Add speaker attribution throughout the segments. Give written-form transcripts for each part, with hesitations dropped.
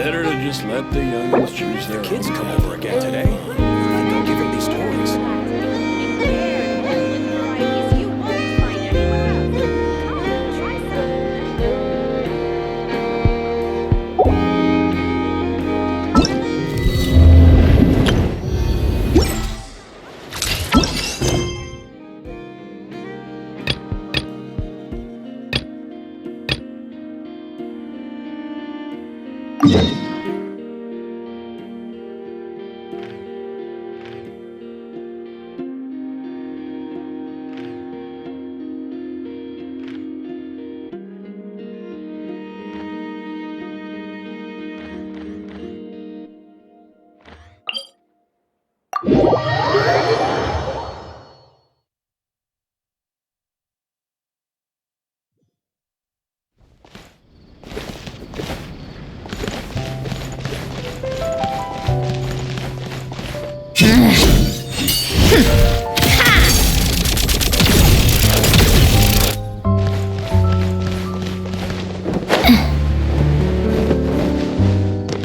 Speaker 1: Better to just let the youngins choose their
Speaker 2: Kids
Speaker 1: own
Speaker 2: come
Speaker 1: path.
Speaker 2: over again today. I think I'll give her these toys.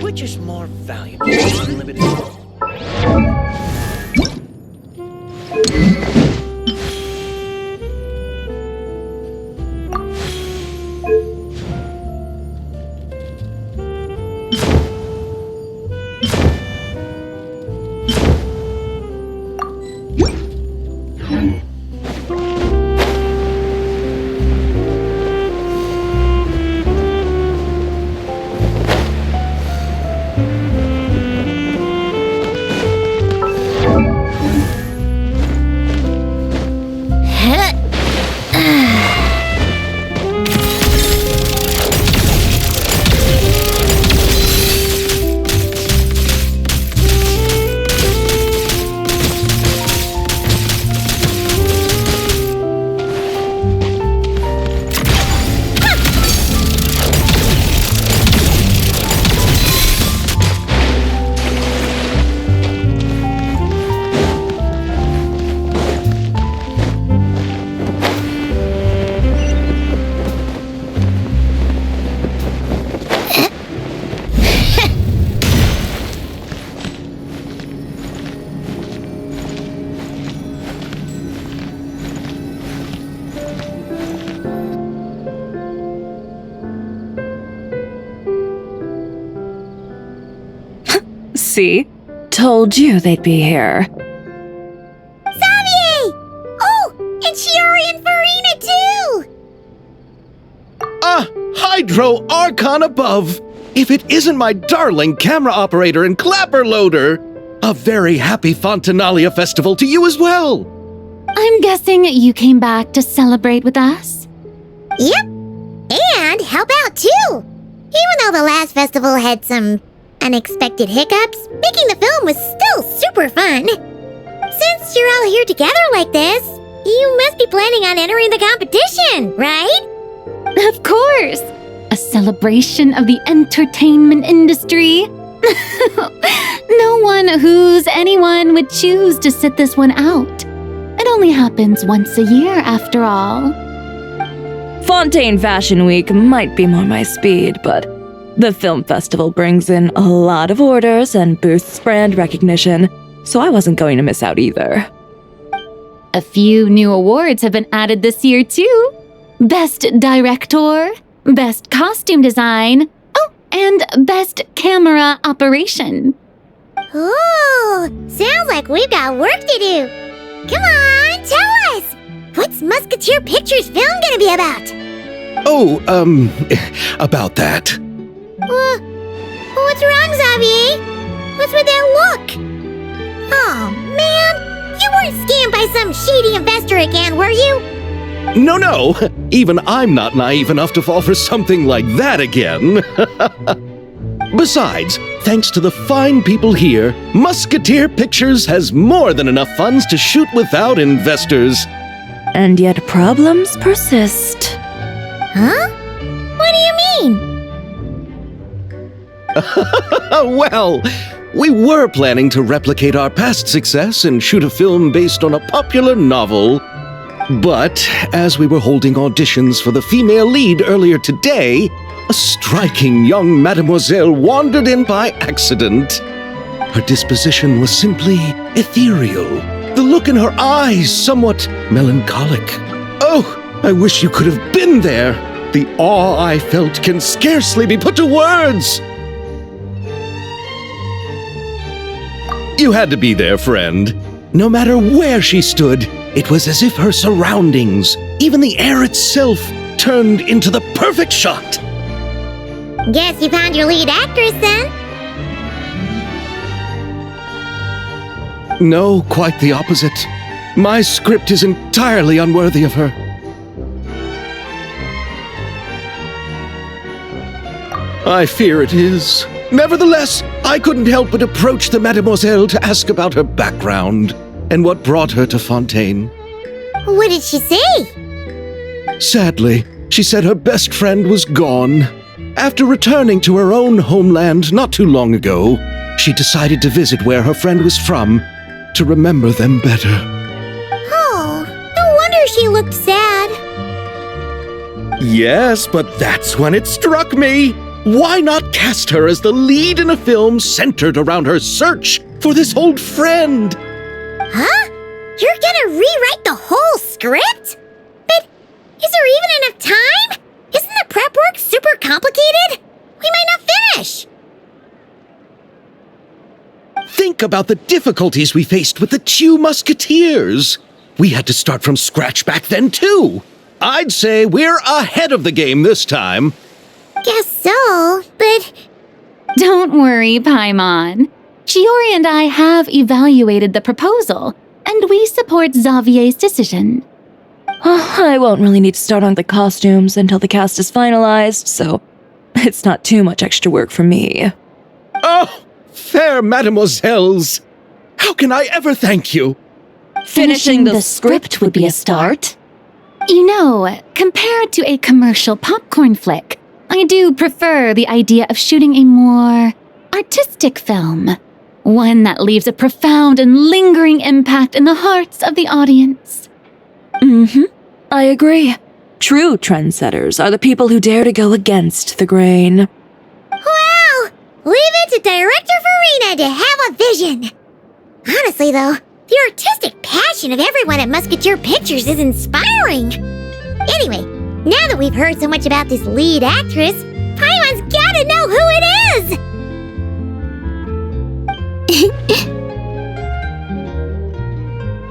Speaker 2: Which is more valuable? Unlimited.
Speaker 3: See? Told you they'd be here.
Speaker 4: Xavier! Oh, and Shiori and Farina too!
Speaker 5: Hydro Archon above! If it isn't my darling camera operator and clapper loader! A very happy Fontanalia festival to you as well!
Speaker 6: I'm guessing you came back to celebrate with us?
Speaker 4: Yep, and help out too! Even though the last festival had some unexpected hiccups, making the film was still super fun. Since you're all here together like this, you must be planning on entering the competition, right?
Speaker 6: Of course! A celebration of the entertainment industry. No one who's anyone would choose to sit this one out. It only happens once a year, after all.
Speaker 3: Fontaine Fashion Week might be more my speed, but the film festival brings in a lot of orders and boosts brand recognition, so I wasn't going to miss out either.
Speaker 6: A few new awards have been added this year, too. Best Director, Best Costume Design, oh, and Best Camera Operation.
Speaker 4: Ooh, sounds like we've got work to do. Come on, tell us! What's Musketeer Pictures film gonna be about?
Speaker 5: Oh, about that.
Speaker 4: What's wrong, Xavier? What's with that look? Oh, man, you weren't scammed by some shady investor again, were you?
Speaker 5: No, even I'm not naive enough to fall for something like that again. Besides, thanks to the fine people here, Musketeer Pictures has more than enough funds to shoot without investors.
Speaker 3: And yet problems persist.
Speaker 4: Huh? What do you mean?
Speaker 5: Well, we were planning to replicate our past success and shoot a film based on a popular novel. But as we were holding auditions for the female lead earlier today, a striking young mademoiselle wandered in by accident. Her disposition was simply ethereal, the look in her eyes somewhat melancholic. Oh, I wish you could have been there. The awe I felt can scarcely be put to words. You had to be there, friend. No matter where she stood, it was as if her surroundings, even the air itself, turned into the perfect shot.
Speaker 4: Guess you found your lead actress then?
Speaker 5: No, quite the opposite. My script is entirely unworthy of her. I fear it is. Nevertheless, I couldn't help but approach the mademoiselle to ask about her background and what brought her to Fontaine.
Speaker 4: What did she say?
Speaker 5: Sadly, she said her best friend was gone. After returning to her own homeland not too long ago, she decided to visit where her friend was from to remember them better.
Speaker 4: Oh, no wonder she looked sad.
Speaker 5: Yes, but that's when it struck me. Why not cast her as the lead in a film centered around her search for this old friend?
Speaker 4: Huh? You're gonna rewrite the whole script? But is there even enough time? Isn't the prep work super complicated? We might not finish.
Speaker 5: Think about the difficulties we faced with the Two Musketeers. We had to start from scratch back then, too. I'd say we're ahead of the game this time.
Speaker 4: Guess so, but
Speaker 6: Don't worry, Paimon. Chiori and I have evaluated the proposal, and we support Xavier's decision.
Speaker 3: I won't really need to start on the costumes until the cast is finalized, so it's not too much extra work for me.
Speaker 5: Oh, fair mademoiselles. How can I ever thank you?
Speaker 3: Finishing the script would be a start.
Speaker 6: You know, compared to a commercial popcorn flick, I do prefer the idea of shooting a more artistic film. One that leaves a profound and lingering impact in the hearts of the audience.
Speaker 3: I agree. True trendsetters are the people who dare to go against the grain.
Speaker 4: wow! Leave it to Director Farina to have a vision. Honestly, though, the artistic passion of everyone at Musketeer Pictures is inspiring. Anyway, now that we've heard so much about this lead actress, Paimon's gotta know who it is!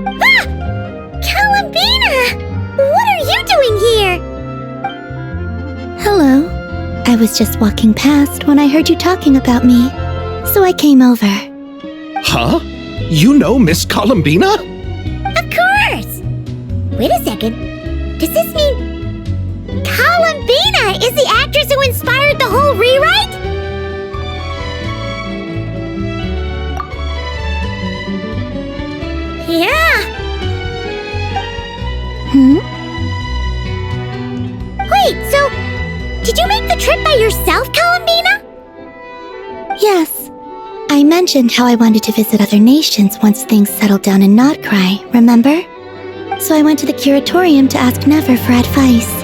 Speaker 4: Ah! Columbina! What are you doing here?
Speaker 7: Hello. I was just walking past when I heard you talking about me, so I came over.
Speaker 5: Huh? You know Miss Columbina?
Speaker 4: Of course! Wait a second. Does this mean Columbina is the actress who inspired the whole rewrite? Yeah! Wait, so did you make the trip by yourself, Columbina?
Speaker 7: Yes. I mentioned how I wanted to visit other nations once things settled down in Notcry, remember? So I went to the curatorium to ask Never for advice.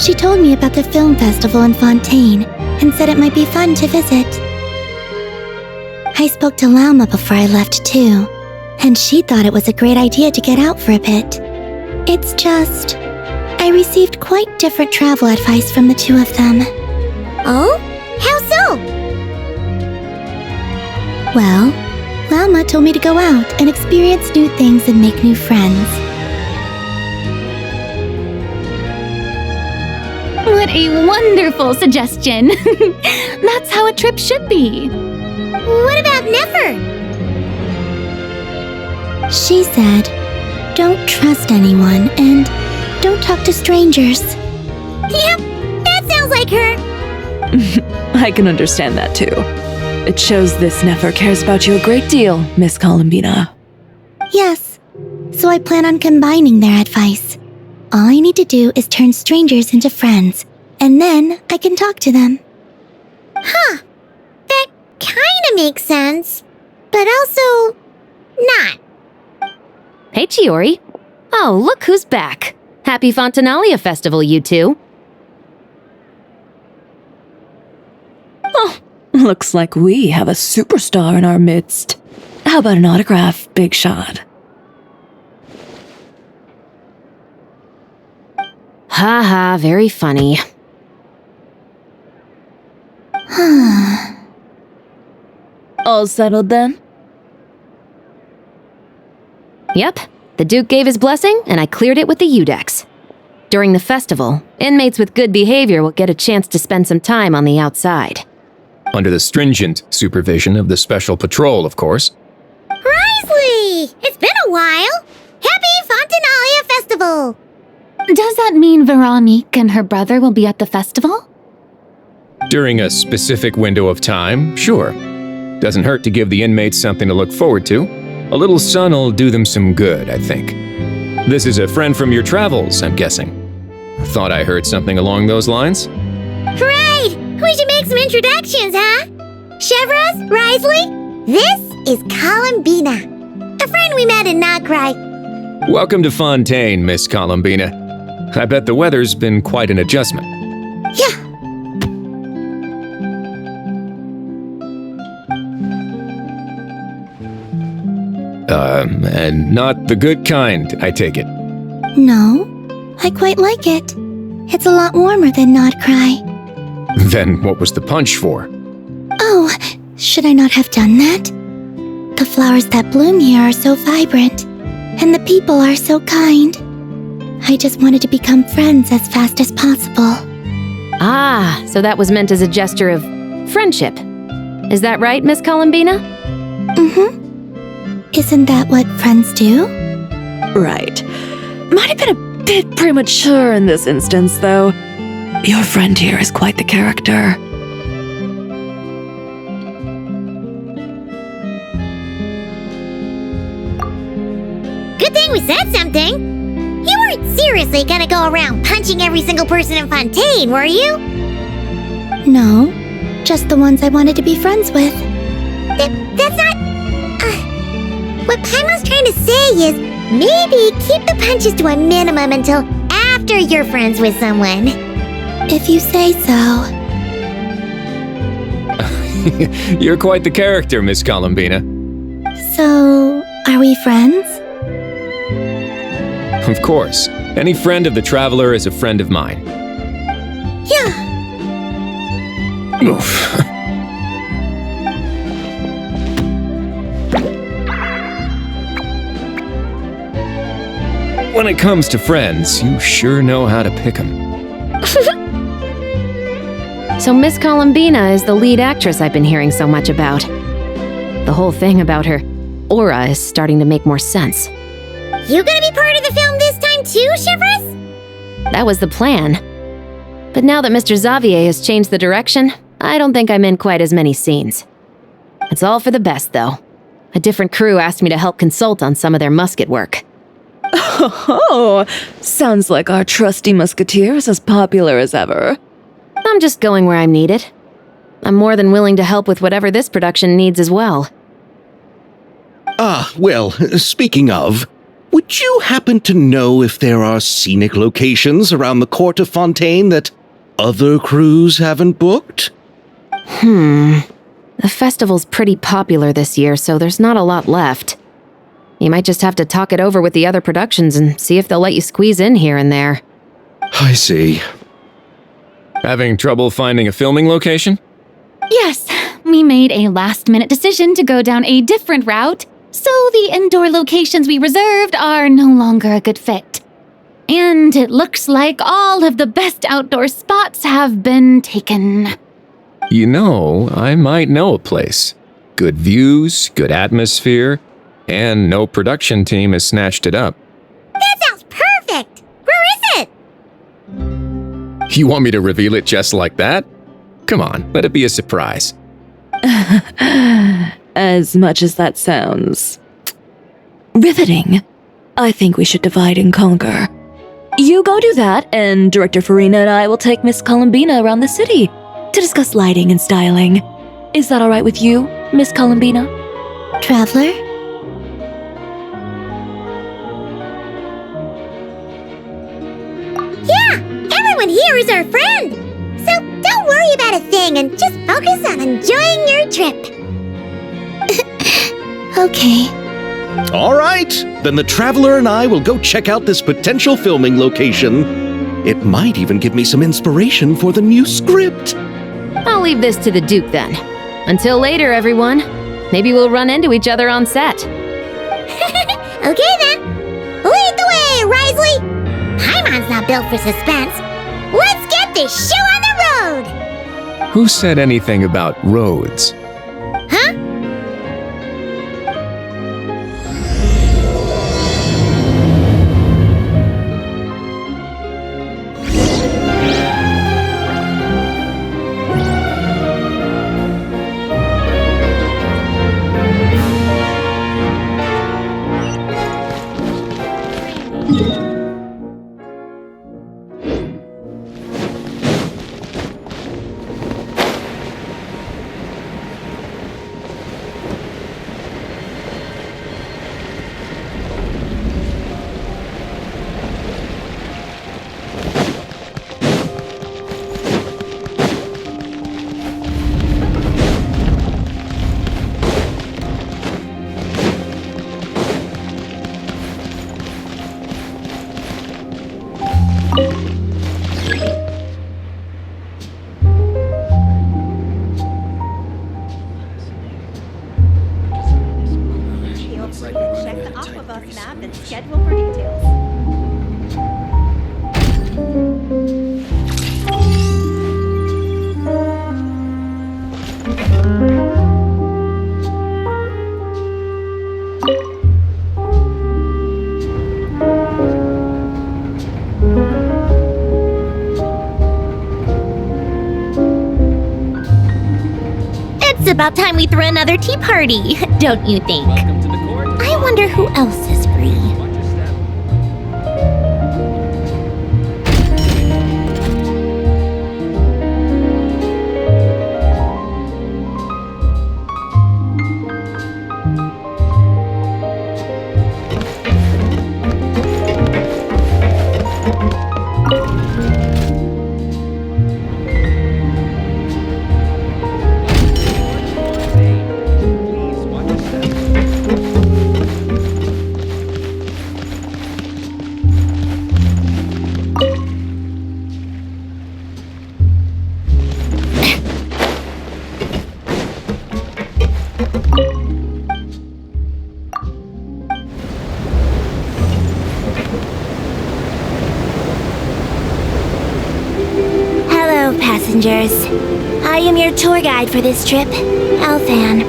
Speaker 7: She told me about the film festival in Fontaine and said it might be fun to visit. I spoke to Lauma before I left too, and she thought it was a great idea to get out for a bit. It's just, I received quite different travel advice from the two of them.
Speaker 4: Oh? How so?
Speaker 7: Well, Lauma told me to go out and experience new things and make new friends.
Speaker 6: What a wonderful suggestion! That's how a trip should be.
Speaker 4: What about Never?
Speaker 7: She said, don't trust anyone and don't talk to strangers.
Speaker 4: Yep, that sounds like her.
Speaker 3: I can understand that too. It shows this Nefer cares about you a great deal, Miss Columbina.
Speaker 7: Yes, so I plan on combining their advice. All I need to do is turn strangers into friends, and then I can talk to them.
Speaker 4: Huh. That kinda makes sense, but also not.
Speaker 6: Hey, Chiori.
Speaker 8: Oh, look who's back. Happy Fontanalia Festival, you two.
Speaker 3: Oh, looks like we have a superstar in our midst. How about an autograph, Big Shot?
Speaker 8: Haha, very funny.
Speaker 3: All settled then?
Speaker 8: Yep, the Duke gave his blessing, and I cleared it with the Udex. During the festival, inmates with good behavior will get a chance to spend some time on the outside.
Speaker 9: Under the stringent supervision of the Special Patrol, of course.
Speaker 4: Risley! It's been a while! Happy Fontanalia Festival!
Speaker 6: Does that mean Veronique and her brother will be at the festival?
Speaker 9: During a specific window of time, sure. Doesn't hurt to give the inmates something to look forward to. A little sun'll do them some good, I think. This is a friend from your travels, I'm guessing. Thought I heard something along those lines.
Speaker 4: Great! We should make some introductions, huh? Chevros, Risley, this is Columbina, a friend we met in Nocry.
Speaker 9: Welcome to Fontaine, Miss Columbina. I bet the weather's been quite an adjustment.
Speaker 4: Yeah.
Speaker 9: And not the good kind, I take it.
Speaker 7: No, I quite like it. It's a lot warmer than Nodcry.
Speaker 9: Then what was the punch for?
Speaker 7: Oh, should I not have done that? The flowers that bloom here are so vibrant, and the people are so kind. I just wanted to become friends as fast as possible.
Speaker 8: Ah, so that was meant as a gesture of friendship. Is that right, Miss Columbina?
Speaker 7: Mm-hmm. Isn't that what friends do?
Speaker 3: Right. Might have been a bit premature in this instance, though. Your friend here is quite the character.
Speaker 4: Good thing we said something. You weren't seriously gonna go around punching every single person in Fontaine, were you?
Speaker 7: No, just the ones I wanted to be friends with.
Speaker 4: That's not... what Paimon's trying to say is maybe keep the punches to a minimum until after you're friends with someone.
Speaker 7: If you say so.
Speaker 9: You're quite the character, Miss Columbina.
Speaker 7: So, are we friends?
Speaker 9: Of course. Any friend of the Traveler is a friend of mine.
Speaker 4: Yeah.
Speaker 9: Oof. When it comes to friends, you sure know how to pick 'em.
Speaker 8: So Miss Columbina is the lead actress I've been hearing so much about. The whole thing about her aura is starting to make more sense.
Speaker 4: You gonna be part of the film this time too, Chevros?
Speaker 8: That was the plan. But now that Mr. Xavier has changed the direction, I don't think I'm in quite as many scenes. It's all for the best, though. A different crew asked me to help consult on some of their musket work.
Speaker 3: Oh, sounds like our trusty musketeer is as popular as ever.
Speaker 8: I'm just going where I'm needed. I'm more than willing to help with whatever this production needs as well.
Speaker 5: Ah, well, speaking of, would you happen to know if there are scenic locations around the court of Fontaine that other crews haven't booked?
Speaker 8: The festival's pretty popular this year, so there's not a lot left. You might just have to talk it over with the other productions and see if they'll let you squeeze in here and there.
Speaker 5: I see.
Speaker 9: Having trouble finding a filming location?
Speaker 6: Yes, we made a last-minute decision to go down a different route, so the indoor locations we reserved are no longer a good fit. And it looks like all of the best outdoor spots have been taken.
Speaker 9: You know, I might know a place. Good views, good atmosphere, and no production team has snatched it up.
Speaker 4: That sounds perfect! Where is it?
Speaker 9: You want me to reveal it just like that? Come on, let it be a surprise.
Speaker 3: As much as that sounds riveting, I think we should divide and conquer. You go do that, and Director Farina and I will take Miss Columbina around the city to discuss lighting and styling. Is that all right with you, Miss Columbina?
Speaker 7: Traveler?
Speaker 4: everyone here is our friend. So don't worry about a thing and just focus on enjoying your trip.
Speaker 7: Okay.
Speaker 5: All right, then the Traveler and I will go check out this potential filming location. It might even give me some inspiration for the new script.
Speaker 8: I'll leave this to the Duke then. Until later, everyone. Maybe we'll run into each other on set.
Speaker 4: Okay then. Lead the way, Risley. Paimon's not built for suspense. Let's get this show on the road.
Speaker 9: Who said anything about roads?
Speaker 4: Huh?
Speaker 10: Check the Aquabus map and schedule for details.
Speaker 4: It's about time we throw another tea party, don't you think? I wonder who else is free. Hello, passengers. I am your tour guide for this trip, Elfan.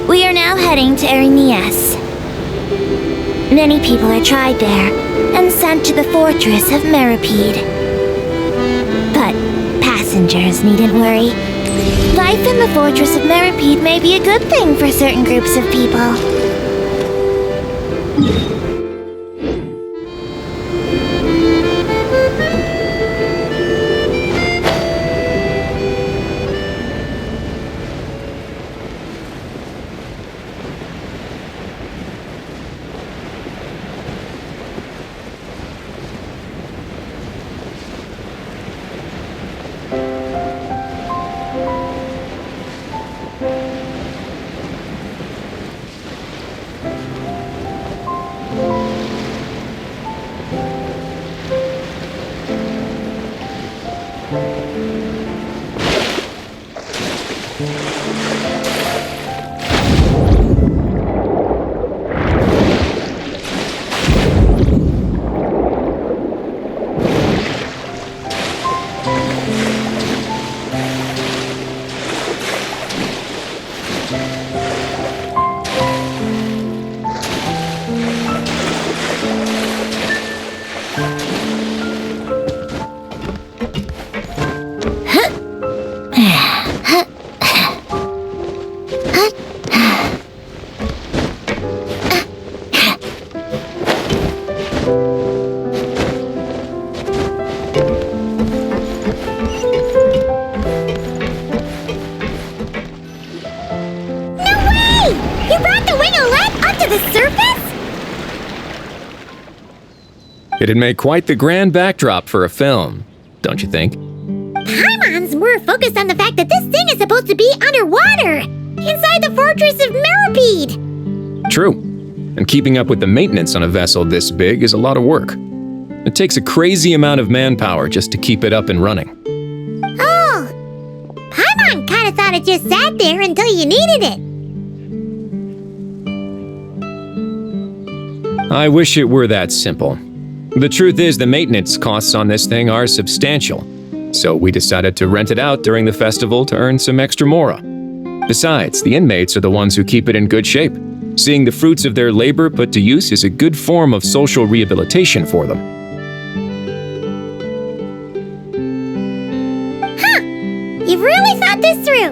Speaker 4: We are now heading to Erinias. Many people are tried there and sent to the fortress of Meripede. But passengers needn't worry. Life in the fortress of Meripede may be a good thing for certain groups of people.
Speaker 9: It'd make quite the grand backdrop for a film. don't you think?
Speaker 4: Paimon's more focused on the fact that this thing is supposed to be underwater, inside the fortress of Meropide.
Speaker 9: True. And keeping up with the maintenance on a vessel this big is a lot of work. It takes a crazy amount of manpower just to keep it up and running.
Speaker 4: Oh, Paimon kind of thought it just sat there until you needed it.
Speaker 9: I wish it were that simple. The truth is the maintenance costs on this thing are substantial, so we decided to rent it out during the festival to earn some extra mora. Besides, the inmates are the ones who keep it in good shape. Seeing the fruits of their labor put to use is a good form of social rehabilitation for them.
Speaker 4: You've really thought this through.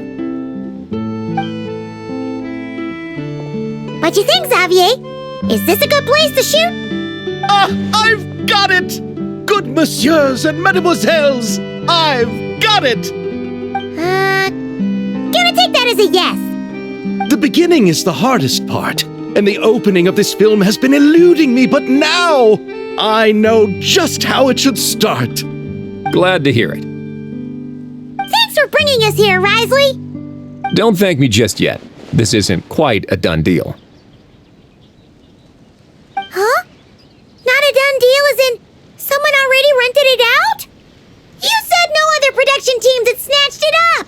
Speaker 4: What you think, Xavier? Is this a good place to shoot?
Speaker 5: I've got it! Good messieurs and mademoiselles, I've got it!
Speaker 4: Gonna take that as a yes.
Speaker 5: The beginning is the hardest part, and the opening of this film has been eluding me, but now I know just how it should start.
Speaker 9: Glad to hear it.
Speaker 4: Thanks for bringing us here, Risley.
Speaker 9: Don't thank me just yet. This isn't quite a done deal.
Speaker 4: Huh? Not a done deal as in someone already rented it out? You said no other production teams had snatched it up.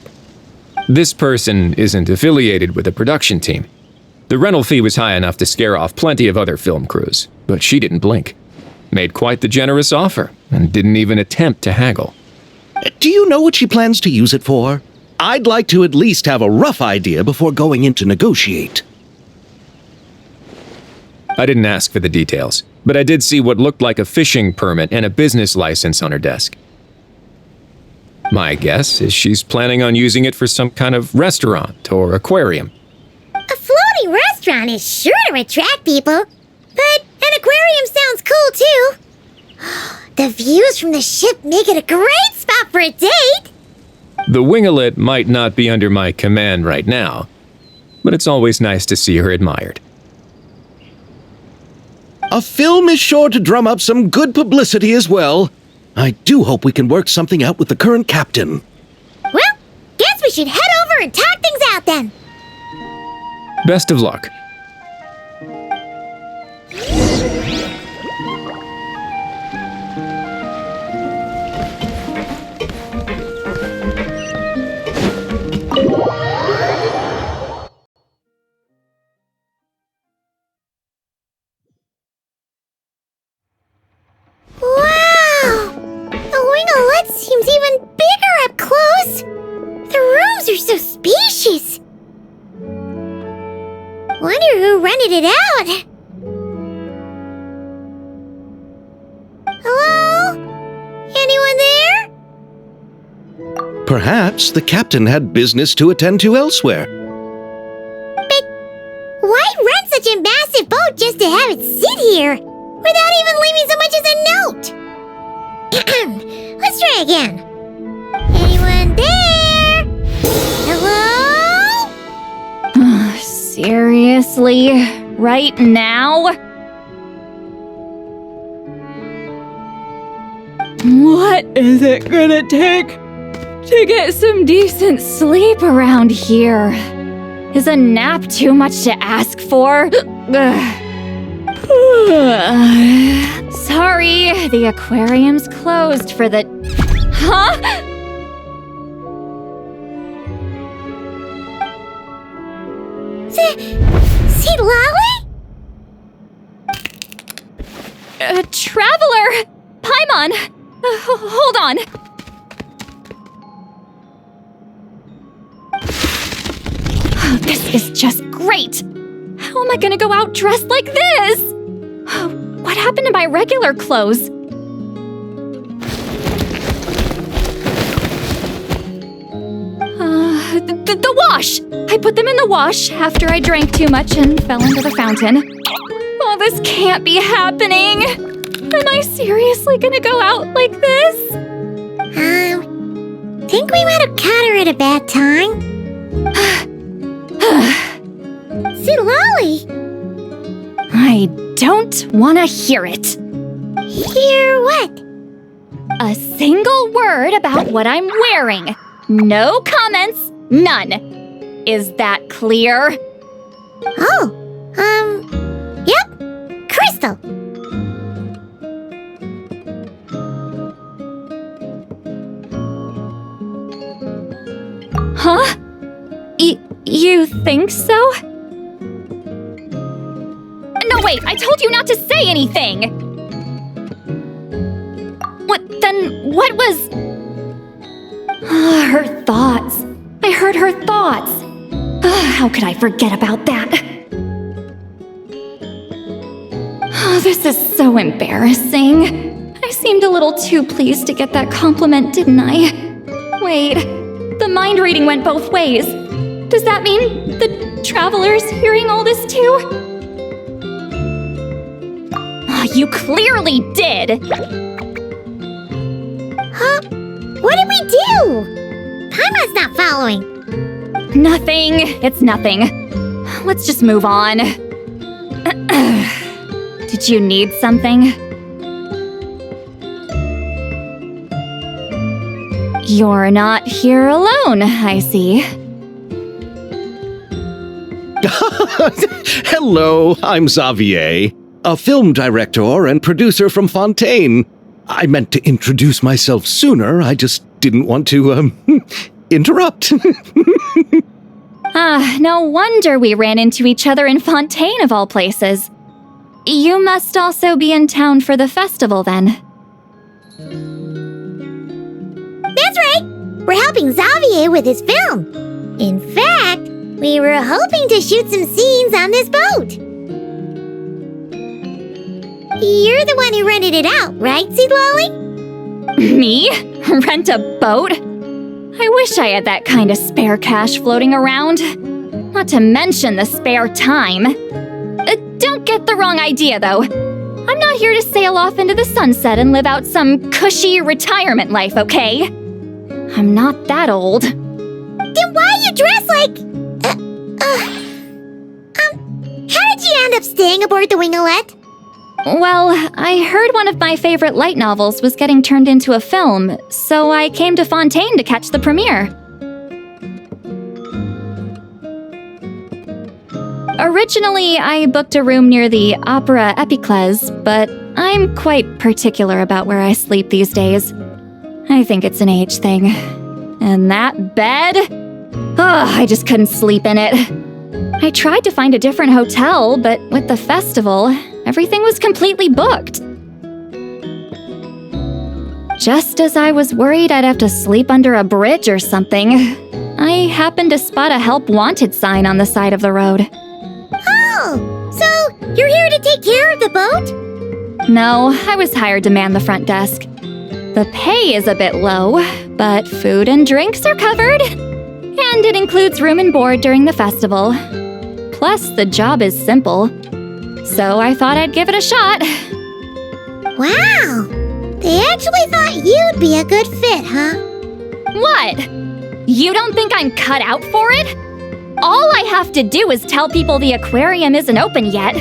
Speaker 9: This person isn't affiliated with a production team. The rental fee was high enough to scare off plenty of other film crews, but she didn't blink. Made quite the generous offer, and didn't even attempt to haggle.
Speaker 5: Do you know what she plans to use it for? I'd like to at least have a rough idea before going in to negotiate.
Speaker 9: I didn't ask for the details, but I did see what looked like a fishing permit and a business license on her desk. My guess is she's planning on using it for some kind of restaurant or aquarium.
Speaker 4: A floating restaurant is sure to attract people, but an aquarium sounds cool too. The views from the ship make it a great spot for a date.
Speaker 9: The winglet might not be under my command right now, but it's always nice to see her admired.
Speaker 5: A film is sure to drum up some good publicity as well. I do hope we can work something out with the current captain.
Speaker 4: Well, guess we should head over and talk things out then.
Speaker 9: Best of luck.
Speaker 4: Wow! The winglet seems even bigger up close. The rooms are so spacious. Wonder who rented it out. Hello? Anyone there?
Speaker 5: Perhaps the captain had business to attend to elsewhere.
Speaker 4: But why rent such a massive boat just to have it sit here without even leaving so much as a note? Let's try again. Anyone there? Hello?
Speaker 6: Seriously? Right now?
Speaker 3: What is it gonna take to get some decent sleep
Speaker 6: Around here. Is a nap too much to ask for? Sorry, the aquarium's closed for the... Huh?
Speaker 4: See Lolly?
Speaker 6: Traveler! Paimon! Hold on! This is just great! How am I gonna go out dressed like this? What happened to my regular clothes? The wash! I put them in the wash after I drank too much and fell into the fountain. Oh, this can't be happening! Am I seriously gonna go out like this?
Speaker 4: Think we might have caught her at a bad time. See Lolly?
Speaker 6: I don't wanna hear it.
Speaker 4: Hear what?
Speaker 11: a single word about what I'm wearing. No comments, none. Is that clear?
Speaker 4: Oh, yep. Crystal.
Speaker 11: Huh? You think so? No, wait, I told you not to say anything! What was... her thoughts. I heard her thoughts. How could I forget about that? This is so embarrassing. I seemed a little too pleased to get that compliment, didn't I? Wait, the mind reading went both ways. Does that mean the traveler's hearing all this too? You clearly did!
Speaker 4: Huh? What did we do? Paimon's not following.
Speaker 11: Nothing. It's nothing. Let's just move on. Did you need something? You're not here alone, I see.
Speaker 5: Hello, I'm Xavier, a film director and producer from Fontaine. I meant to introduce myself sooner, I just didn't want to, interrupt.
Speaker 11: No wonder we ran into each other in Fontaine of all places. You must also be in town for the festival then.
Speaker 4: That's right! We're helping Xavier with his film. In fact, we were hoping to shoot some scenes on this boat. You're the one who rented it out, right, Seed Lolly?
Speaker 11: Me? Rent a boat? I wish I had that kind of spare cash floating around. Not to mention the spare time. Don't get the wrong idea, though. I'm not here to sail off into the sunset and live out some cushy retirement life, okay? I'm not that old.
Speaker 4: Then why are you dressed like... how did you end up staying aboard the Winglet?
Speaker 11: Well, I heard one of my favorite light novels was getting turned into a film, so I came to Fontaine to catch the premiere. Originally, I booked a room near the Opera Epicles, but I'm quite particular about where I sleep these days. I think it's an age thing. And that bed? I just couldn't sleep in it. I tried to find a different hotel, but with the festival, everything was completely booked. Just as I was worried I'd have to sleep under a bridge or something, I happened to spot a help wanted sign on the side of the road.
Speaker 4: Oh, so you're here to take care of the boat?
Speaker 11: No, I was hired to man the front desk. The pay is a bit low, but food and drinks are covered. And it includes room and board during the festival. Plus, the job is simple. So I thought I'd give it a shot.
Speaker 4: Wow! They actually thought you'd be a good fit, huh?
Speaker 11: What? You don't think I'm cut out for it? All I have to do is tell people the aquarium isn't open yet.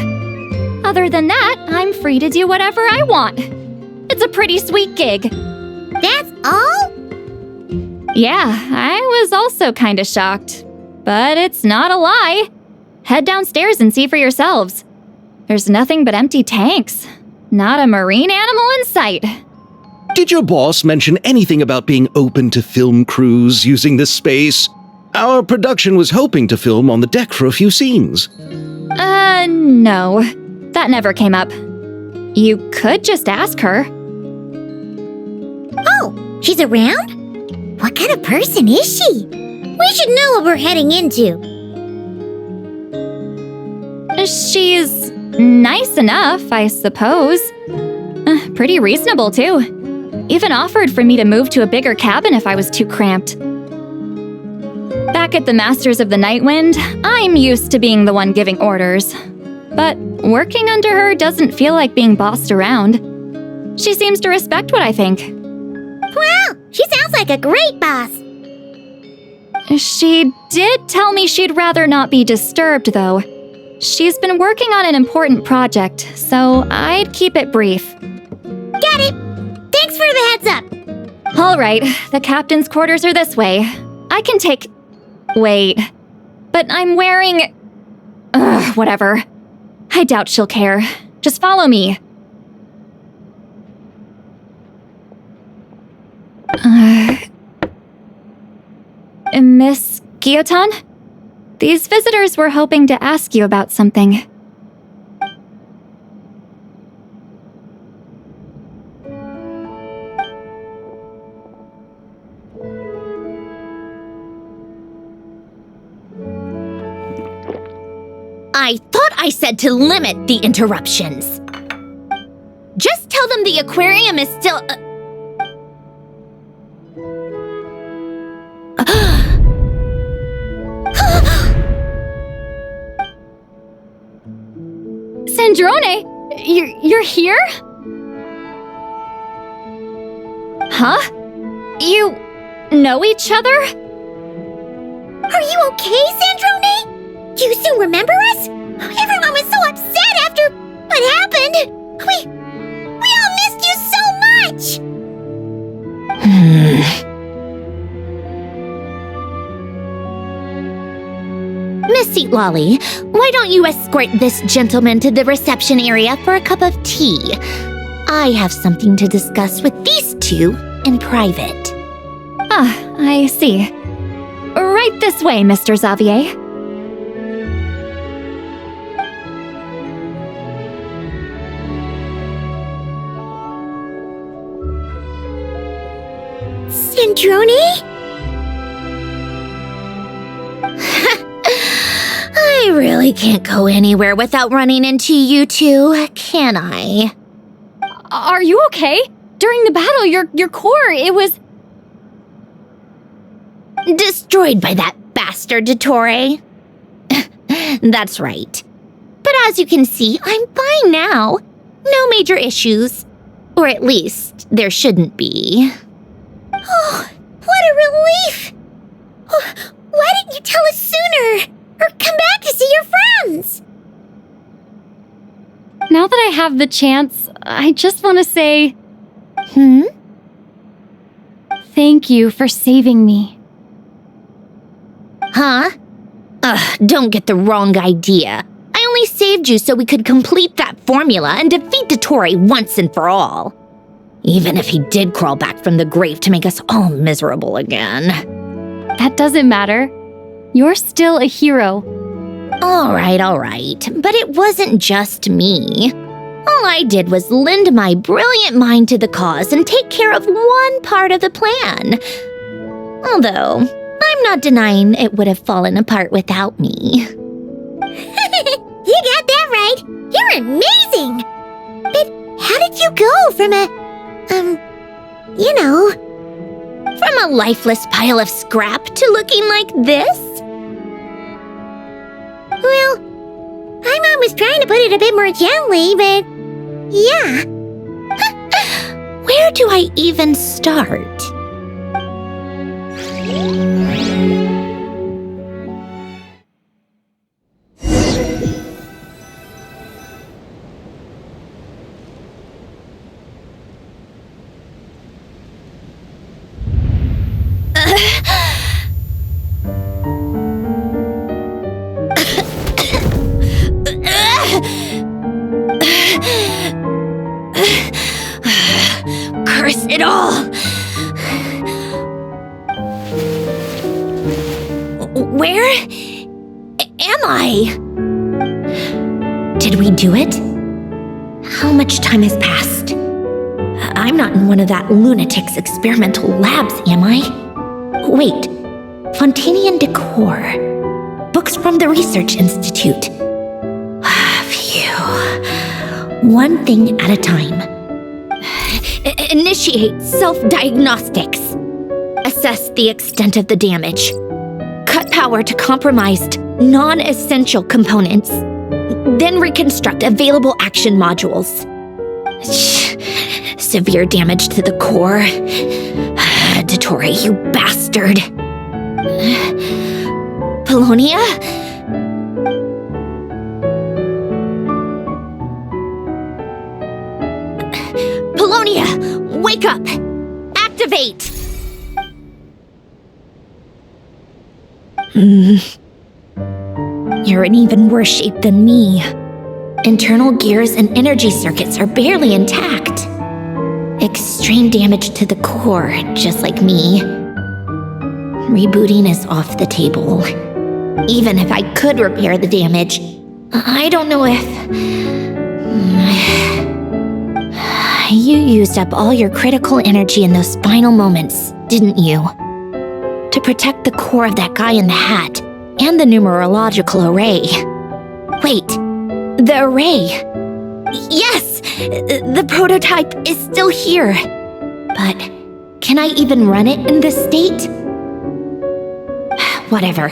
Speaker 11: Other than that, I'm free to do whatever I want. It's a pretty sweet gig.
Speaker 4: That's all?
Speaker 11: Yeah, I was also kinda shocked. But it's not a lie. Head downstairs and see for yourselves. There's nothing but empty tanks. Not a marine animal in sight.
Speaker 5: Did your boss mention anything about being open to film crews using this space? Our production was hoping to film on the deck for a few scenes.
Speaker 11: No. That never came up. You could just ask her.
Speaker 4: Oh, she's around? What kind of person is she? We should know what we're heading into.
Speaker 11: She's nice enough, I suppose. Pretty reasonable, too. Even offered for me to move to a bigger cabin if I was too cramped. Back at the Masters of the Night Wind, I'm used to being the one giving orders. But working under her doesn't feel like being bossed around. She seems to respect what I think.
Speaker 4: Wow, she sounds like a great boss.
Speaker 11: She did tell me she'd rather not be disturbed, though. She's been working on an important project, so I'd keep it brief.
Speaker 4: Got it. Thanks for the heads up.
Speaker 11: All right, the captain's quarters are this way. I can take... Wait. But I'm wearing... Ugh, whatever. I doubt she'll care. Just follow me. Miss Guillotin? These visitors were hoping to ask you about something.
Speaker 12: I thought I said to limit the interruptions. Just tell them the aquarium is still...
Speaker 11: Sandrone! You're here? Huh? You know each other?
Speaker 4: Are you okay, Sandrone? Do you still remember us? Everyone was so upset after what happened. We all missed you so much.
Speaker 12: Miss Seat Lolly, why don't you escort this gentleman to the reception area for a cup of tea? I have something to discuss with these two in private.
Speaker 11: Ah, I see. Right this way, Mr. Xavier.
Speaker 4: Sandrone?
Speaker 12: I really can't go anywhere without running into you two, can I?
Speaker 11: Are you okay? During the battle, your core, it was...
Speaker 12: Destroyed by that bastard Dottore. That's right. But as you can see, I'm fine now. No major issues. Or at least, there shouldn't be.
Speaker 4: Oh, what a relief! Oh, why didn't you tell us sooner? Or come back to see your friends?
Speaker 11: Now that I have the chance, I just want to say... Thank you for saving me.
Speaker 12: Huh? Don't get the wrong idea. I only saved you so we could complete that formula and defeat Dottore once and for all. Even if he did crawl back from the grave to make us all miserable again.
Speaker 11: That doesn't matter. You're still a hero.
Speaker 12: All right. But it wasn't just me. All I did was lend my brilliant mind to the cause and take care of one part of the plan. Although, I'm not denying it would have fallen apart without me.
Speaker 4: You got that right. You're amazing. But how did you go from
Speaker 12: from a lifeless pile of scrap to looking like this?
Speaker 4: Well, my mom was trying to put it a bit more gently, but yeah.
Speaker 12: Where do I even start? Curse it all! Where am I? Did we do it? How much time has passed? I'm not in one of that lunatic's experimental labs, am I? Wait, Fontanian Decor. Books from the Research Institute. Phew. One thing at a time. Initiate self-diagnostics. Assess the extent of the damage. Cut power to compromised, non-essential components. Then reconstruct available action modules. Severe damage to the core. Dottore, you bastard. Polonia? Polonia, Wake up! Activate! You're in even worse shape than me. Internal gears and energy circuits are barely intact. Extreme damage to the core, just like me. Rebooting is off the table. Even if I could repair the damage, I don't know if... You used up all your critical energy in those final moments, didn't you? To protect the core of that guy in the hat and the numerological array. Wait, the array. Yes, the prototype is still here. But can I even run it in this state? Whatever.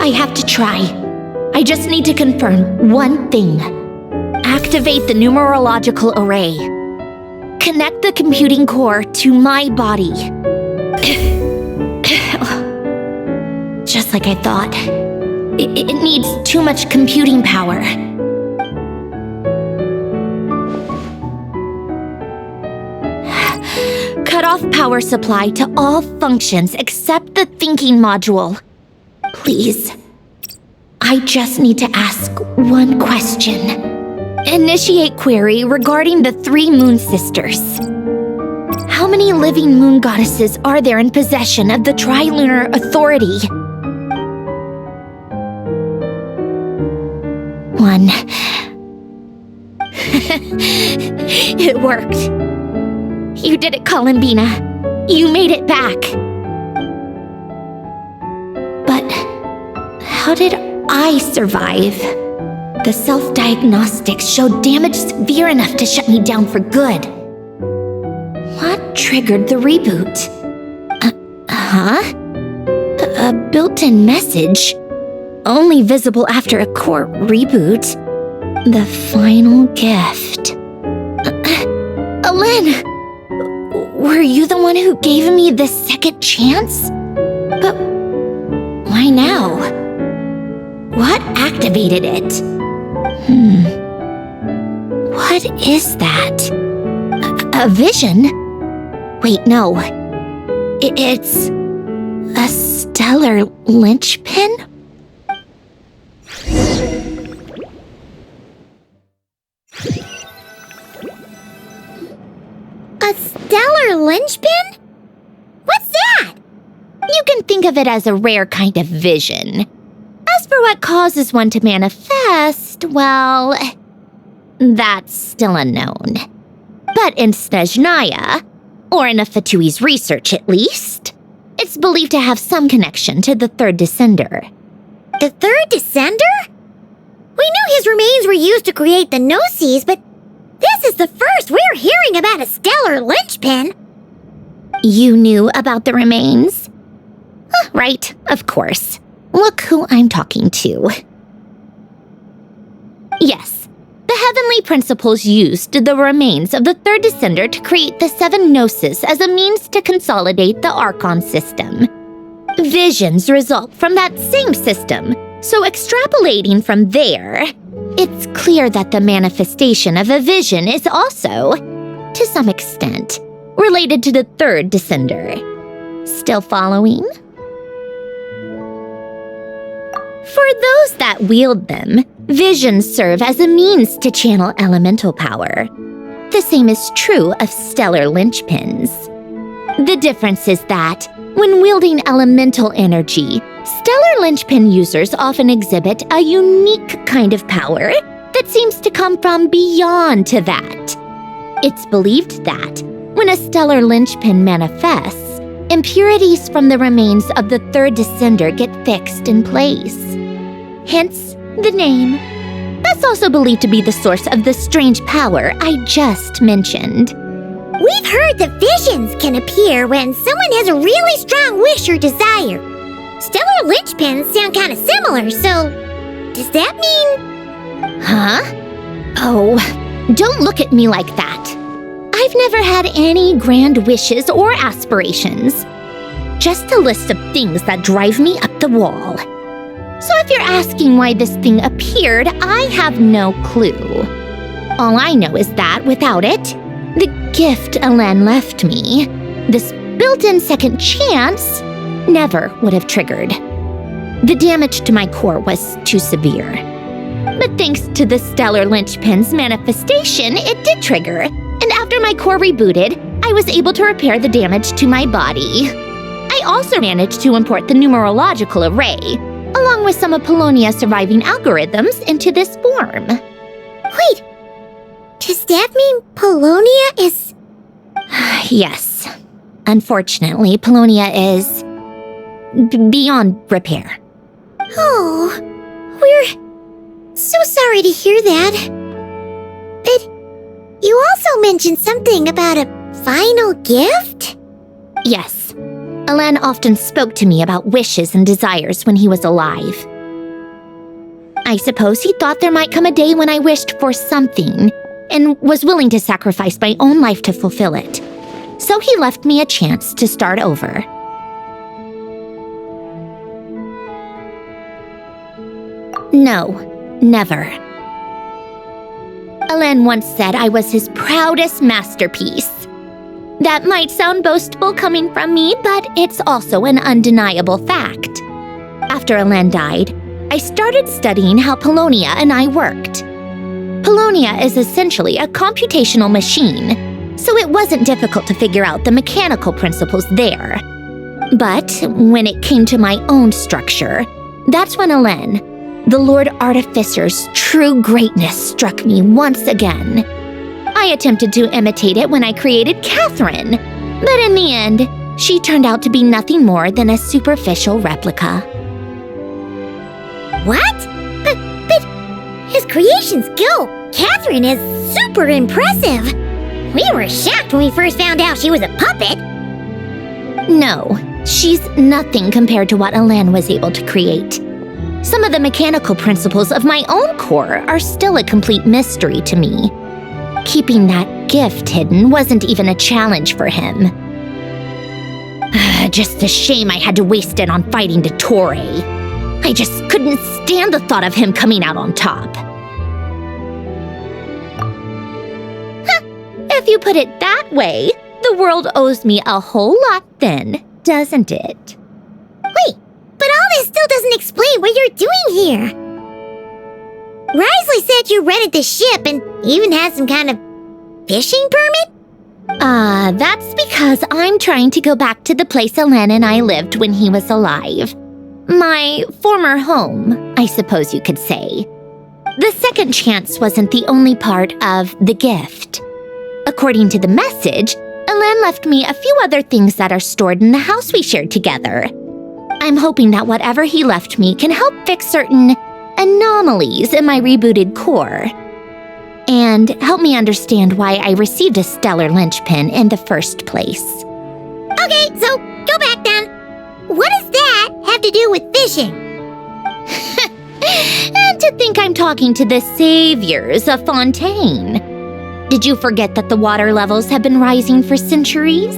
Speaker 12: I have to try. I just need to confirm one thing. Activate the numerological array. Connect the computing core to my body. Just like I thought. It needs too much computing power. Cut off power supply to all functions except the thinking module. Please. I just need to ask one question. Initiate query regarding the 3 moon sisters. How many living moon goddesses are there in possession of the Trilunar Authority? 1. It worked. You did it, Columbina. You made it back. But how did I survive? The self-diagnostics showed damage severe enough to shut me down for good. What triggered the reboot? A built-in message? Only visible after a core reboot. The final gift. Alin! Were you the one who gave me this second chance? But why now? What activated it? What is that? A vision? Wait, no. It's a stellar linchpin?
Speaker 4: A stellar linchpin? What's that?
Speaker 12: You can think of it as a rare kind of vision. As for what causes one to manifest, well, that's still unknown. But in Snezhnaya, or in Afatui's research at least, it's believed to have some connection to the third descender.
Speaker 4: The third descender? We knew his remains were used to create the Gnosis, but this is the first we're hearing about a stellar linchpin.
Speaker 12: You knew about the remains? Right, of course. Look who I'm talking to. Yes, the heavenly principles used the remains of the third descender to create the 7 Gnosis as a means to consolidate the Archon system. Visions result from that same system, so extrapolating from there, it's clear that the manifestation of a vision is also, to some extent, related to the third descender. Still following? For those that wield them, visions serve as a means to channel elemental power. The same is true of stellar linchpins. The difference is that, when wielding elemental energy, stellar linchpin users often exhibit a unique kind of power that seems to come from beyond to that. It's believed that, when a stellar linchpin manifests, impurities from the remains of the third descender get fixed in place. Hence, the name. That's also believed to be the source of the strange power I just mentioned.
Speaker 4: We've heard that visions can appear when someone has a really strong wish or desire. Stellar linchpins sound kind of similar, so does that mean...
Speaker 12: Huh? Oh, don't look at me like that. I've never had any grand wishes or aspirations. Just a list of things that drive me up the wall. So if you're asking why this thing appeared, I have no clue. All I know is that without it, the gift Alen left me, this built-in second chance never would have triggered. The damage to my core was too severe. But thanks to the stellar linchpin's manifestation, it did trigger. And after my core rebooted, I was able to repair the damage to my body. I also managed to import the numerological array, along with some of Polonia's surviving algorithms, into this form.
Speaker 4: Wait, does that mean Polonia is...
Speaker 12: Yes. Unfortunately, Polonia is... beyond repair.
Speaker 4: Oh, we're so sorry to hear that. But you also mentioned something about a final gift?
Speaker 12: Yes. Alen often spoke to me about wishes and desires when he was alive. I suppose he thought there might come a day when I wished for something and was willing to sacrifice my own life to fulfill it. So he left me a chance to start over. No, never. Alen once said I was his proudest masterpiece. That might sound boastful coming from me, but it's also an undeniable fact. After Alen died, I started studying how Polonia and I worked. Polonia is essentially a computational machine, so it wasn't difficult to figure out the mechanical principles there. But when it came to my own structure, that's when Alen, the Lord Artificer's true greatness, struck me once again. I attempted to imitate it when I created Catherine, but in the end, she turned out to be nothing more than a superficial replica.
Speaker 4: What? But his creations go! Catherine is super impressive! We were shocked when we first found out she was a puppet!
Speaker 12: No, she's nothing compared to what Alen was able to create. Some of the mechanical principles of my own core are still a complete mystery to me. Keeping that gift hidden wasn't even a challenge for him. Just a shame I had to waste it on fighting Dottore. I just couldn't stand the thought of him coming out on top. If you put it that way, the world owes me a whole lot then, doesn't it?
Speaker 4: Wait, but all this still doesn't explain what you're doing here. Risley said you rented the ship and even had some kind of fishing permit?
Speaker 12: That's because I'm trying to go back to the place Alen and I lived when he was alive. My former home, I suppose you could say. The second chance wasn't the only part of the gift. According to the message, Alen left me a few other things that are stored in the house we shared together. I'm hoping that whatever he left me can help fix certain anomalies in my rebooted core, and help me understand why I received a stellar linchpin in the first place.
Speaker 4: Okay, so go back then. What does that have to do with fishing?
Speaker 12: And to think I'm talking to the saviors of Fontaine. Did you forget that the water levels have been rising for centuries?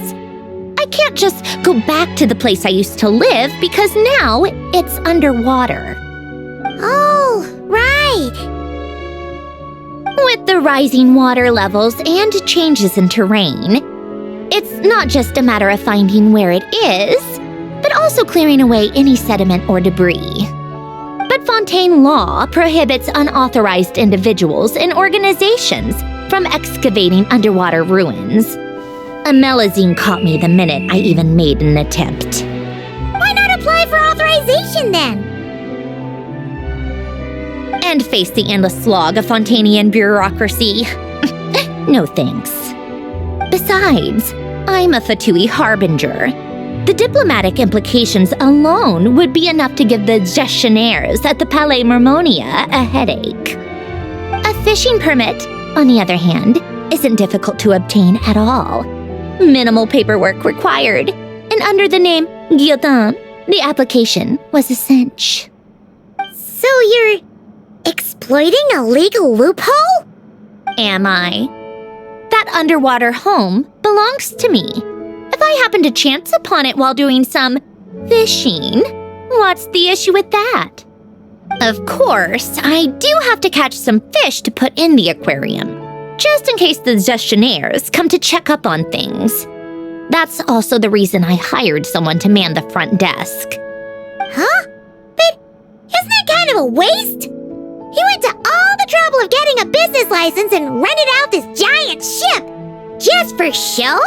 Speaker 12: I can't just go back to the place I used to live because now it's underwater.
Speaker 4: Oh, right.
Speaker 12: With the rising water levels and changes in terrain, it's not just a matter of finding where it is, but also clearing away any sediment or debris. But Fontaine law prohibits unauthorized individuals and organizations from excavating underwater ruins. A Melazine caught me the minute I even made an attempt.
Speaker 4: Why not apply for authorization then?
Speaker 12: And face the endless slog of Fontainian bureaucracy. No thanks. Besides, I'm a Fatui harbinger. The diplomatic implications alone would be enough to give the gestionnaires at the Palais Mermonia a headache. A fishing permit, on the other hand, isn't difficult to obtain at all. Minimal paperwork required, and under the name Guillotin, the application was a cinch.
Speaker 4: So you're exploiting a legal loophole?
Speaker 12: Am I? That underwater home belongs to me. If I happen to chance upon it while doing some fishing, what's the issue with that? Of course, I do have to catch some fish to put in the aquarium. just in case the gestionnaires come to check up on things. That's also the reason I hired someone to man the front desk.
Speaker 4: Huh? But isn't that kind of a waste? He went to all the trouble of getting a business license and rented out this giant ship. Just for show?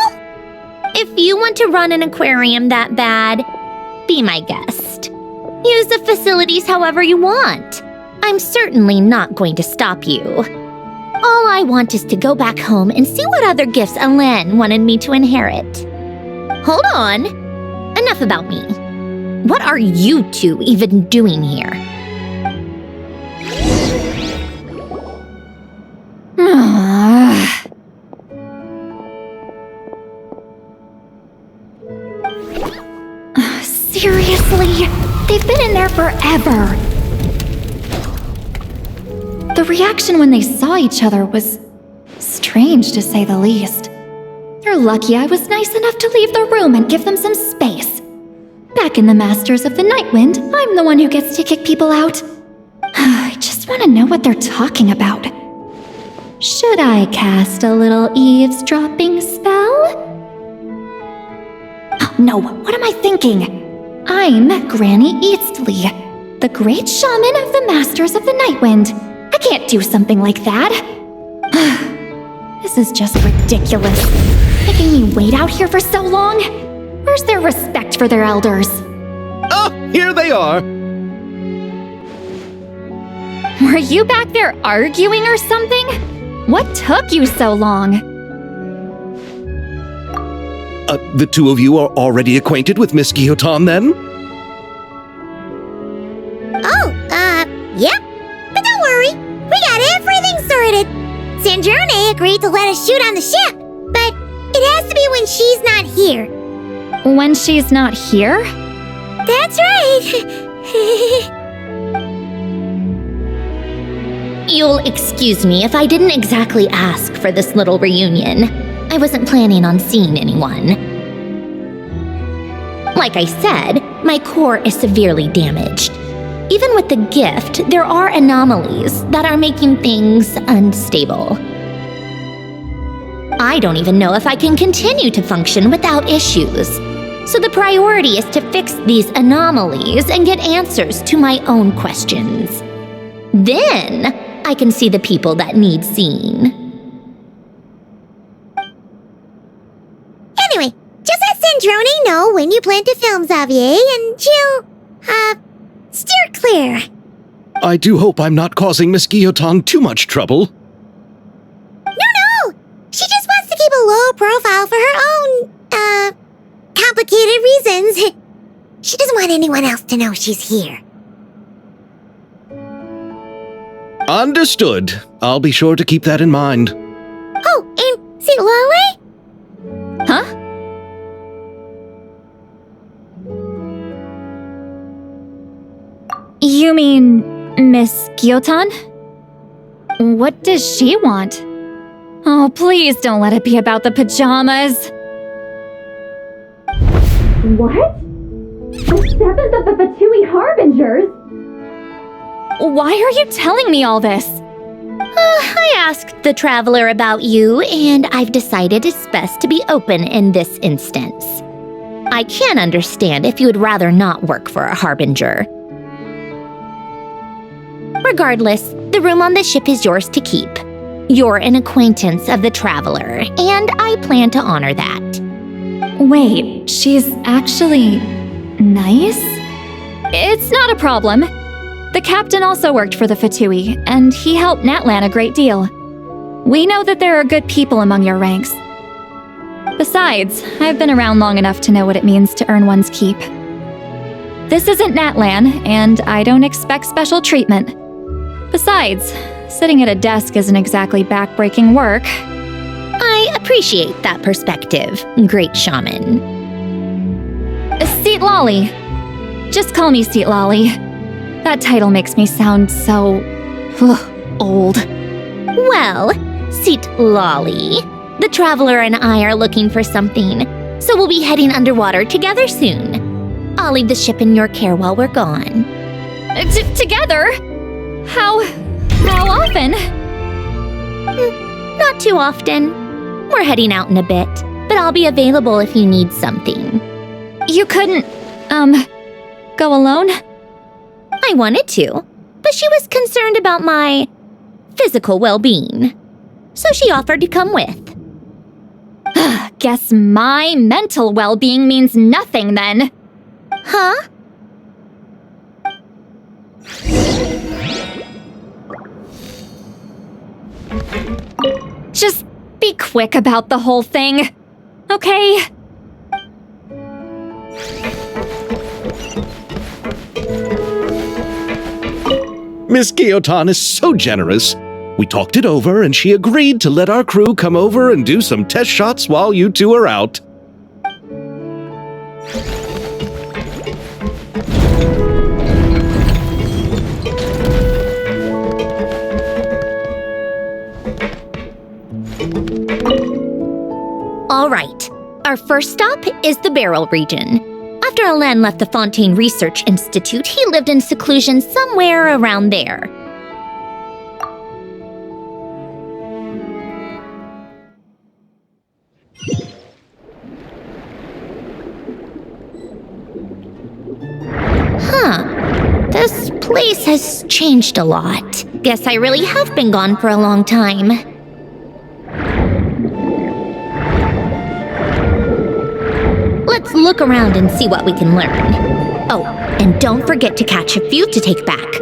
Speaker 12: If you want to run an aquarium that bad, be my guest. Use the facilities however you want. I'm certainly not going to stop you. All I want is to go back home and see what other gifts Alain wanted me to inherit. Hold on. Enough about me. What are you two even doing here?
Speaker 11: Seriously? They've been in there forever. The reaction when they saw each other was strange, to say the least. They're lucky I was nice enough to leave the room and give them some space. Back in the Masters of the Nightwind, I'm the one who gets to kick people out. I just want to know what they're talking about. Should I cast a little eavesdropping spell? Oh, no, what am I thinking? I'm Granny Eastley, the great shaman of the Masters of the Nightwind. I can't do something like that. This is just ridiculous. Making me wait out here for so long? Where's their respect for their elders?
Speaker 5: Oh, here they are.
Speaker 11: Were you back there arguing or something? What took you so long?
Speaker 5: The two of you are already acquainted with Miss Guillotin, then?
Speaker 4: Oh, yep. But don't worry, we got everything sorted. Sandrone agreed to let us shoot on the ship, but it has to be when she's not here.
Speaker 11: When she's not here?
Speaker 4: That's right.
Speaker 12: You'll excuse me if I didn't exactly ask for this little reunion. I wasn't planning on seeing anyone. Like I said, my core is severely damaged. Even with the gift, there are anomalies that are making things unstable. I don't even know if I can continue to function without issues. So the priority is to fix these anomalies and get answers to my own questions. Then I can see the people that need seeing.
Speaker 4: Anyway, just let Sandrone know when you plan to film Xavier and she'll, steer clear.
Speaker 5: I do hope I'm not causing Miss Guillotin too much trouble.
Speaker 4: No! She just wants to keep a low profile for her own, complicated reasons. She doesn't want anyone else to know she's here.
Speaker 5: Understood. I'll be sure to keep that in mind.
Speaker 4: Oh, and see Lale?
Speaker 11: Huh? You mean Miss Guillotin? What does she want? Oh, please don't let it be about the pajamas. What? The seventh of the Fatui Harbingers? Why are you telling me all this?
Speaker 12: I asked the Traveler about you, and I've decided it's best to be open in this instance. I can understand if you would rather not work for a Harbinger. Regardless, the room on the ship is yours to keep. You're an acquaintance of the Traveler, and I plan to honor that.
Speaker 11: Wait, she's actually nice? It's not a problem. The captain also worked for the Fatui, and he helped Natlan a great deal. We know that there are good people among your ranks. Besides, I've been around long enough to know what it means to earn one's keep. This isn't Natlan, and I don't expect special treatment. Besides, sitting at a desk isn't exactly backbreaking work.
Speaker 12: I appreciate that perspective, great shaman.
Speaker 11: Seat Lolly. Just call me Seat Lolly. That title makes me sound so... old.
Speaker 12: Well, Seat Lolly, the Traveler and I are looking for something, so we'll be heading underwater together soon. I'll leave the ship in your care while we're gone.
Speaker 11: Together? How often?
Speaker 12: Not too often. We're heading out in a bit, but I'll be available if you need something.
Speaker 11: You couldn't, go alone?
Speaker 12: I wanted to, but she was concerned about my physical well-being. So she offered to come with.
Speaker 11: Guess my mental well-being means nothing then.
Speaker 12: Huh?
Speaker 11: Just be quick about the whole thing, okay?
Speaker 5: Miss Guillotin is so generous. We talked it over and she agreed to let our crew come over and do some test shots while you two are out.
Speaker 12: All right. Our first stop is the Barrel region. After Alain left the Fontaine Research Institute, he lived in seclusion somewhere around there. Huh. This place has changed a lot. Guess I really have been gone for a long time. Let's look around and see what we can learn. Oh, and don't forget to catch a few to take back.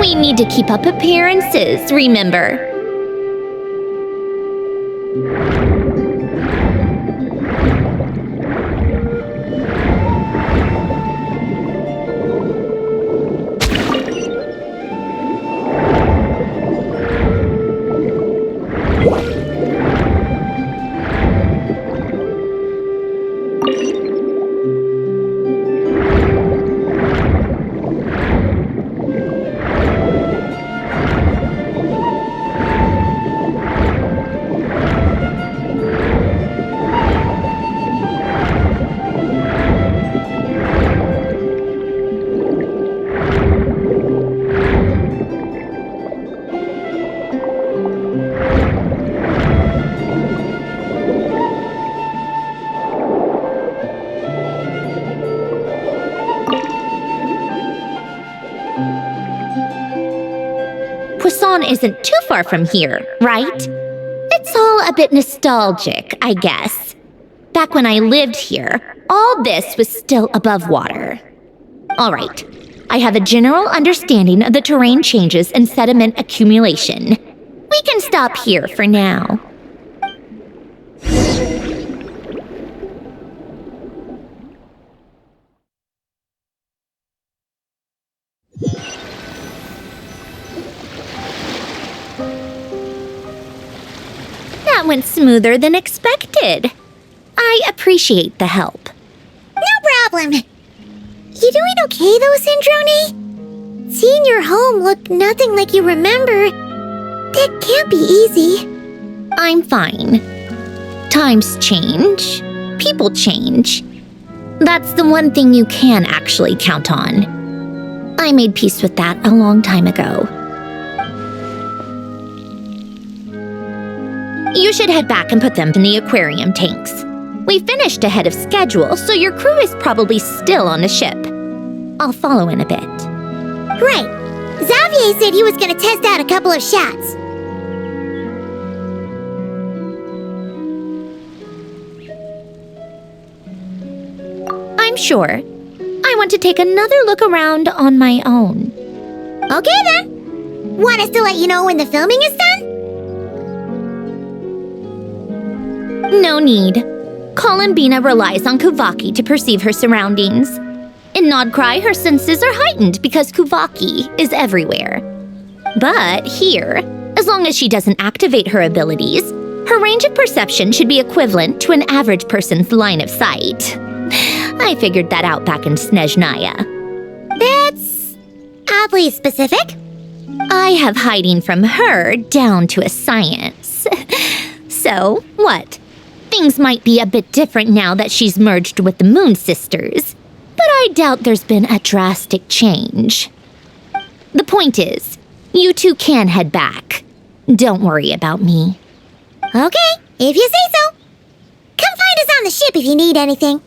Speaker 12: We need to keep up appearances, remember? Poisson isn't too far from here, right? It's all a bit nostalgic, I guess. Back when I lived here, all this was still above water. All right, I have a general understanding of the terrain changes and sediment accumulation. We can stop here for now. That went smoother than expected. I appreciate the help.
Speaker 4: No problem. You doing okay though, Syndrome? Seeing your home look nothing like you remember, that can't be easy.
Speaker 12: I'm fine. Times change. People change. That's the one thing you can actually count on. I made peace with that a long time ago. You should head back and put them in the aquarium tanks. We finished ahead of schedule, so your crew is probably still on the ship. I'll follow in a bit.
Speaker 4: Right. Xavier said he was gonna test out a couple of shots.
Speaker 12: I'm sure. I want to take another look around on my own.
Speaker 4: Okay then. Want us to let you know when the filming is done?
Speaker 12: No need. Columbina relies on Kuvaki to perceive her surroundings. In Nodcry, her senses are heightened because Kuvaki is everywhere. But here, as long as she doesn't activate her abilities, her range of perception should be equivalent to an average person's line of sight. I figured that out back in Snezhnaya.
Speaker 4: That's oddly specific.
Speaker 12: I have hiding from her down to a science. So, what? Things might be a bit different now that she's merged with the Moon Sisters, but I doubt there's been a drastic change. The point is, you two can head back. Don't worry about me.
Speaker 4: Okay, if you say so. Come find us on the ship if you need anything.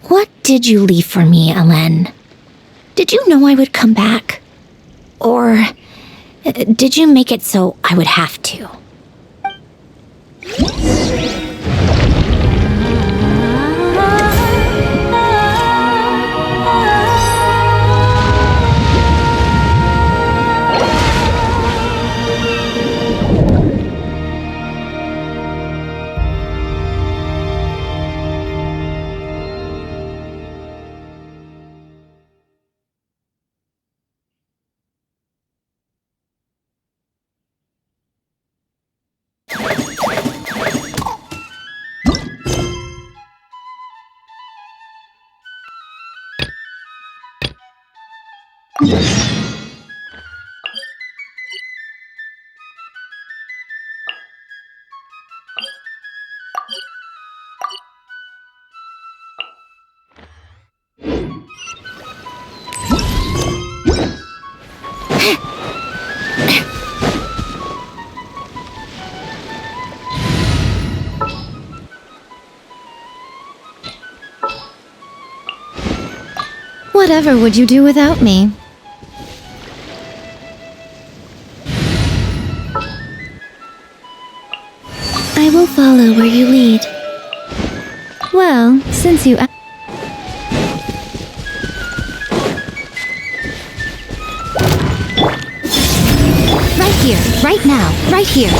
Speaker 12: What did you leave for me, Elen? Did you know I would come back? Or did you make it so I would have to?
Speaker 6: Whatever would you do without me?
Speaker 7: I will follow where you lead.
Speaker 6: Well, since you... Right here, right now, right here.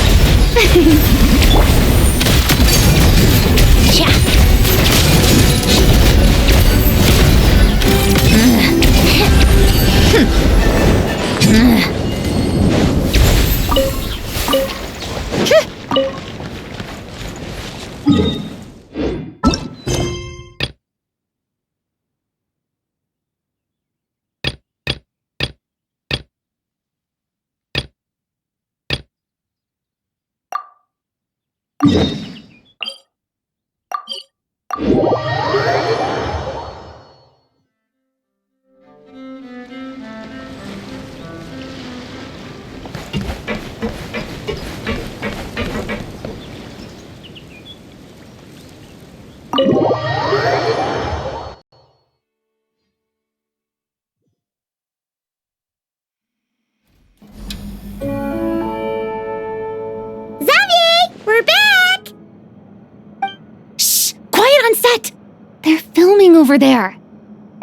Speaker 6: They're filming over there.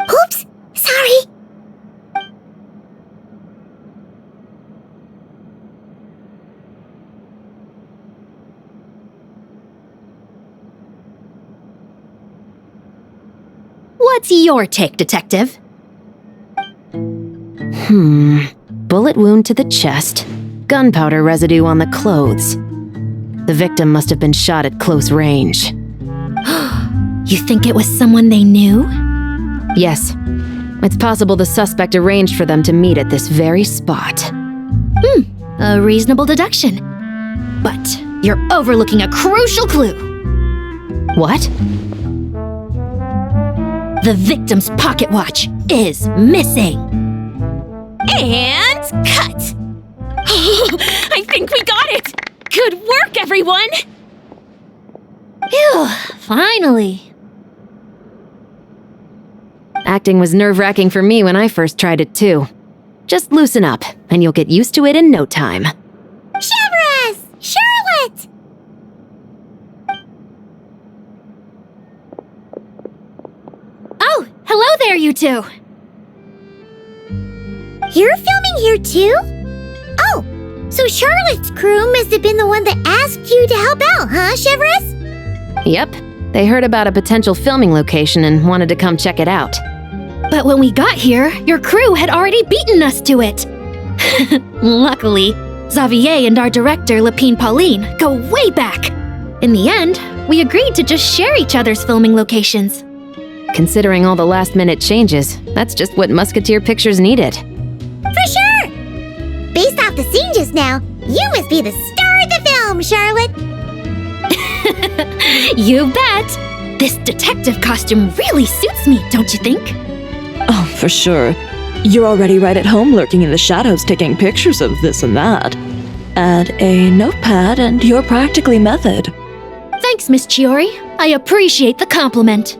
Speaker 4: Oops, sorry.
Speaker 12: What's your take, Detective?
Speaker 8: Bullet wound to the chest. Gunpowder residue on the clothes. The victim must have been shot at close range.
Speaker 12: You think it was someone they knew?
Speaker 8: Yes. It's possible the suspect arranged for them to meet at this very spot.
Speaker 12: A reasonable deduction. But you're overlooking a crucial clue.
Speaker 8: What?
Speaker 12: The victim's pocket watch is missing. And cut! I think we got it! Good work, everyone! Phew, finally.
Speaker 8: Acting was nerve-wracking for me when I first tried it too. Just loosen up, and you'll get used to it in no time.
Speaker 4: Chevrus! Charlotte!
Speaker 12: Oh, hello there, you two!
Speaker 4: You're filming here too? Oh, so Charlotte's crew must have been the one that asked you to help out, huh, Chevrus?
Speaker 8: Yep. They heard about a potential filming location and wanted to come check it out.
Speaker 12: But when we got here, your crew had already beaten us to it. Luckily, Xavier and our director, Lapine Pauline, go way back. In the end, we agreed to just share each other's filming locations.
Speaker 8: Considering all the last-minute changes, that's just what Musketeer Pictures needed.
Speaker 4: For sure! Based off the scene just now, you must be the star of the film, Charlotte!
Speaker 12: You bet! This detective costume really suits me, don't you think?
Speaker 3: Oh, for sure. You're already right at home lurking in the shadows taking pictures of this and that. Add a notepad and you're practically method.
Speaker 12: Thanks, Miss Chiori. I appreciate the compliment.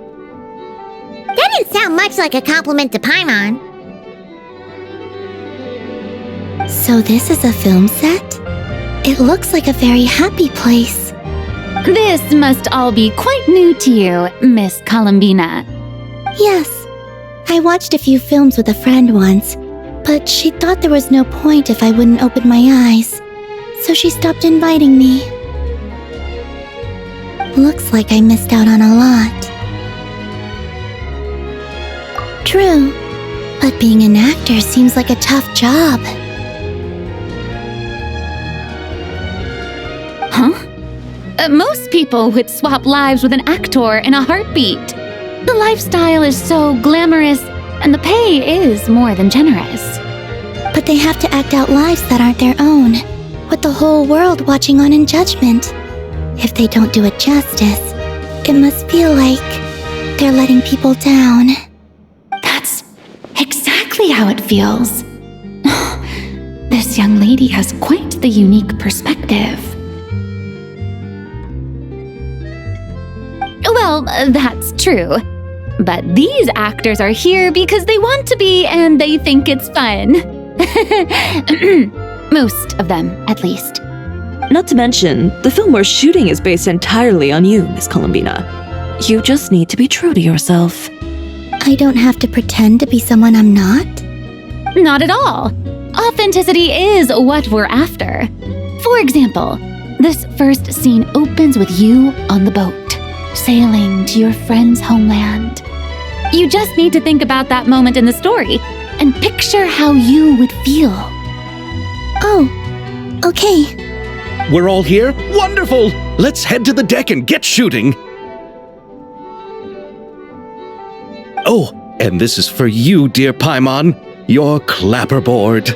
Speaker 4: That didn't sound much like a compliment to Paimon.
Speaker 7: So this is a film set? It looks like a very happy place.
Speaker 6: This must all be quite new to you, Miss Columbina.
Speaker 7: Yes. I watched a few films with a friend once, but she thought there was no point if I wouldn't open my eyes. So she stopped inviting me. Looks like I missed out on a lot. True, but being an actor seems like a tough job.
Speaker 6: Huh? Most people would swap lives with an actor in a heartbeat. The lifestyle is so glamorous, and the pay is more than generous.
Speaker 7: But they have to act out lives that aren't their own, with the whole world watching on in judgment. If they don't do it justice, it must feel like they're letting people down.
Speaker 6: That's exactly how it feels. This young lady has quite the unique perspective. Well, that's true. But these actors are here because they want to be and they think it's fun. Most of them, at least.
Speaker 3: Not to mention, the film we're shooting is based entirely on you, Miss Columbina. You just need to be true to yourself.
Speaker 7: I don't have to pretend to be someone I'm not?
Speaker 6: Not at all. Authenticity is what we're after. For example, this first scene opens with you on the boat, sailing to your friend's homeland. You just need to think about that moment in the story and picture how you would feel.
Speaker 7: Oh, okay.
Speaker 5: We're all here? Wonderful! Let's head to the deck and get shooting! Oh, and this is for you, dear Paimon, your clapperboard.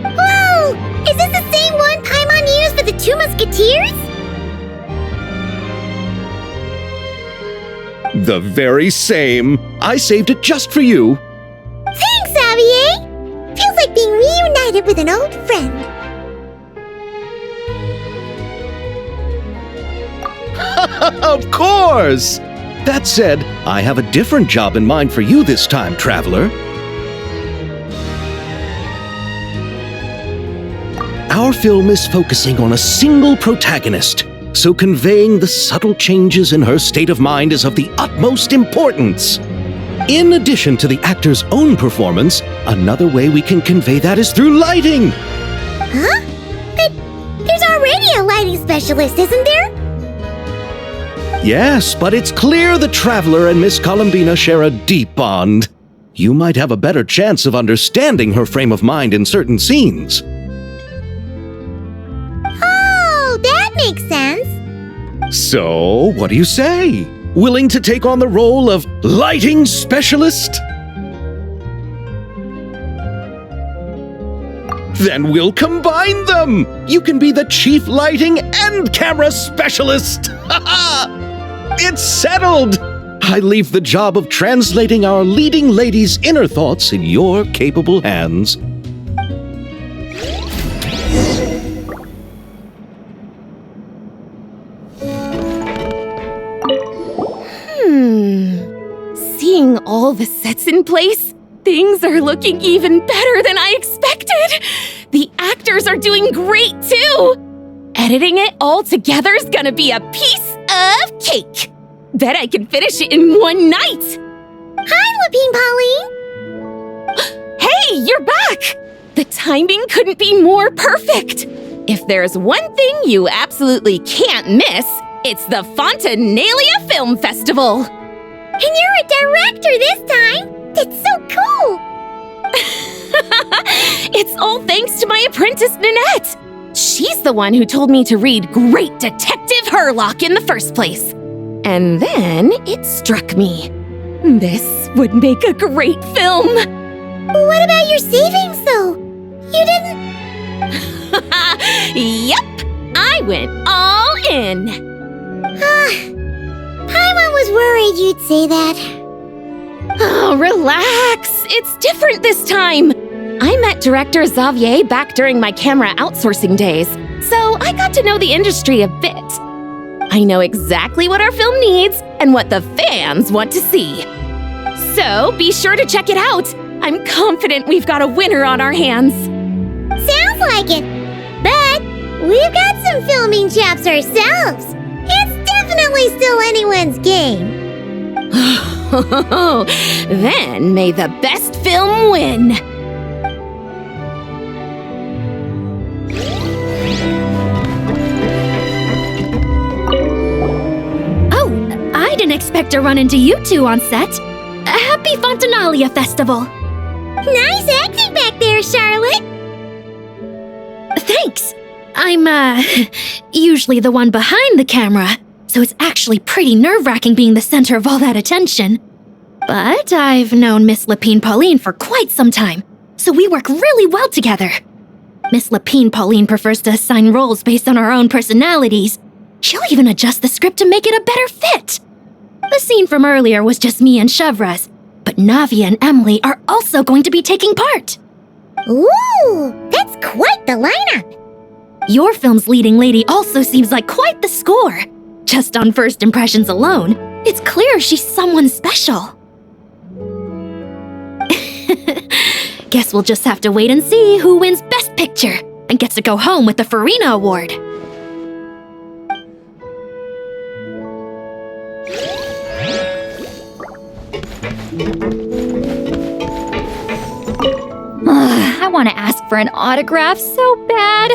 Speaker 4: Whoa! Is this the same one Paimon used for the Two Musketeers?
Speaker 5: The very same. I saved it just for you.
Speaker 4: Thanks, Xavier! Feels like being reunited with an old friend.
Speaker 5: Of course! That said, I have a different job in mind for you this time, traveler. Our film is focusing on a single protagonist, so conveying the subtle changes in her state of mind is of the utmost importance. In addition to the actor's own performance, another way we can convey that is through lighting.
Speaker 4: Huh? But there's already a lighting specialist, isn't there?
Speaker 5: Yes, but it's clear the Traveler and Miss Columbina share a deep bond. You might have a better chance of understanding her frame of mind in certain scenes.
Speaker 4: Oh, that makes sense.
Speaker 5: So, what do you say? Willing to take on the role of lighting specialist? Then we'll combine them! You can be the chief lighting and camera specialist! Ha ha! It's settled! I leave the job of translating our leading lady's inner thoughts in your capable hands.
Speaker 12: Seeing all the sets in place, things are looking even better than I expected. The actors are doing great too. Editing it all together is gonna be a piece of cake. Bet I can finish it in one night.
Speaker 4: Hi, Lupine Pauline.
Speaker 12: Hey, you're back. The timing couldn't be more perfect. If there's one thing you absolutely can't miss, it's the Fontanalia Film Festival.
Speaker 4: And you're a director this time. That's so cool.
Speaker 12: It's all thanks to my apprentice, Nanette. She's the one who told me to read Great Detective Herlock in the first place. And then it struck me. This would make a great film.
Speaker 4: What about your savings, though? You didn't...
Speaker 12: Yep, I went all in.
Speaker 4: worried you'd say that.
Speaker 12: Oh, relax. It's different this time. I met Director Xavier back during my camera outsourcing days, so I got to know the industry a bit. I know exactly what our film needs and what the fans want to see. So be sure to check it out. I'm confident we've got a winner on our hands.
Speaker 4: Sounds like it. But we've got some filming chops ourselves. It's definitely still anyone's game.
Speaker 12: Then may the best film win.
Speaker 13: Oh, I didn't expect to run into you two on set. Happy Fontanalia Festival.
Speaker 4: Nice acting back there, Charlotte.
Speaker 13: Thanks. I'm, usually the one behind the camera, so it's actually pretty nerve-wracking being the center of all that attention. But I've known Miss Lapine Pauline for quite some time, so we work really well together. Miss Lapine Pauline prefers to assign roles based on our own personalities. She'll even adjust the script to make it a better fit. The scene from earlier was just me and Chevres, but Navia and Emily are also going to be taking part.
Speaker 4: Ooh, that's quite the lineup.
Speaker 13: Your film's leading lady also seems like quite the score. Just on first impressions alone, it's clear she's someone special. Guess we'll just have to wait and see who wins Best Picture and gets to go home with the Farina Award.
Speaker 11: I want to ask for an autograph so bad,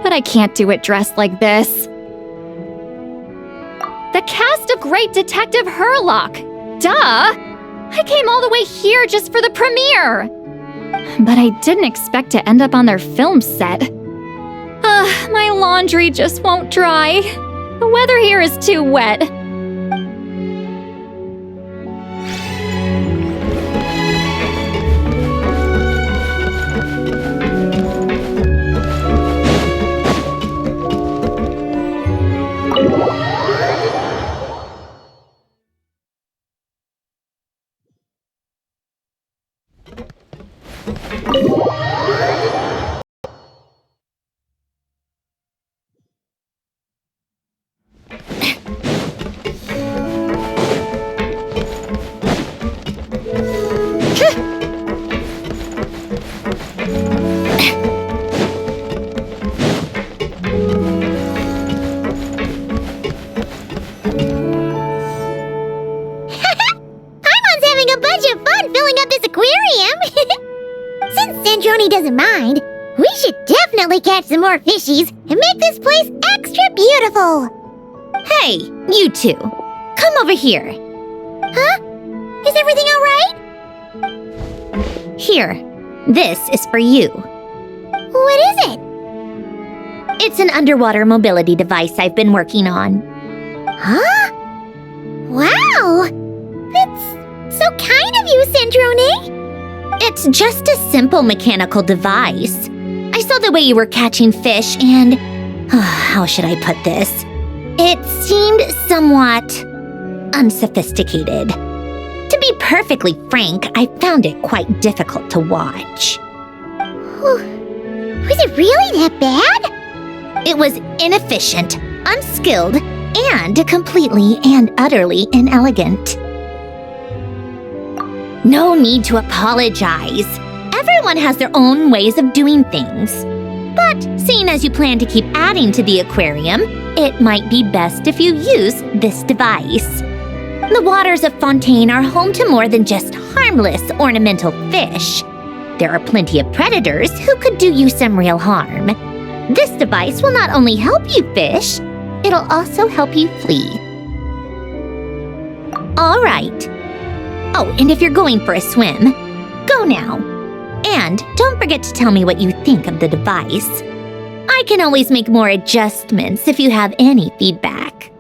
Speaker 11: but I can't do it dressed like this. The cast of Great Detective Herlock. Duh! I came all the way here just for the premiere. But I didn't expect to end up on their film set. My laundry just won't dry. The weather here is too wet.
Speaker 4: Catch some more fishies and make this place extra beautiful.
Speaker 12: Hey, you two. Come over here.
Speaker 4: Huh? Is everything all right?
Speaker 12: Here. This is for you.
Speaker 4: What is it?
Speaker 12: It's an underwater mobility device I've been working on.
Speaker 4: Huh? Wow! That's so kind of you, Centrone.
Speaker 12: It's just a simple mechanical device. I saw the way you were catching fish and... how should I put this? It seemed somewhat... unsophisticated. To be perfectly frank, I found it quite difficult to watch.
Speaker 4: Was it really that bad?
Speaker 12: It was inefficient, unskilled, and completely and utterly inelegant. No need to apologize. Everyone has their own ways of doing things. But seeing as you plan to keep adding to the aquarium, it might be best if you use this device. The waters of Fontaine are home to more than just harmless ornamental fish. There are plenty of predators who could do you some real harm. This device will not only help you fish, it'll also help you flee. All right. Oh, and if you're going for a swim, go now. And don't forget to tell me what you think of the device. I can always make more adjustments if you have any feedback.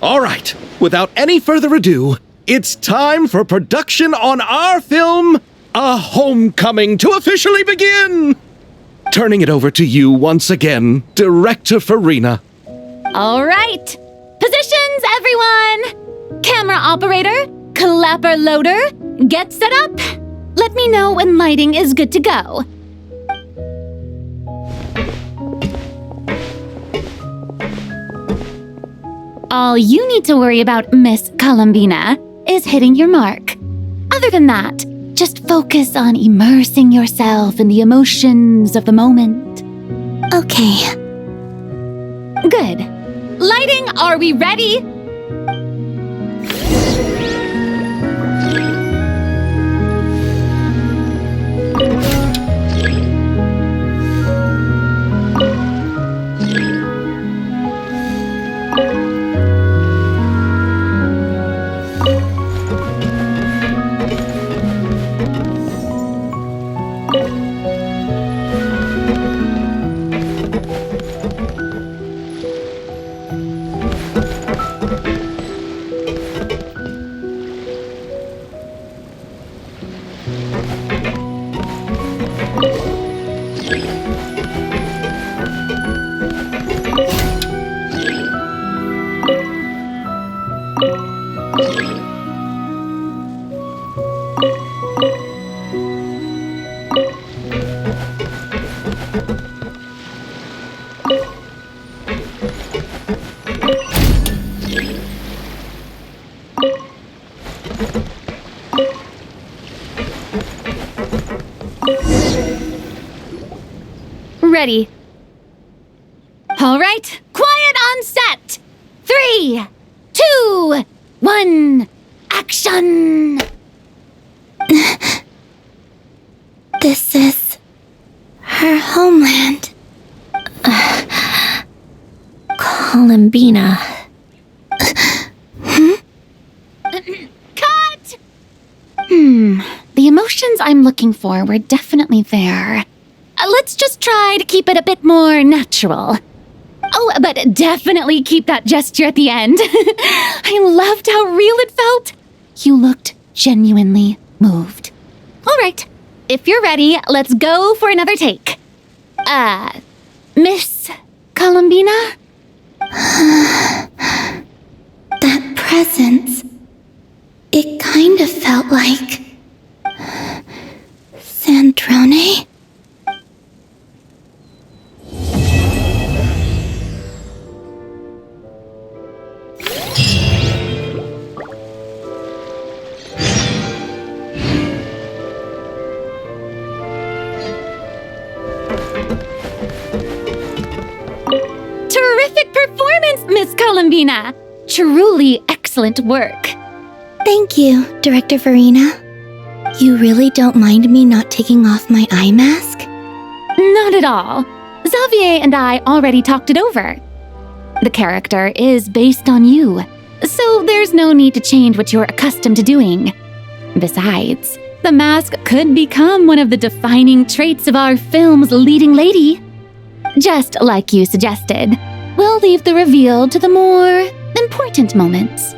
Speaker 5: All right, without any further ado, it's time for production on our film, A Homecoming, to officially begin! Turning it over to you once again, Director Farina.
Speaker 6: All right. Positions, everyone! Camera operator, clapper loader, get set up. Let me know when lighting is good to go. All you need to worry about, Miss Columbina, is hitting your mark. Other than that, just focus on immersing yourself in the emotions of the moment.
Speaker 7: Okay.
Speaker 6: Good. Lighting, are we ready? Ready. All right, quiet on set. 3, 2, 1, action!
Speaker 7: This is her homeland.
Speaker 12: Columbina.
Speaker 6: Cut! The emotions I'm looking for were definitely there. Let's just try to keep it a bit more natural. Oh, but definitely keep that gesture at the end. I loved how real it felt. You looked genuinely moved. All right, if you're ready, let's go for another take. Miss Columbina?
Speaker 7: That presence. It kind of felt like Sandrone?
Speaker 6: Terrific performance, Miss Columbina. Truly excellent work.
Speaker 7: Thank you, Director Farina. You really don't mind me not taking off my eye mask?
Speaker 6: Not at all. Xavier and I already talked it over. The character is based on you, so there's no need to change what you're accustomed to doing. Besides, the mask could become one of the defining traits of our film's leading lady. Just like you suggested, we'll leave the reveal to the more important moments.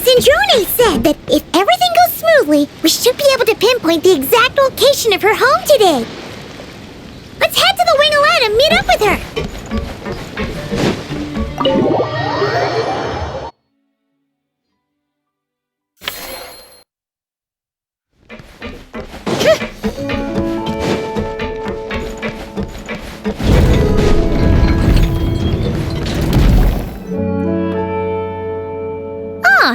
Speaker 4: Cendrone said that if everything goes smoothly, we should be able to pinpoint the exact location of her home today. Let's head to the Wing-O-Lette and meet up with her.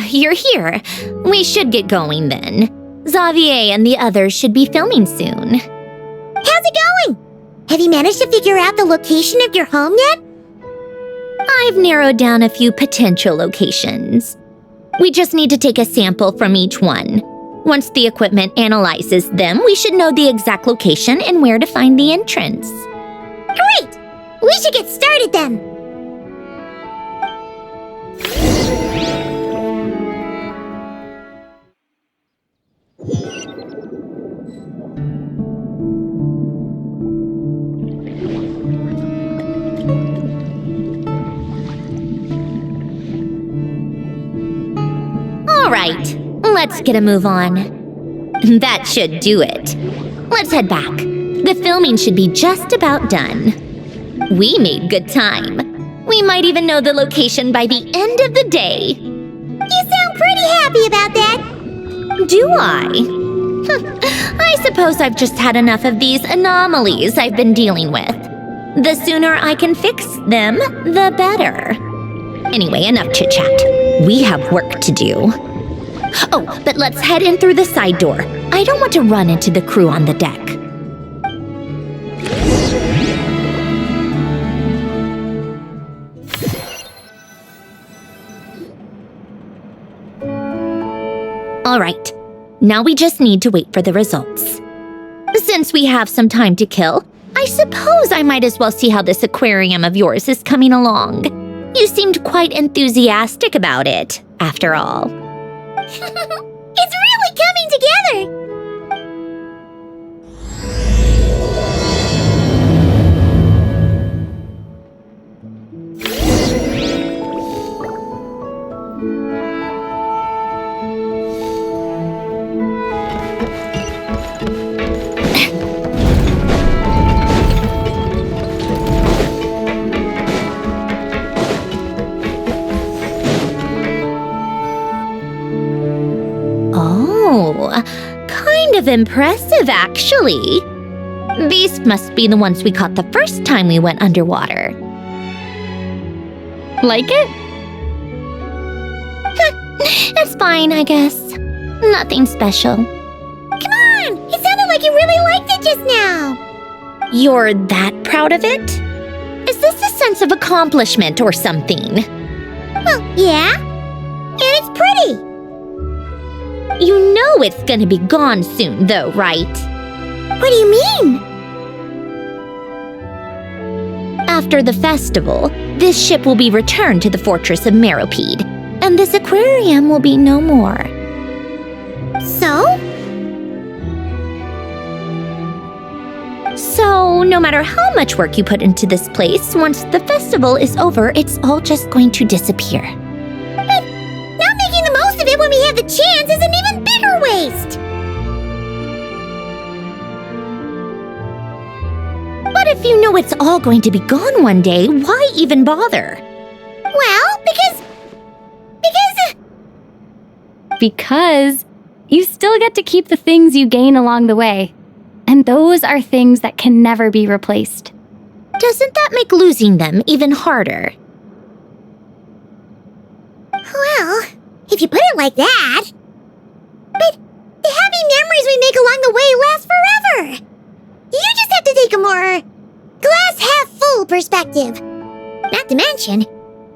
Speaker 12: You're here. We should get going then. Xavier and the others should be filming soon.
Speaker 4: How's it going? Have you managed to figure out the location of your home yet?
Speaker 12: I've narrowed down a few potential locations. We just need to take a sample from each one. Once the equipment analyzes them, we should know the exact location and where to find the entrance.
Speaker 4: Great! We should get started then.
Speaker 12: All right, let's get a move on. That should do it. Let's head back. The filming should be just about done. We made good time. We might even know the location by the end of the day.
Speaker 4: You sound pretty happy about that.
Speaker 12: Do I? I suppose I've just had enough of these anomalies I've been dealing with. The sooner I can fix them, the better. Anyway, enough chit-chat. We have work to do. Oh, but let's head in through the side door. I don't want to run into the crew on the deck. All right, now we just need to wait for the results. Since we have some time to kill, I suppose I might as well see how this aquarium of yours is coming along. You seemed quite enthusiastic about it, after all.
Speaker 4: It's really coming together!
Speaker 12: Kind of impressive, actually. These must be the ones we caught the first time we went underwater.
Speaker 11: Like it?
Speaker 12: It's fine, I guess. Nothing special.
Speaker 4: Come on! It sounded like you really liked it just now!
Speaker 12: You're that proud of it? Is this a sense of accomplishment or something?
Speaker 4: Well, yeah. And it's pretty.
Speaker 12: You know it's gonna be gone soon, though, right?
Speaker 4: What do you mean?
Speaker 12: After the festival, this ship will be returned to the fortress of Meropide, and this aquarium will be no more.
Speaker 4: So?
Speaker 12: So, no matter how much work you put into this place, once the festival is over, it's all just going to disappear.
Speaker 4: But not making the most of it when we have the chance is an even bigger waste!
Speaker 12: But if you know it's all going to be gone one day, why even bother?
Speaker 4: Well,
Speaker 11: Because you still get to keep the things you gain along the way. And those are things that can never be replaced.
Speaker 12: Doesn't that make losing them even harder?
Speaker 4: Well, if you put it like that. But the happy memories we make along the way last forever. You just have to take a more glass half full perspective. Not to mention,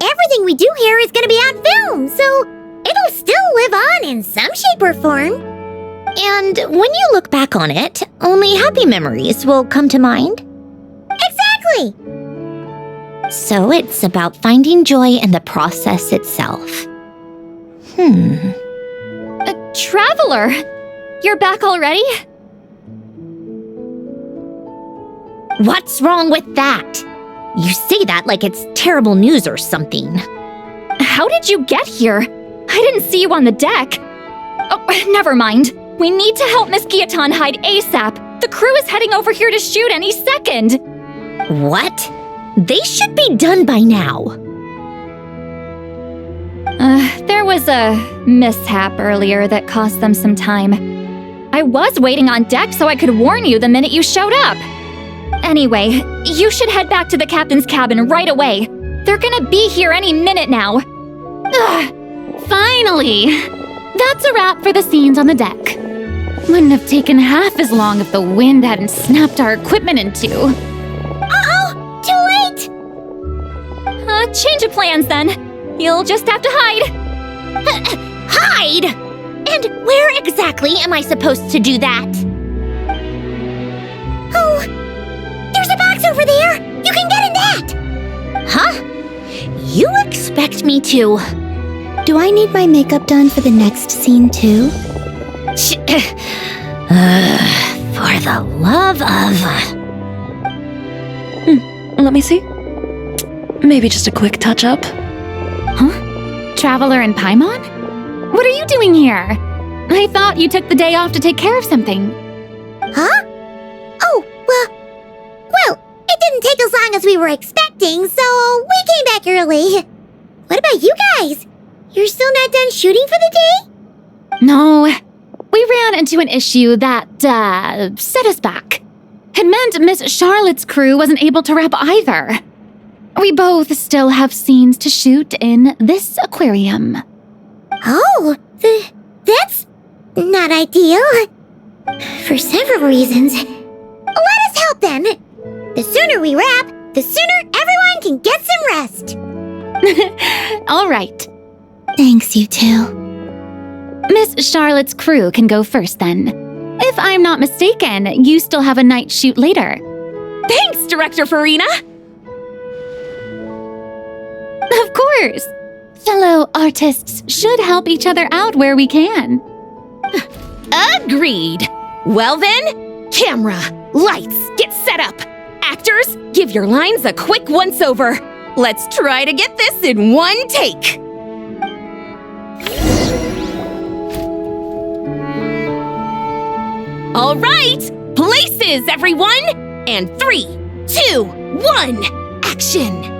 Speaker 4: everything we do here is going to be on film, so it'll still live on in some shape or form.
Speaker 12: And when you look back on it, only happy memories will come to mind?
Speaker 4: Exactly!
Speaker 12: So it's about finding joy in the process itself.
Speaker 11: Traveler! You're back already?
Speaker 12: What's wrong with that? You say that like it's terrible news or something.
Speaker 11: How did you get here? I didn't see you on the deck. Oh, never mind. We need to help Miss Guillotin hide ASAP. The crew is heading over here to shoot any second.
Speaker 12: What? They should be done by now.
Speaker 11: There was a mishap earlier that cost them some time. I was waiting on deck so I could warn you the minute you showed up. Anyway, you should head back to the captain's cabin right away. They're gonna be here any minute now.
Speaker 6: Finally! That's a wrap for the scenes on the deck. Wouldn't have taken half as long if the wind hadn't snapped our equipment in two.
Speaker 4: Uh-oh! Too late!
Speaker 11: Change of plans then. You'll just have to hide.
Speaker 12: Hide? And where exactly am I supposed to do that?
Speaker 4: Oh, there's a box over there! You can get in that!
Speaker 12: Huh? You expect me to...
Speaker 7: Do I need my makeup done for the next scene too?
Speaker 12: For the love of...
Speaker 3: Let me see. Maybe just a quick touch-up.
Speaker 6: Huh? Traveler and Paimon? What are you doing here? I thought you took the day off to take care of something.
Speaker 4: Huh? Oh, well, it didn't take as long as we were expecting, so we came back early. What about you guys? You're still not done shooting for the day?
Speaker 6: No, we ran into an issue that, set us back. It meant Miss Charlotte's crew wasn't able to wrap either. We both still have scenes to shoot in this aquarium.
Speaker 4: Oh, that's not ideal. For several reasons. Let us help then. The sooner we wrap, the sooner everyone can get some rest.
Speaker 6: All right.
Speaker 7: Thanks, you two.
Speaker 6: Miss Charlotte's crew can go first then. If I'm not mistaken, you still have a night shoot later.
Speaker 8: Thanks, Director Farina!
Speaker 6: Of course! Fellow artists should help each other out where we can.
Speaker 8: Agreed! Well then, camera, lights, get set up! Actors, give your lines a quick once-over. Let's try to get this in one take! All right, places, everyone! And 3, 2, 1, action!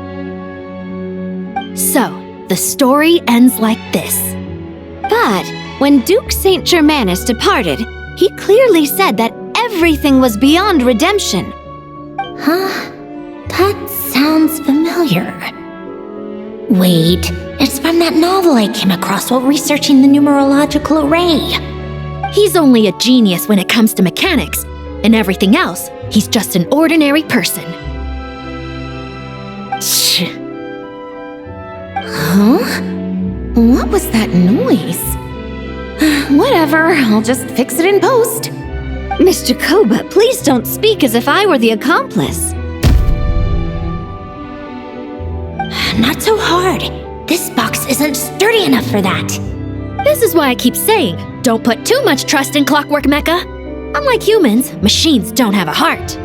Speaker 13: So, the story ends like this.
Speaker 14: But when Duke Saint Germanus departed, he clearly said that everything was beyond redemption.
Speaker 12: Huh? That sounds familiar. Wait, it's from that novel I came across while researching the numerological array.
Speaker 13: He's only a genius when it comes to mechanics, and everything else, he's just an ordinary person.
Speaker 12: Huh? What was that noise? Whatever, I'll just fix it in post.
Speaker 14: Miss Jacoba, please don't speak as if I were the accomplice.
Speaker 12: Not so hard. This box isn't sturdy enough for that.
Speaker 13: This is why I keep saying, don't put too much trust in Clockwork Mecha. Unlike humans, machines don't have a heart.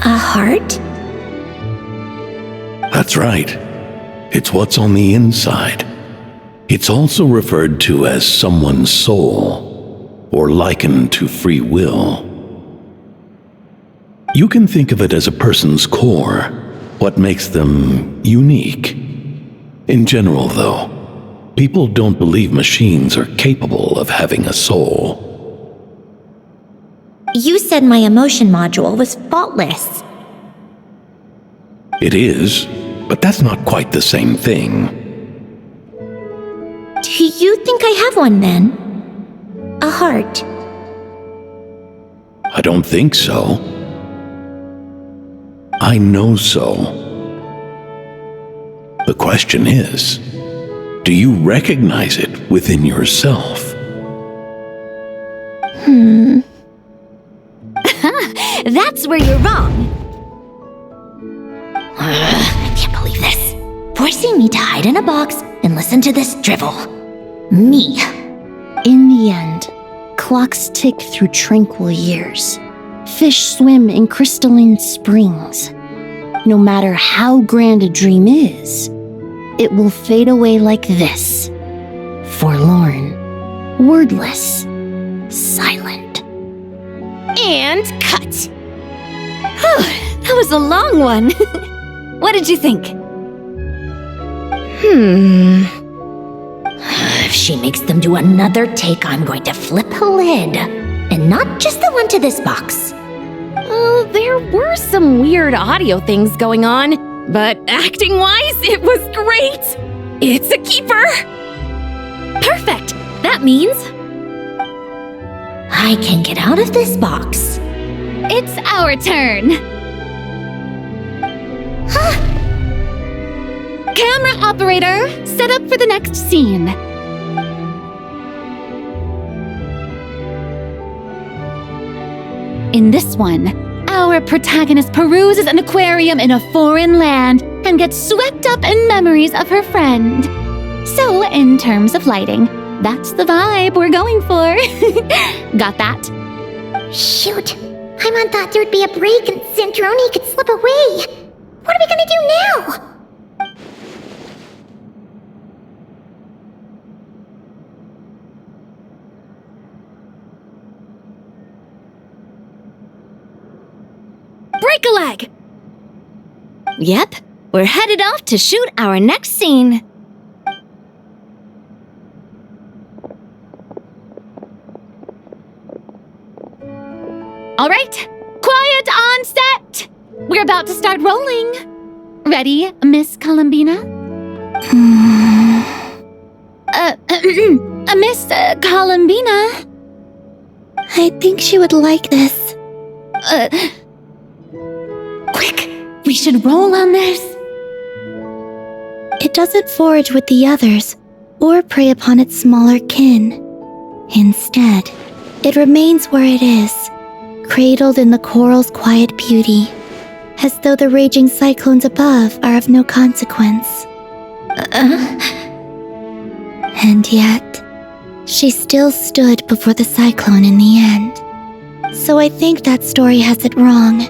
Speaker 12: A heart?
Speaker 1: That's right. It's what's on the inside. It's also referred to as someone's soul, or likened to free will. You can think of it as a person's core, what makes them unique. In general, though, people don't believe machines are capable of having a soul.
Speaker 12: You said my emotion module was faultless.
Speaker 1: It is, but that's not quite the same thing.
Speaker 12: Do you think I have one then? A heart?
Speaker 1: I don't think so. I know so. The question is, do you recognize it within yourself?
Speaker 14: That's where you're wrong.
Speaker 12: I can't believe this. Forcing me to hide in a box and listen to this drivel. Me.
Speaker 15: In the end, clocks tick through tranquil years. Fish swim in crystalline springs. No matter how grand a dream is, it will fade away like this. Forlorn, wordless, silent.
Speaker 14: And cut. That was a long one. What did you think?
Speaker 12: If she makes them do another take, I'm going to flip a lid. And not just the one to this box.
Speaker 8: There were some weird audio things going on, but acting-wise, it was great! It's a keeper!
Speaker 13: Perfect! That means
Speaker 12: I can get out of this box.
Speaker 11: It's our turn.
Speaker 6: Camera operator, set up for the next scene. In this one, our protagonist peruses an aquarium in a foreign land and gets swept up in memories of her friend. So, in terms of lighting, that's the vibe we're going for. Got that?
Speaker 4: Shoot. Paimon thought there'd be a break and Sandrone could slip away. What are we gonna do now?
Speaker 13: break a leg!
Speaker 14: Yep, we're headed off to shoot our next scene.
Speaker 6: All right, quiet on set. We're about to start rolling. Ready, Miss Columbina? Miss Columbina?
Speaker 7: I think she would like this.
Speaker 6: Quick, we should roll on this.
Speaker 7: It doesn't forage with the others or prey upon its smaller kin. Instead, it remains where it is, cradled in the coral's quiet beauty, as though the raging cyclones above are of no consequence. And yet, she still stood before the cyclone in the end. So I think that story has it wrong.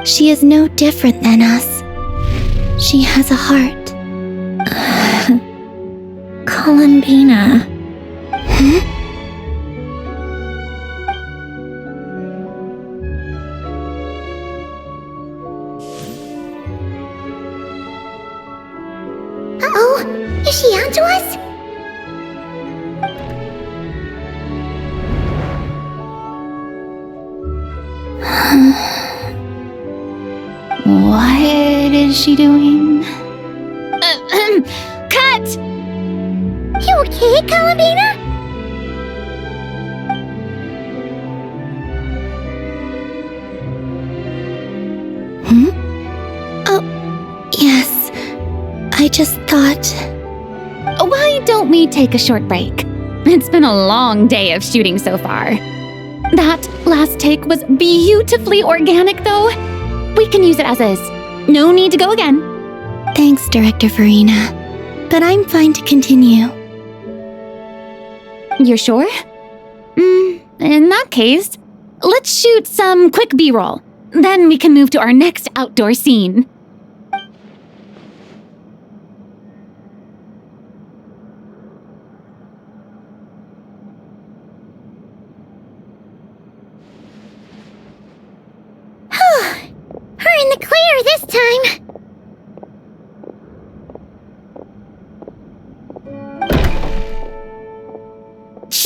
Speaker 7: She is no different than us. She has a heart.
Speaker 12: Columbina.
Speaker 4: Uh-oh, is she onto us?
Speaker 6: What is she doing? Cut!
Speaker 4: You okay, Columbina?
Speaker 7: Oh, yes. I just thought...
Speaker 6: Why don't we take a short break? It's been a long day of shooting so far. That last take was beautifully organic, though. We can use it as is. No need to go again.
Speaker 7: Thanks, Director Farina. But I'm fine to continue.
Speaker 6: You're sure? In that case, let's shoot some quick B-roll. Then we can move to our next outdoor scene.
Speaker 4: We're in the clear this time.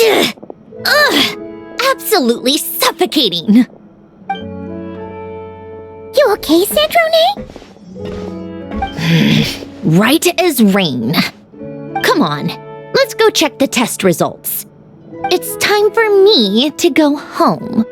Speaker 12: Ugh! Absolutely suffocating!
Speaker 4: You okay, Sandrone?
Speaker 12: Right as rain. Come on, let's go check the test results. It's time for me to go home.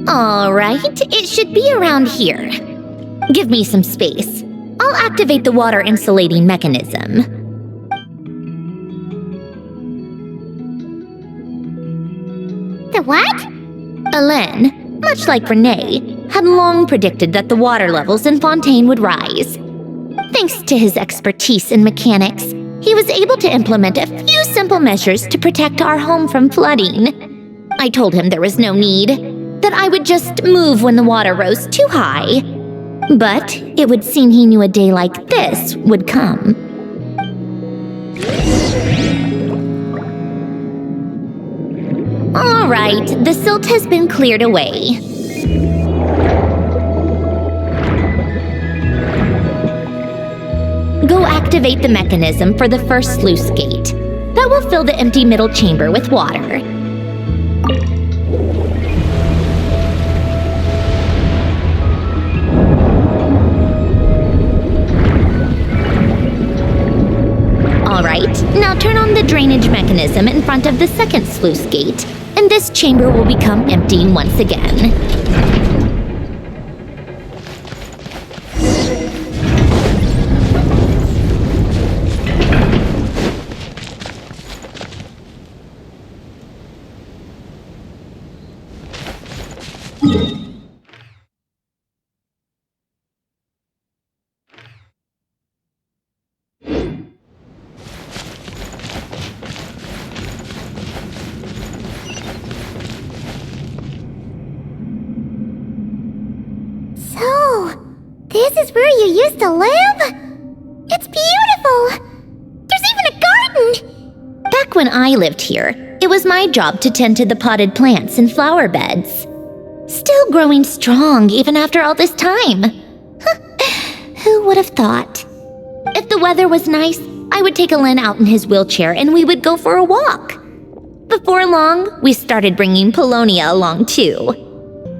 Speaker 12: Alright, it should be around here. Give me some space. I'll activate the water insulating mechanism.
Speaker 4: The what?
Speaker 12: Alain, much like Renee, had long predicted that the water levels in Fontaine would rise. Thanks to his expertise in mechanics, he was able to implement a few simple measures to protect our home from flooding. I told him there was no need, that I would just move when the water rose too high. But it would seem he knew a day like this would come. All right, the silt has been cleared away. Go activate the mechanism for the first sluice gate. That will fill the empty middle chamber with water. turn on the drainage mechanism in front of the second sluice gate, and this chamber will become empty once again.
Speaker 4: This is where you used to live? It's beautiful! There's even a garden!
Speaker 12: Back when I lived here, it was my job to tend to the potted plants and flower beds. Still growing strong even after all this time. Who would have thought? If the weather was nice, I would take Alen out in his wheelchair and we would go for a walk. Before long, we started bringing Polonia along too.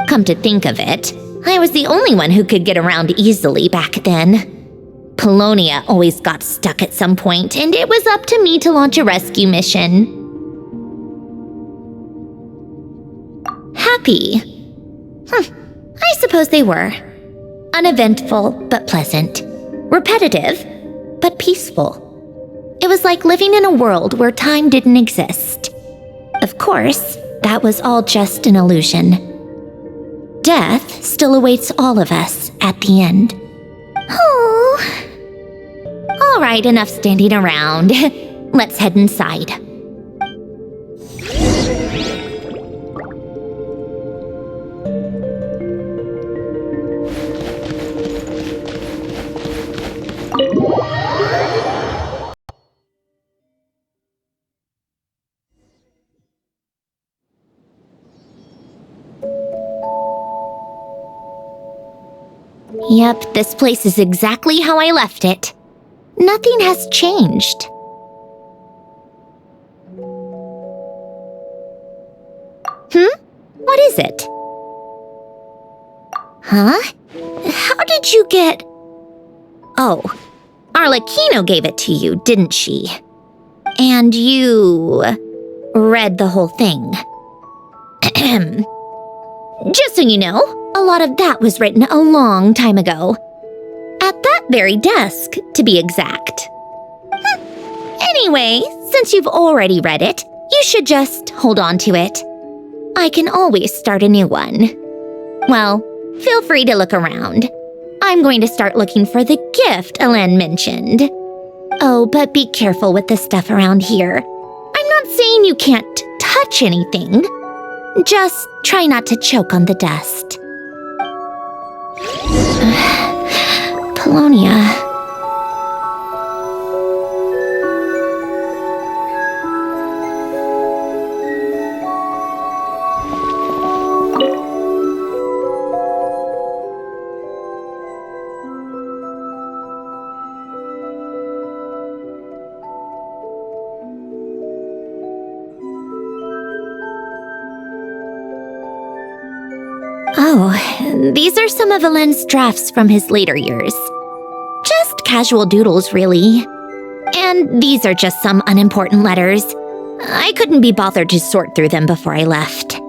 Speaker 12: Come to think of it, I was the only one who could get around easily back then. Polonia always got stuck at some point, and it was up to me to launch a rescue mission. Happy? I suppose they were. Uneventful, but pleasant. Repetitive, but peaceful. It was like living in a world where time didn't exist. Of course, that was all just an illusion. Death still awaits all of us at the end. Oh. All right, enough standing around. Let's head inside. Yep, this place is exactly how I left it. Nothing has changed. What is it? Huh? How did you get... Oh, Arlecchino gave it to you, didn't she? And you... read the whole thing. Just so you know, a lot of that was written a long time ago. At that very desk, to be exact. Anyway, since you've already read it, you should just hold on to it. I can always start a new one. Well, feel free to look around. I'm going to start looking for the gift Alen mentioned. Oh, but be careful with the stuff around here. I'm not saying you can't touch anything. Just try not to choke on the dust. Polonia. Oh, these are some of Alen's drafts from his later years. Just casual doodles, really. And these are just some unimportant letters. I couldn't be bothered to sort through them before I left.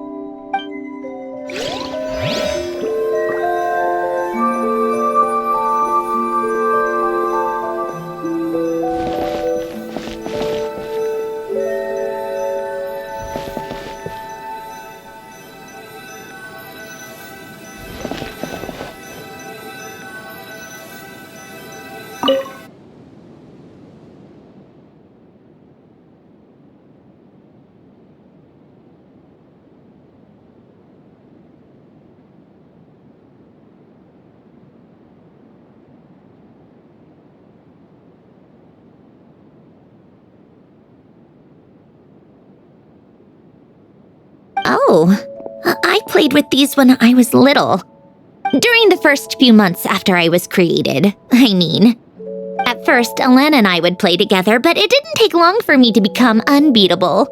Speaker 12: Oh, I played with these when I was little. During the first few months after I was created, I mean. At first, Alen and I would play together, but it didn't take long for me to become unbeatable.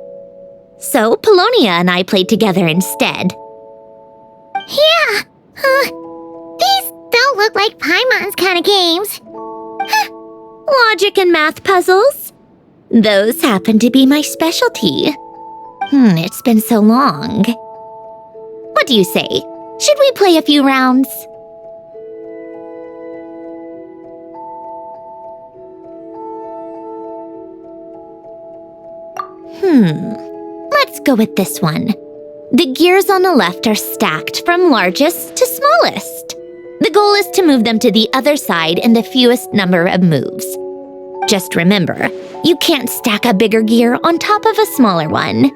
Speaker 12: So, Polonia and I played together instead.
Speaker 4: Yeah, these don't look like Paimon's kind of games.
Speaker 12: Logic and math puzzles? Those happen to be my specialty. It's been so long. What do you say? Should we play a few rounds? Let's go with this one. The gears on the left are stacked from largest to smallest. The goal is to move them to the other side in the fewest number of moves. Just remember, you can't stack a bigger gear on top of a smaller one.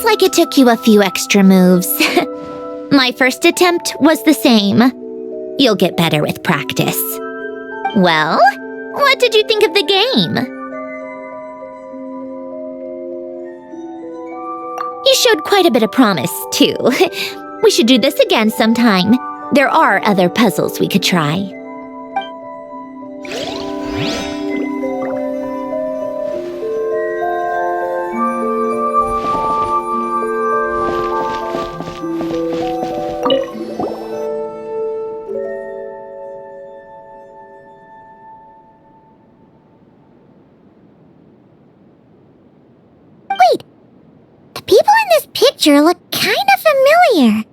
Speaker 12: like it took you a few extra moves. My first attempt was the same. You'll get better with practice. Well, what did you think of the game? You showed quite a bit of promise, too. We should do this again sometime. There are other puzzles we could try.
Speaker 4: Wait, the people in this picture look kind of familiar.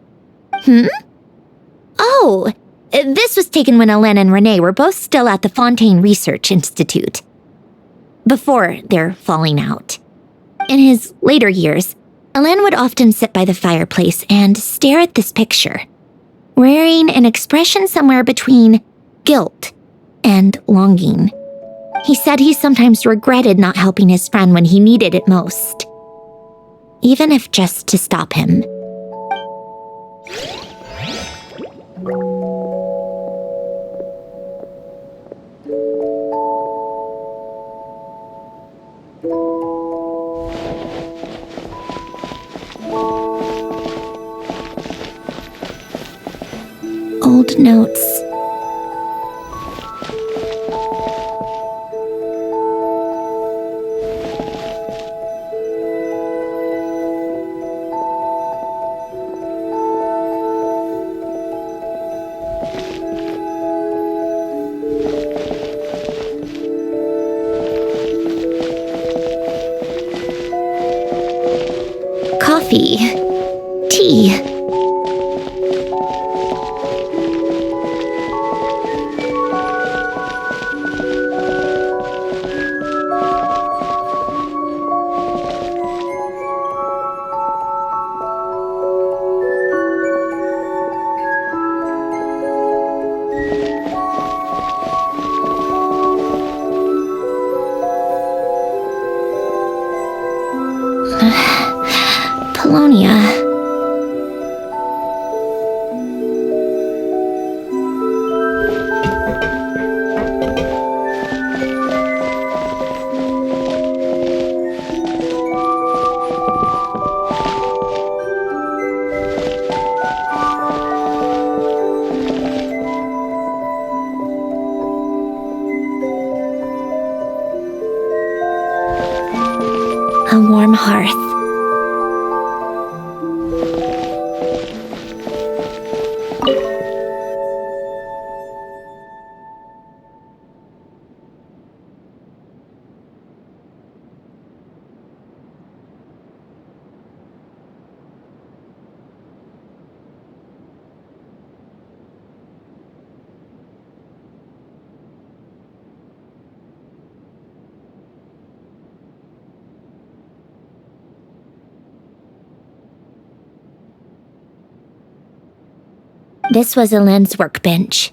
Speaker 12: Oh, this was taken when Hélène and Renee were both still at the Fontaine Research Institute. Before their falling out. In his later years, Hélène would often sit by the fireplace and stare at this picture, wearing an expression somewhere between guilt and longing. He said he sometimes regretted not helping his friend when he needed it most, even if just to stop him. Old notes. Coffee. Tea. Polonia. A warm hearth. This was Hélène's workbench.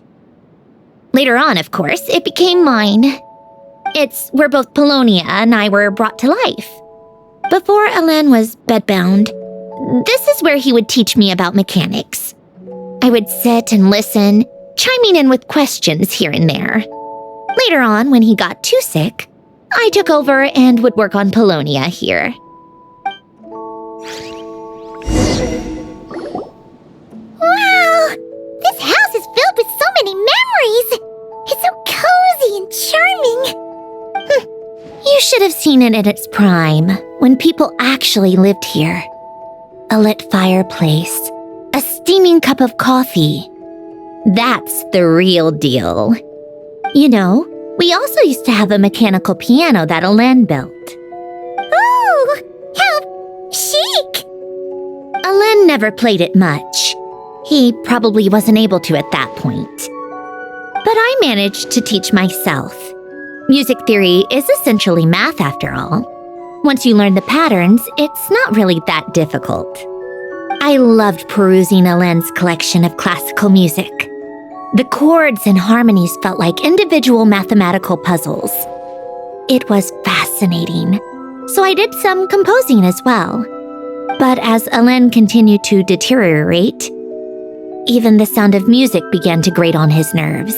Speaker 12: Later on, of course, it became mine. It's where both Polonia and I were brought to life. Before Hélène was bedbound, this is where he would teach me about mechanics. I would sit and listen, chiming in with questions here and there. Later on, when he got too sick, I took over and would work on Polonia here.
Speaker 4: Wow! This house is filled with so many memories! It's so cozy and charming!
Speaker 12: You should have seen it in its prime, when people actually lived here. A lit fireplace, a steaming cup of coffee. That's the real deal. You know, we also used to have a mechanical piano that Hélène built.
Speaker 4: Oh, how chic!
Speaker 12: Hélène never played it much. He probably wasn't able to at that point. But I managed to teach myself. Music theory is essentially math after all. Once you learn the patterns, it's not really that difficult. I loved perusing Hélène's collection of classical music. The chords and harmonies felt like individual mathematical puzzles. It was fascinating, so I did some composing as well. But as Alen continued to deteriorate, even the sound of music began to grate on his nerves.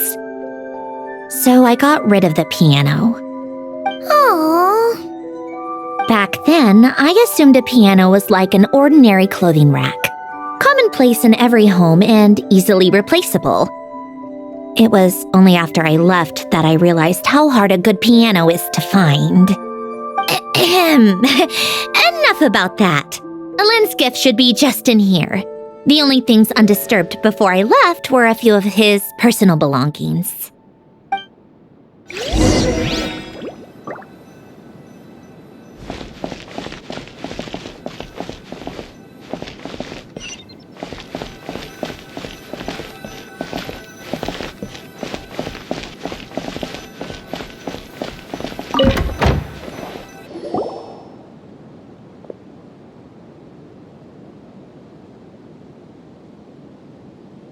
Speaker 12: So I got rid of the piano.
Speaker 4: Aww.
Speaker 12: Back then, I assumed a piano was like an ordinary clothing rack, commonplace in every home and easily replaceable. It was only after I left that I realized how hard a good piano is to find. Enough about that. Alen's gift should be just in here. The only things undisturbed before I left were a few of his personal belongings.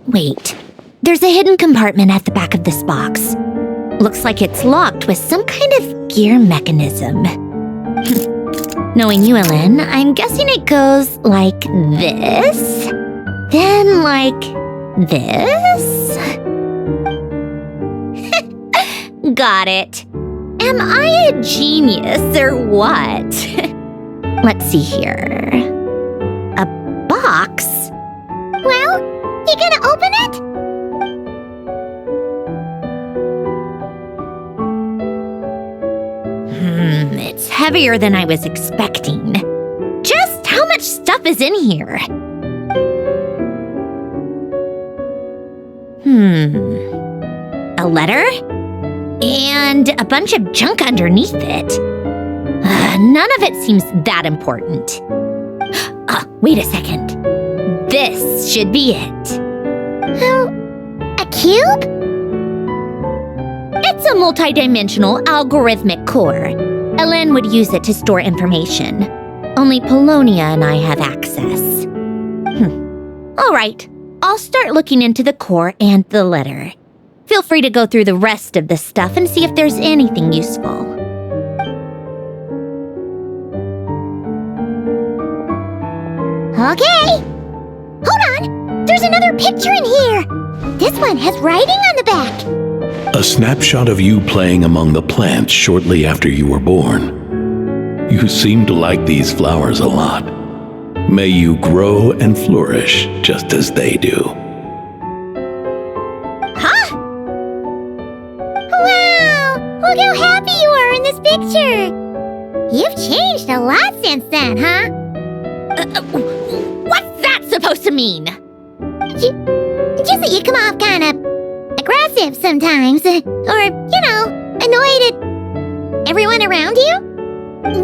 Speaker 12: Wait, there's a hidden compartment at the back of this box. Looks like it's locked with some kind of gear mechanism. Knowing you, Alen, I'm guessing it goes like this, then like this. Got it. Am I a genius or what? Let's see here. A box?
Speaker 4: Well, you gonna open it?
Speaker 12: It's heavier than I was expecting. Just how much stuff is in here? A letter? And a bunch of junk underneath it. None of it seems that important. Wait a second. This should be it.
Speaker 4: A cube?
Speaker 12: It's a multidimensional algorithmic core. Alen would use it to store information. Only Polonia and I have access. All right, I'll start looking into the core and the letter. Feel free to go through the rest of the stuff and see if there's anything useful.
Speaker 4: Okay. Hold on! There's another picture in here! This one has writing on the back!
Speaker 1: A snapshot of you playing among the plants shortly after you were born. You seem to like these flowers a lot. May you grow and flourish just as they do.
Speaker 4: Huh? Wow! Look how happy you are in this picture! You've changed a lot since then, huh?
Speaker 12: What's that supposed to mean?
Speaker 4: Just that you come off kind of aggressive sometimes. Or, annoyed at everyone around you?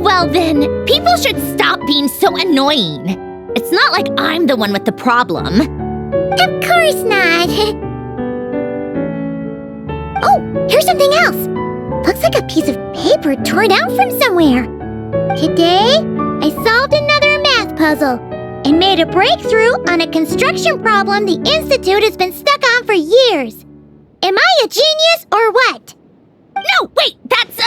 Speaker 12: Well then, people should stop being so annoying. It's not like I'm the one with the problem.
Speaker 4: Of course not. Oh, here's something else. Looks like a piece of paper torn out from somewhere. Today, I solved another math puzzle and made a breakthrough on a construction problem the Institute has been stuck on for years. Am I a genius or what?
Speaker 12: No, wait, that's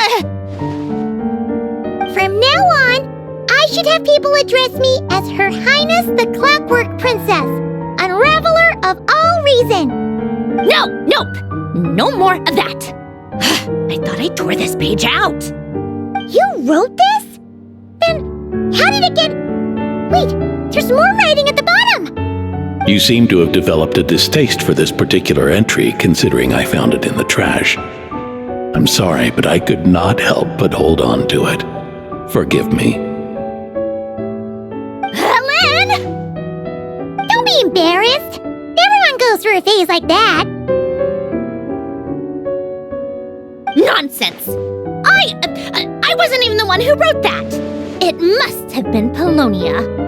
Speaker 4: From now on, I should have people address me as Her Highness the Clockwork Princess, unraveler of all reason.
Speaker 12: Nope, no more of that. I thought I tore this page out.
Speaker 4: You wrote this? Then how did it get... Wait, there's more writing at the bottom!
Speaker 1: You seem to have developed a distaste for this particular entry, considering I found it in the trash. I'm sorry, but I could not help but hold on to it. Forgive me.
Speaker 4: Alen! Don't be embarrassed! Everyone goes through a phase like that.
Speaker 12: Nonsense! I wasn't even the one who wrote that! It must have been Polonia.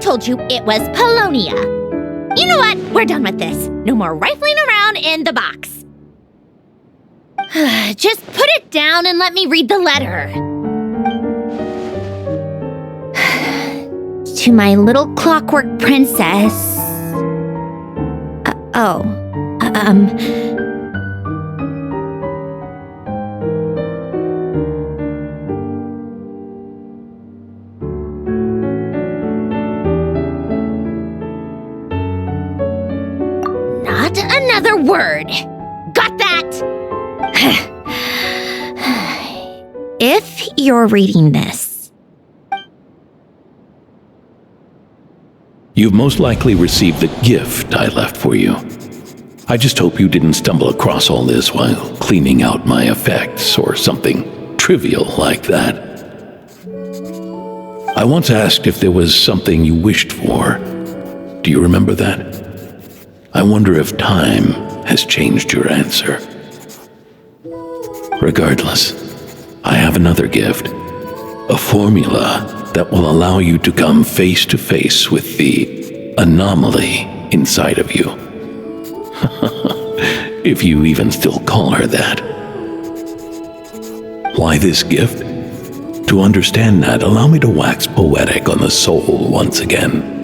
Speaker 12: told you it was Polonia. You know what? We're done with this. No more rifling around in the box. Just put it down and let me read the letter. To my little clockwork princess. Not another word. Got that? If you're reading this,
Speaker 1: You've most likely received the gift I left for you. I just hope you didn't stumble across all this while cleaning out my effects or something trivial like that. I once asked if there was something you wished for. Do you remember that? I wonder if time has changed your answer. Regardless, I have another gift. A formula that will allow you to come face to face with the anomaly inside of you. If you even still call her that. Why this gift? To understand that, allow me to wax poetic on the soul once again.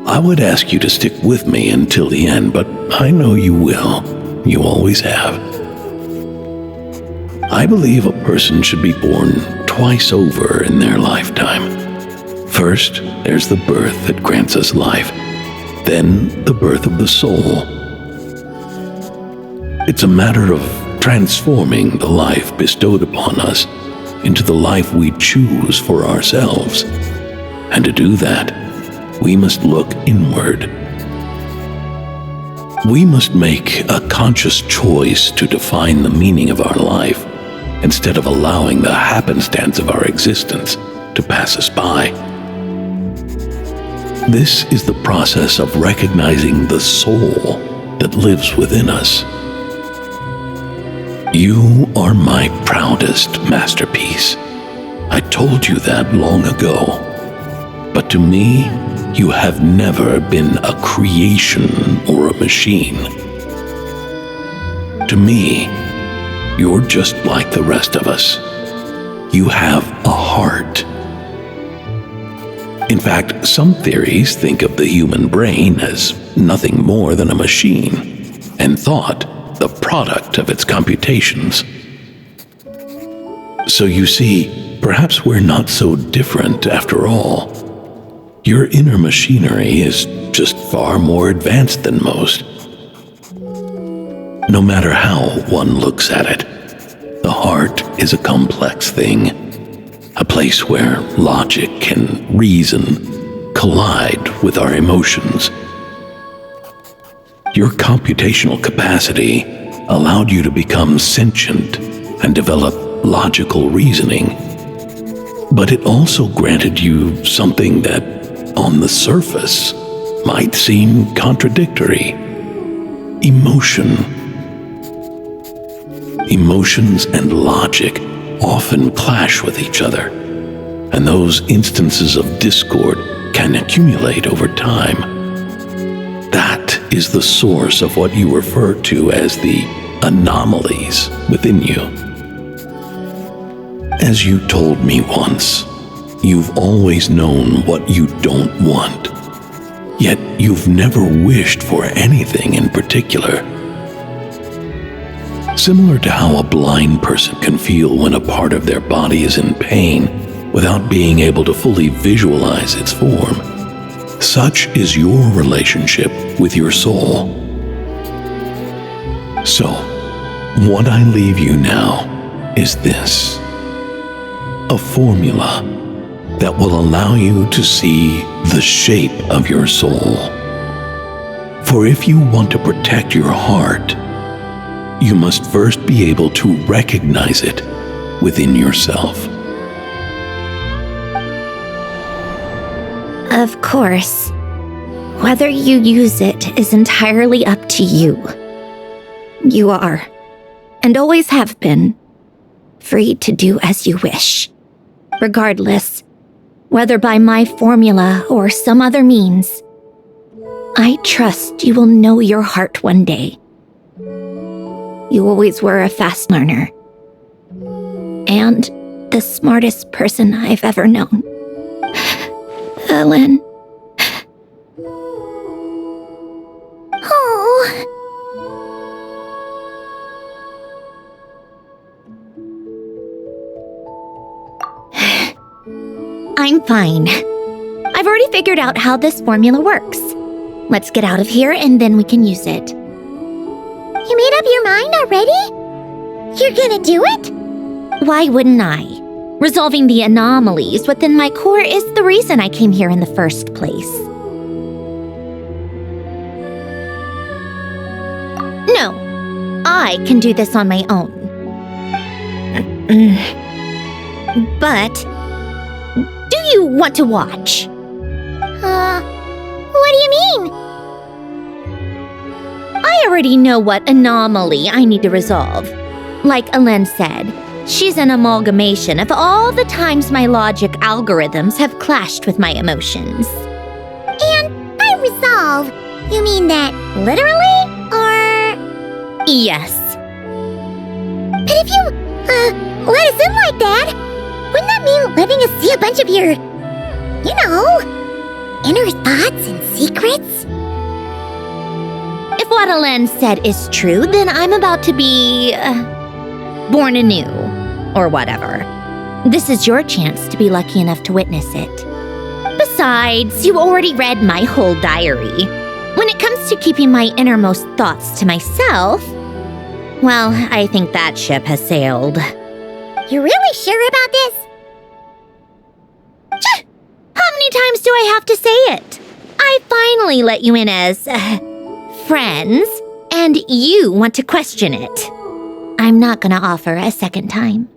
Speaker 1: I would ask you to stick with me until the end, but I know you will. You always have. I believe a person should be born twice over in their lifetime. First, there's the birth that grants us life, then the birth of the soul. It's a matter of transforming the life bestowed upon us into the life we choose for ourselves. And to do that, we must look inward. We must make a conscious choice to define the meaning of our life instead of allowing the happenstance of our existence to pass us by. This is the process of recognizing the soul that lives within us. You are my proudest masterpiece. I told you that long ago. But to me, you have never been a creation or a machine. To me, you're just like the rest of us. You have a heart. In fact, some theories think of the human brain as nothing more than a machine, and thought the product of its computations. So you see, perhaps we're not so different after all. Your inner machinery is just far more advanced than most. No matter how one looks at it, the heart is a complex thing, a place where logic and reason collide with our emotions. Your computational capacity allowed you to become sentient and develop logical reasoning, but it also granted you something that, on the surface, might seem contradictory: emotion. Emotions and logic often clash with each other, and those instances of discord can accumulate over time. That is the source of what you refer to as the anomalies within you. As you told me once, you've always known what you don't want, yet you've never wished for anything in particular. Similar to how a blind person can feel when a part of their body is in pain without being able to fully visualize its form, such is your relationship with your soul. So, what I leave you now is this: a formula that will allow you to see the shape of your soul. For if you want to protect your heart, you must first be able to recognize it within yourself.
Speaker 12: Of course, whether you use it is entirely up to you. You are, and always have been, free to do as you wish. Regardless, whether by my formula or some other means. I trust you will know your heart one day. You always were a fast learner. And the smartest person I've ever known. Ellen. Oh. I'm fine. I've already figured out how this formula works. Let's get out of here and then we can use it.
Speaker 4: You made up your mind already? You're gonna do it?
Speaker 12: Why wouldn't I? Resolving the anomalies within my core is the reason I came here in the first place. No, I can do this on my own. But, do you want to watch?
Speaker 4: What do you mean?
Speaker 12: I already know what anomaly I need to resolve. Like Alen said, she's an amalgamation of all the times my logic algorithms have clashed with my emotions.
Speaker 4: And by resolve, you mean that literally, or...?
Speaker 12: Yes.
Speaker 4: But if you, let us in like that, wouldn't that mean letting us see a bunch of your, you know, inner thoughts and secrets?
Speaker 12: If what Alen said is true, then I'm about to be... born anew, or whatever. This is your chance to be lucky enough to witness it. Besides, you already read my whole diary. When it comes to keeping my innermost thoughts to myself, well, I think that ship has sailed.
Speaker 4: You're really sure about this?
Speaker 12: How many times do I have to say it? I finally let you in as, friends, and you want to question it. I'm not gonna offer a second time.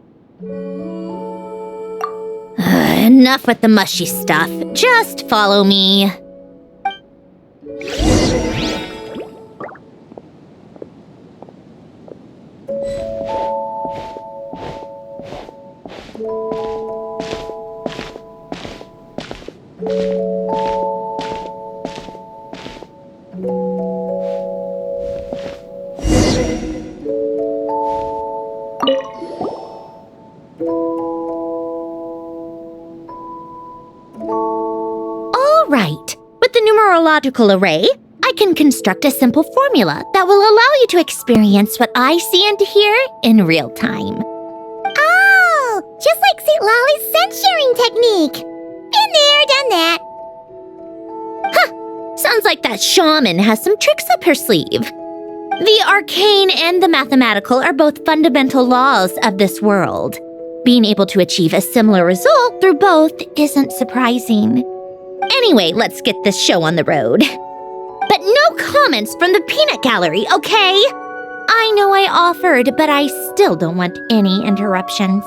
Speaker 12: Enough with the mushy stuff. Just follow me. Right. With the numerological array, I can construct a simple formula that will allow you to experience what I see and hear in real time.
Speaker 4: Oh, just like St. Lolly's scent-sharing technique. Been there, done that.
Speaker 12: Huh. Sounds like that shaman has some tricks up her sleeve. The arcane and the mathematical are both fundamental laws of this world. Being able to achieve a similar result through both isn't surprising. Anyway, let's get this show on the road. But no comments from the peanut gallery, okay? I know I offered, but I still don't want any interruptions.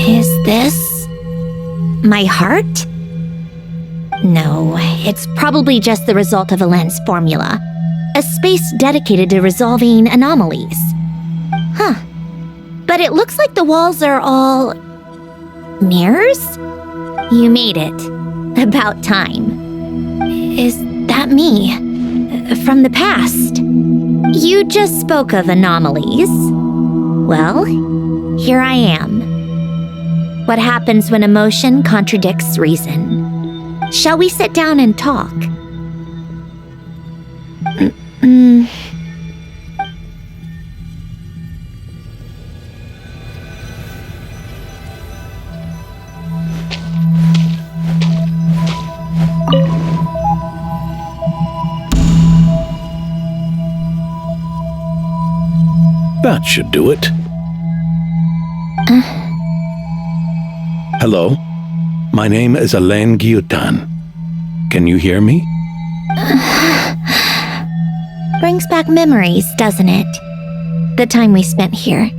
Speaker 12: Is this my heart? No, it's probably just the result of Alen's formula. A space dedicated to resolving anomalies. Huh. But it looks like the walls are all... mirrors? You made it. About time. Is that me? From the past? You just spoke of anomalies. Well, here I am. What happens when emotion contradicts reason? Shall we sit down and talk?
Speaker 1: That should do it. Hello? My name is Alain Guillotin. Can you hear me?
Speaker 12: Brings back memories, doesn't it? The time we spent here.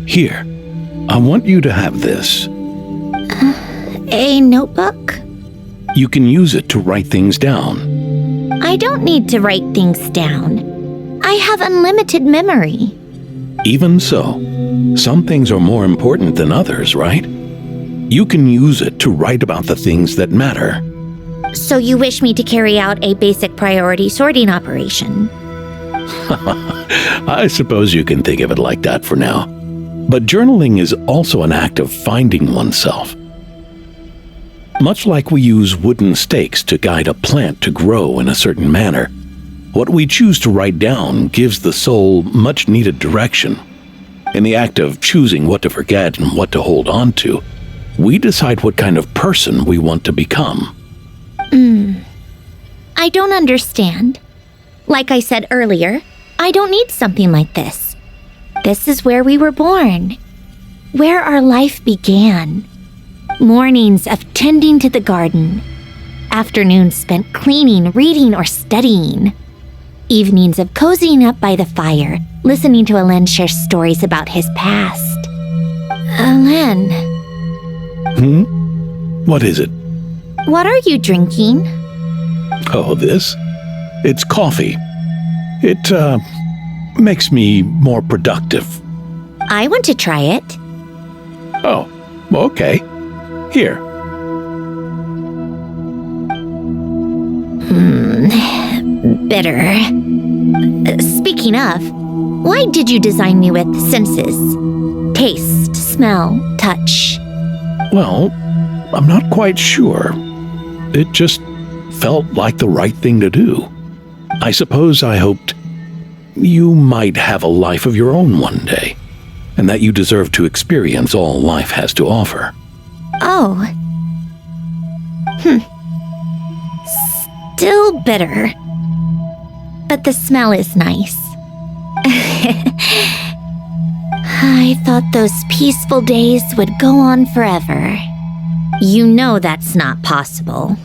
Speaker 1: Here. I want you to have this.
Speaker 12: A notebook?
Speaker 1: You can use it to write things down.
Speaker 12: I don't need to write things down. I have unlimited memory.
Speaker 1: Even so, some things are more important than others, right? You can use it to write about the things that matter.
Speaker 12: So you wish me to carry out a basic priority sorting operation?
Speaker 1: I suppose you can think of it like that for now. But journaling is also an act of finding oneself. Much like we use wooden stakes to guide a plant to grow in a certain manner, what we choose to write down gives the soul much needed direction. In the act of choosing what to forget and what to hold on to, we decide what kind of person we want to become.
Speaker 12: I don't understand. Like I said earlier, I don't need something like this. This is where we were born, where our life began. Mornings of tending to the garden, afternoons spent cleaning, reading, or studying, evenings of cozying up by the fire, listening to Alen share stories about his past. Alen.
Speaker 1: What is it?
Speaker 12: What are you drinking?
Speaker 1: Oh, this? It's coffee. It, makes me more productive.
Speaker 12: I want to try it.
Speaker 1: Oh, okay. Here.
Speaker 12: Bitter. Speaking of, why did you design me with senses? Taste, smell, touch.
Speaker 1: Well, I'm not quite sure. It just felt like the right thing to do. I suppose I hoped you might have a life of your own one day, and that you deserve to experience all life has to offer.
Speaker 12: Oh. Still bitter. But the smell is nice. I thought those peaceful days would go on forever. You know that's not possible.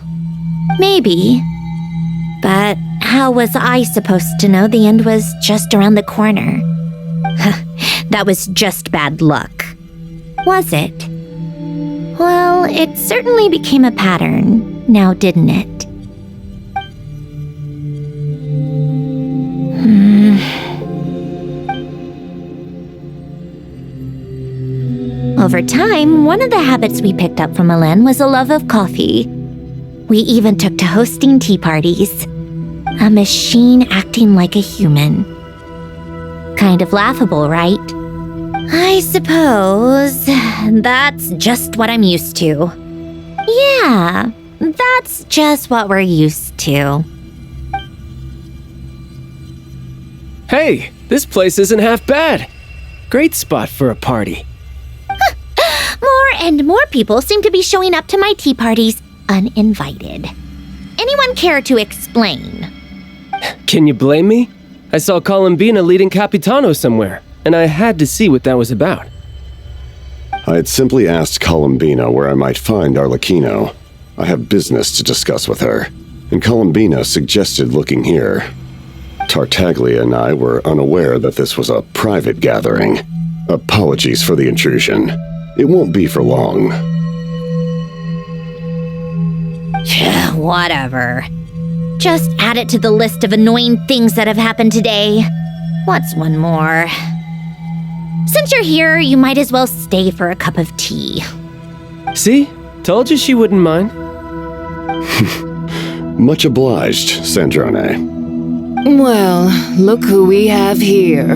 Speaker 12: Maybe. But how was I supposed to know the end was just around the corner? That was just bad luck. Was it? Well, it certainly became a pattern, now didn't it? Over time, one of the habits we picked up from Alen was a love of coffee. We even took to hosting tea parties. A machine acting like a human. Kind of laughable, right? I suppose that's just what I'm used to. Yeah, that's just what we're used to.
Speaker 16: Hey, this place isn't half bad. Great spot for a party.
Speaker 12: More and more people seem to be showing up to my tea parties uninvited. Anyone care to explain?
Speaker 16: Can you blame me? I saw Columbina leading Capitano somewhere, and I had to see what that was about.
Speaker 17: I had simply asked Columbina where I might find Arlecchino. I have business to discuss with her, and Columbina suggested looking here. Tartaglia and I were unaware that this was a private gathering. Apologies for the intrusion. It won't be for long.
Speaker 12: Whatever. Just add it to the list of annoying things that have happened today. What's one more? Since you're here, you might as well stay for a cup of tea.
Speaker 16: See? Told you she wouldn't mind.
Speaker 17: Much obliged, Sandrone.
Speaker 18: Well, look who we have here.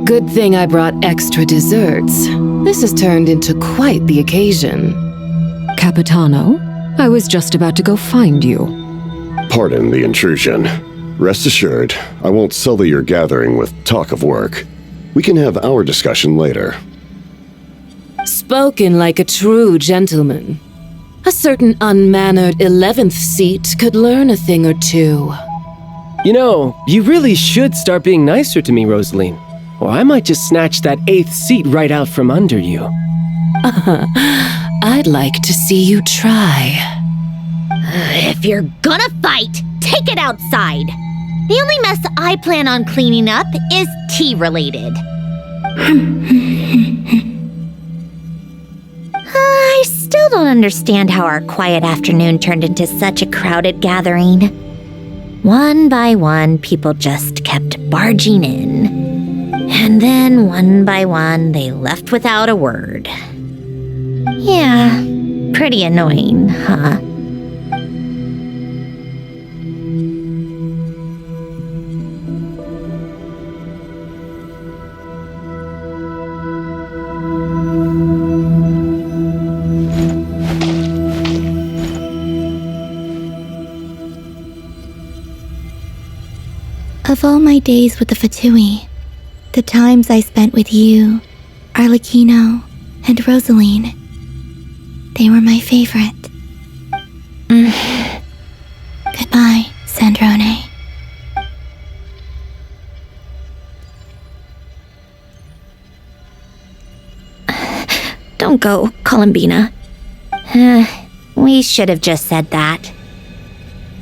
Speaker 18: Good thing I brought extra desserts. This has turned into quite the occasion.
Speaker 19: Capitano, I was just about to go find you.
Speaker 17: Pardon the intrusion. Rest assured, I won't sully your gathering with talk of work. We can have our discussion later.
Speaker 18: Spoken like a true gentleman. A certain unmannered 11th seat could learn a thing or two.
Speaker 16: You know, you really should start being nicer to me, Rosaline. Or I might just snatch that 8th seat right out from under you.
Speaker 18: I'd like to see you try.
Speaker 12: If you're gonna fight, take it outside. The only mess I plan on cleaning up is tea-related. I still still don't understand how our quiet afternoon turned into such a crowded gathering. One by one, people just kept barging in. And then, one by one, they left without a word. Yeah, pretty annoying, huh?
Speaker 7: Of all my days with the Fatui, the times I spent with you, Arlecchino, and Rosaline, they were my favorite. Goodbye, Sandrone.
Speaker 12: Don't go, Columbina. We should have just said that.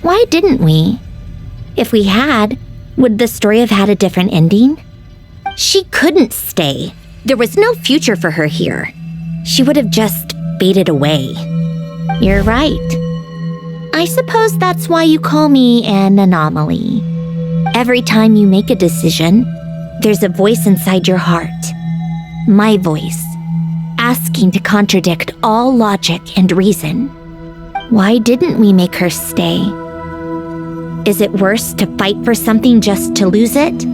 Speaker 12: Why didn't we? If we had, would the story have had a different ending? She couldn't stay. There was no future for her here. She would have just faded away. You're right. I suppose that's why you call me an anomaly. Every time you make a decision, there's a voice inside your heart. My voice, asking to contradict all logic and reason. Why didn't we make her stay? Is it worse to fight for something just to lose it?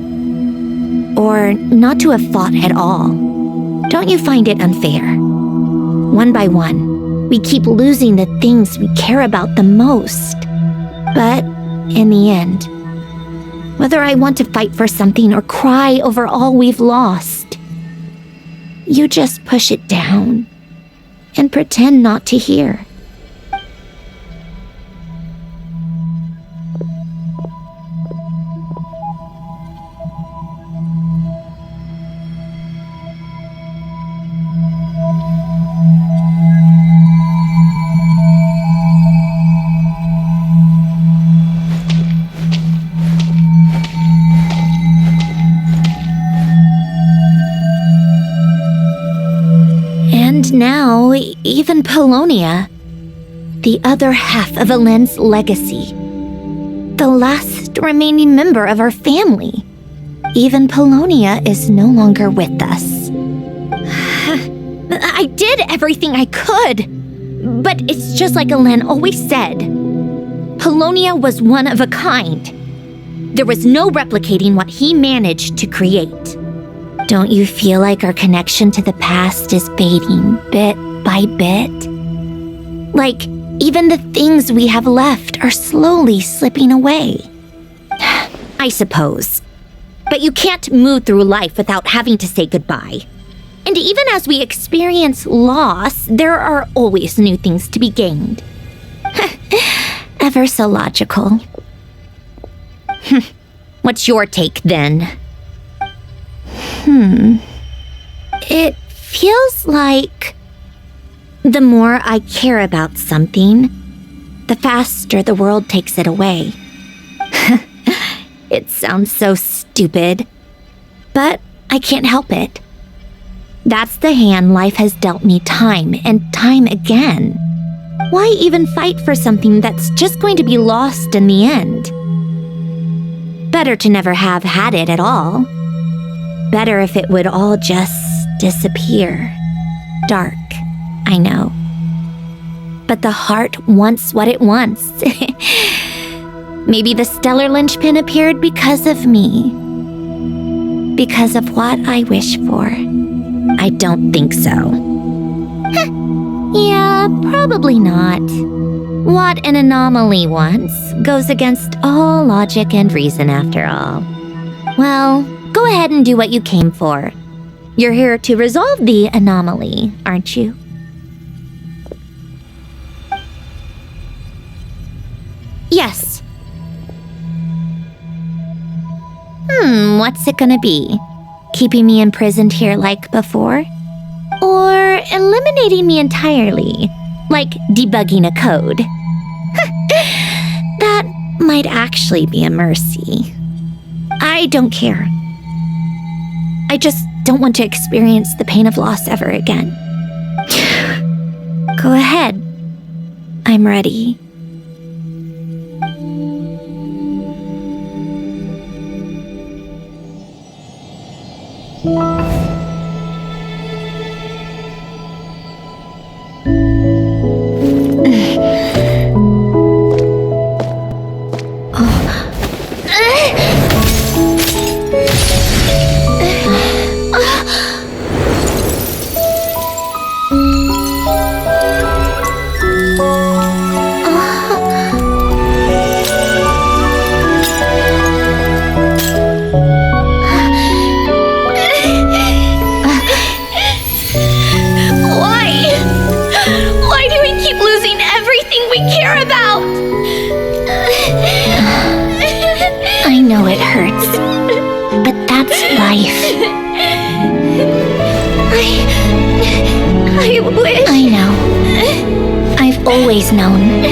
Speaker 12: Or not to have fought at all? Don't you find it unfair? One by one, we keep losing the things we care about the most. But in the end, whether I want to fight for something or cry over all we've lost, you just push it down and pretend not to hear. Now, even Polonia, the other half of Elend's legacy, the last remaining member of our family, even Polonia is no longer with us. I did everything I could, but it's just like Elend always said. Polonia was one of a kind. There was no replicating what he managed to create. Don't you feel like our connection to the past is fading bit by bit? Like, even the things we have left are slowly slipping away. I suppose. But you can't move through life without having to say goodbye. And even as we experience loss, there are always new things to be gained. Ever so logical. What's your take then? It feels like the more I care about something, the faster the world takes it away. It sounds so stupid, but I can't help it. That's the hand life has dealt me time and time again. Why even fight for something that's just going to be lost in the end? Better to never have had it at all. Better if it would all just disappear. Dark, I know. But the heart wants what it wants. Maybe the stellar linchpin appeared because of me. Because of what I wish for. I don't think so. Yeah, probably not. What an anomaly wants goes against all logic and reason after all. Well, go ahead and do what you came for. You're here to resolve the anomaly, aren't you? Yes. What's it gonna be? Keeping me imprisoned here like before? Or eliminating me entirely, like debugging a code? That might actually be a mercy. I don't care. I just don't want to experience the pain of loss ever again. Go ahead. I'm ready.
Speaker 13: Why do we keep losing everything we care about?
Speaker 4: I know it hurts, but that's life.
Speaker 13: I wish...
Speaker 4: I know. I've always known.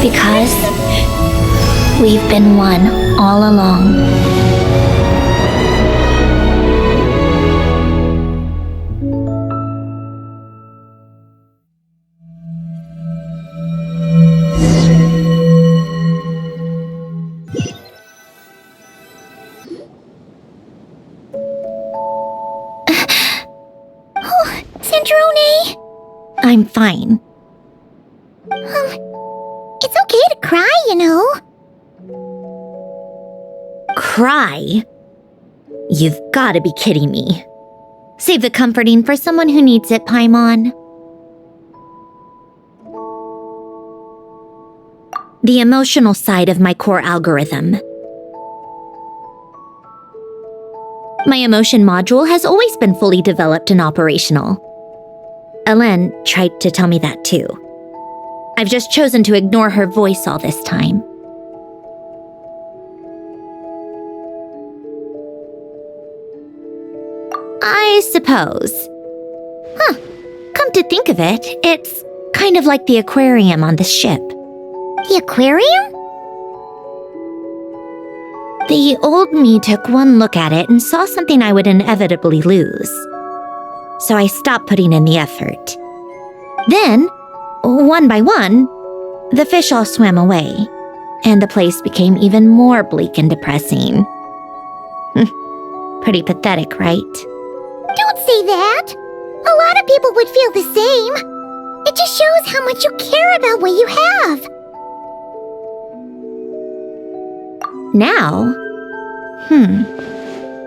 Speaker 4: Because we've been one all along. Sandrone? I'm fine. It's okay to cry, you know.
Speaker 12: Cry? You've gotta be kidding me. Save the comforting for someone who needs it, Paimon. The emotional side of my core algorithm. My emotion module has always been fully developed and operational. Ellen tried to tell me that too. I've just chosen to ignore her voice all this time. I suppose. Come to think of it, it's kind of like the aquarium on the ship.
Speaker 4: The aquarium?
Speaker 12: The old me took one look at it and saw something I would inevitably lose. So I stopped putting in the effort. Then, one by one, the fish all swam away, and the place became even more bleak and depressing. Pretty pathetic, right?
Speaker 4: Don't say that. A lot of people would feel the same. It just shows how much you care about what you have.
Speaker 12: Now?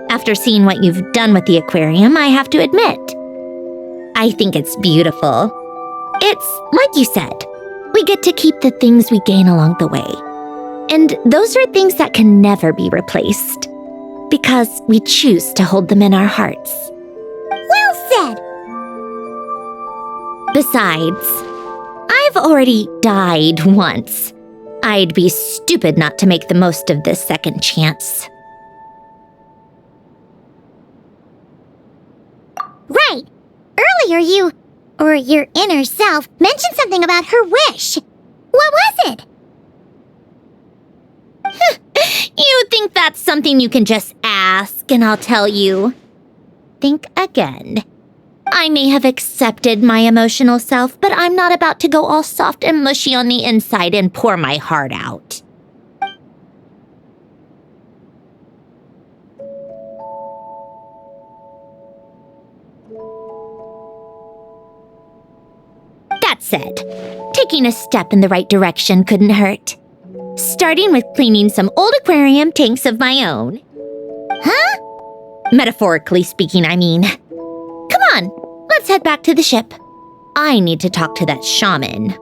Speaker 12: After seeing what you've done with the aquarium, I have to admit, I think it's beautiful. It's like you said, we get to keep the things we gain along the way. And those are things that can never be replaced, because we choose to hold them in our hearts.
Speaker 4: Well said.
Speaker 12: Besides, I've already died once. I'd be stupid not to make the most of this second chance.
Speaker 4: Right. Earlier your inner self, mentioned something about her wish. What was it?
Speaker 12: You think that's something you can just ask and I'll tell you? Think again. I may have accepted my emotional self, but I'm not about to go all soft and mushy on the inside and pour my heart out. That said, taking a step in the right direction couldn't hurt. Starting with cleaning some old aquarium tanks of my own. Huh? Metaphorically speaking, I mean. Come on, let's head back to the ship. I need to talk to that shaman.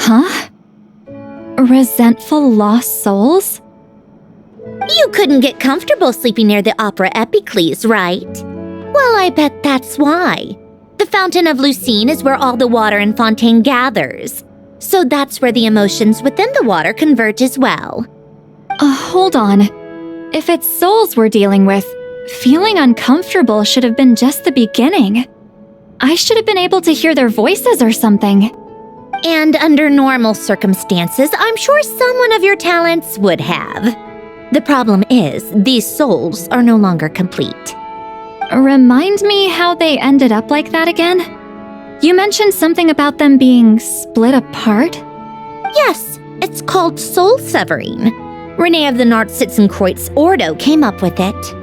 Speaker 11: Huh? Resentful lost souls?
Speaker 12: You couldn't get comfortable sleeping near the Opera Epicles, right? Well, I bet that's why. The Fountain of Lucine is where all the water in Fontaine gathers. So that's where the emotions within the water converge as well.
Speaker 11: Hold on. If it's souls we're dealing with, feeling uncomfortable should have been just the beginning. I should have been able to hear their voices or something.
Speaker 12: And under normal circumstances, I'm sure someone of your talents would have. The problem is, these souls are no longer complete.
Speaker 11: Remind me how they ended up like that again? You mentioned something about them being split apart?
Speaker 12: Yes, it's called soul severing. Renee of the Nartsitzenkreuz Ordo came up with it.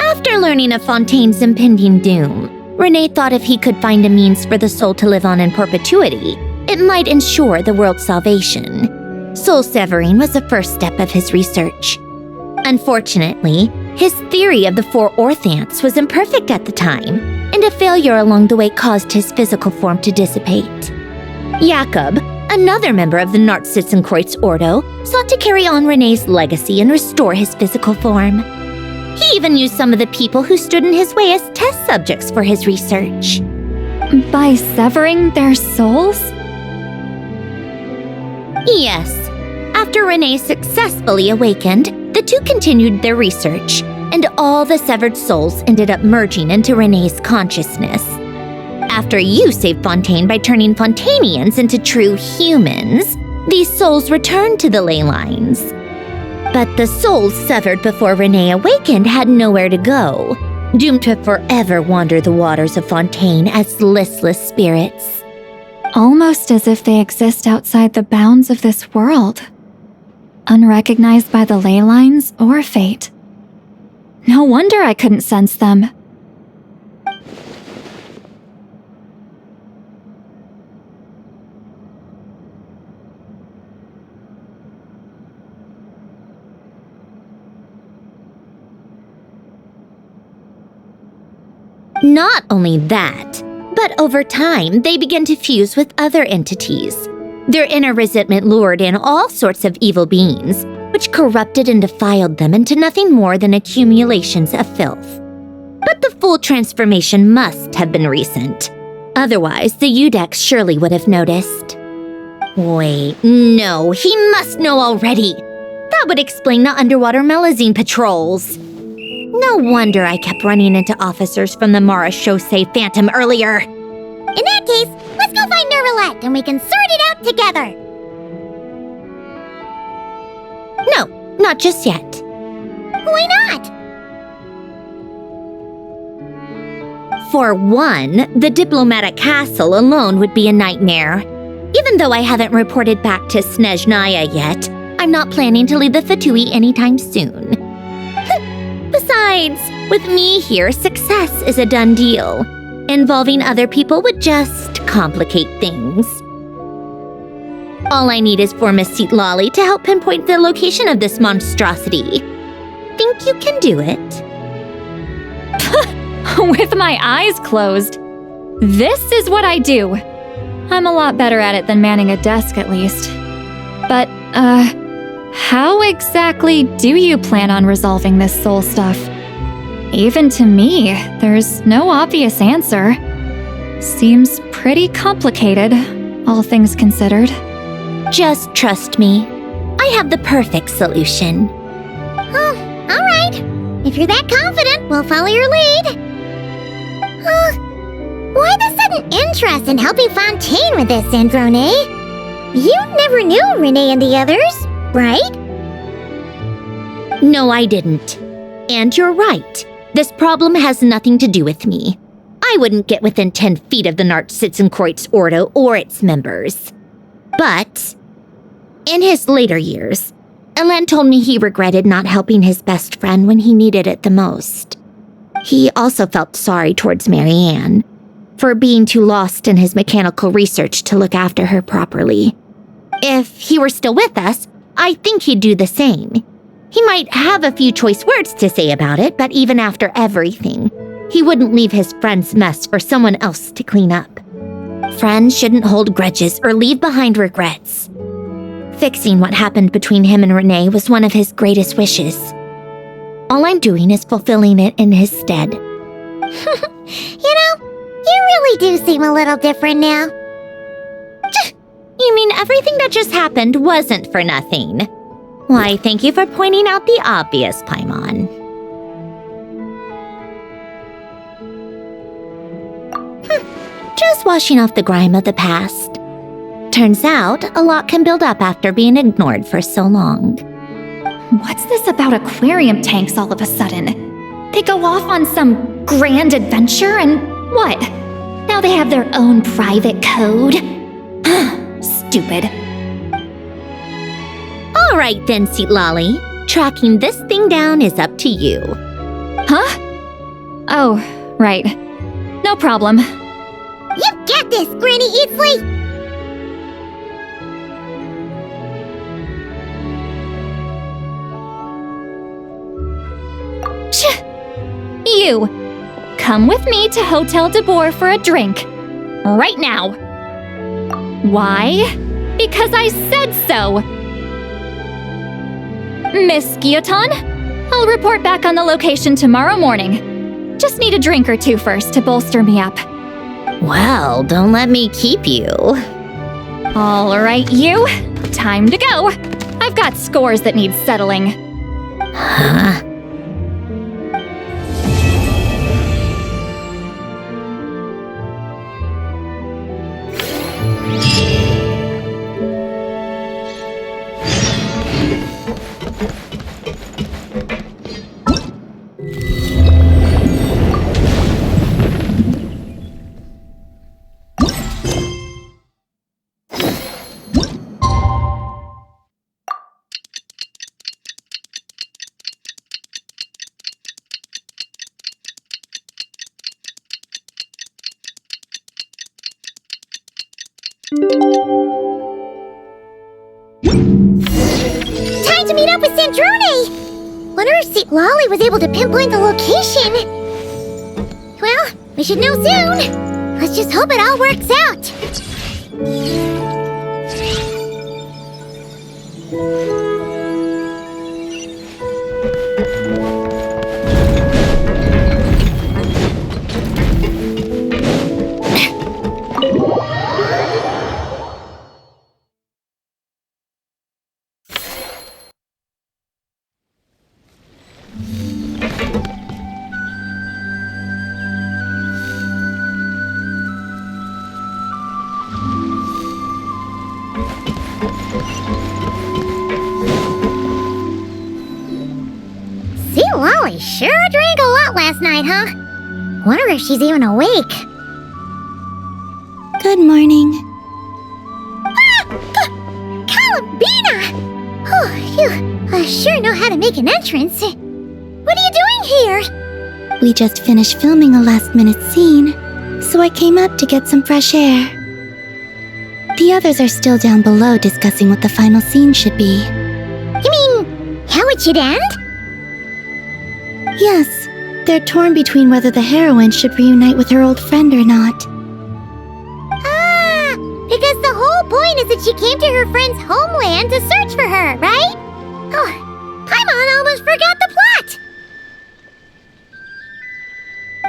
Speaker 12: After learning of Fontaine's impending doom, Renee thought if he could find a means for the soul to live on in perpetuity, it might ensure the world's salvation. Soul severing was the first step of his research. Unfortunately, his theory of the four orthants was imperfect at the time, and a failure along the way caused his physical form to dissipate. Jakob, another member of the Nartsitzenkreuz Ordo, sought to carry on Renee's legacy and restore his physical form. He even used some of the people who stood in his way as test subjects for his research.
Speaker 11: By severing their souls?
Speaker 12: Yes. After Renee successfully awakened, the two continued their research, and all the severed souls ended up merging into Renee's consciousness. After you saved Fontaine by turning Fontainians into true humans, these souls returned to the ley lines. But the souls severed before Renee awakened had nowhere to go, doomed to forever wander the waters of Fontaine as listless spirits.
Speaker 11: Almost as if they exist outside the bounds of this world. Unrecognized by the ley lines or fate. No wonder I couldn't sense them.
Speaker 12: Not only that, but over time, they began to fuse with other entities. Their inner resentment lured in all sorts of evil beings, which corrupted and defiled them into nothing more than accumulations of filth. But the full transformation must have been recent. Otherwise, the Udex surely would have noticed. Wait, no, he must know already. That would explain the underwater Melazine patrols. No wonder I kept running into officers from the Mara Chaussee Phantom earlier.
Speaker 4: In that case, let's go find Nervalette and we can sort it out together.
Speaker 12: Not just yet.
Speaker 4: Why not?
Speaker 12: For one, the diplomatic castle alone would be a nightmare. Even though I haven't reported back to Snezhnaya yet, I'm not planning to leave the Fatui anytime soon. Besides, with me here, success is a done deal. Involving other people would just complicate things. All I need is for Miss Lolly to help pinpoint the location of this monstrosity. Think you can do it?
Speaker 11: With my eyes closed. This is what I do. I'm a lot better at it than manning a desk, at least. But, how exactly do you plan on resolving this soul stuff? Even to me, there's no obvious answer. Seems pretty complicated, all things considered.
Speaker 12: Just trust me. I have the perfect solution.
Speaker 4: Oh, all right. If you're that confident, we'll follow your lead. Why the sudden interest in helping Fontaine with this, Androne? You never knew Renee and the others, right?
Speaker 12: No, I didn't. And you're right. This problem has nothing to do with me. I wouldn't get within 10 feet of the Nartsitzenkreuz Ordo or its members. But, in his later years, Elen told me he regretted not helping his best friend when he needed it the most. He also felt sorry towards Marianne for being too lost in his mechanical research to look after her properly. If he were still with us, I think he'd do the same. He might have a few choice words to say about it, but even after everything, he wouldn't leave his friend's mess for someone else to clean up. Friends shouldn't hold grudges or leave behind regrets. Fixing what happened between him and Renee was one of his greatest wishes. All I'm doing is fulfilling it in his stead.
Speaker 4: You know, you really do seem a little different now.
Speaker 12: You mean everything that just happened wasn't for nothing? Why, thank you for pointing out the obvious, Paimon. Just washing off the grime of the past. Turns out, a lot can build up after being ignored for so long.
Speaker 11: What's this about aquarium tanks all of a sudden? They go off on some grand adventure and what? Now they have their own private code? Stupid. All right then, Lolly. Tracking this thing down is up to you. Huh? Oh, right. No problem.
Speaker 4: You got this, Granny Eatsley!
Speaker 11: You! Come with me to Hotel de Boer for a drink. Right now. Why? Because I said so! Miss Guillotin, I'll report back on the location tomorrow morning. Just need a drink or two first to bolster me up.
Speaker 12: Well, don't let me keep you.
Speaker 11: All right, you. Time to go. I've got scores that need settling.
Speaker 12: Huh?
Speaker 4: Time to meet up with Sandrone! Wonder if Lolly was able to pinpoint the location. Well, we should know soon. Let's just hope it all works out. sure drank a lot last night, huh? Wonder if she's even awake.
Speaker 7: Good morning.
Speaker 4: Columbina! Oh, you sure know how to make an entrance. What are you doing here?
Speaker 7: We just finished filming a last-minute scene, so I came up to get some fresh air. The others are still down below discussing what the final scene should be.
Speaker 4: You mean, how it should end?
Speaker 7: Yes, they're torn between whether the heroine should reunite with her old friend or not.
Speaker 4: Ah, because the whole point is that she came to her friend's homeland to search for her, right? Oh, Paimon almost forgot the plot!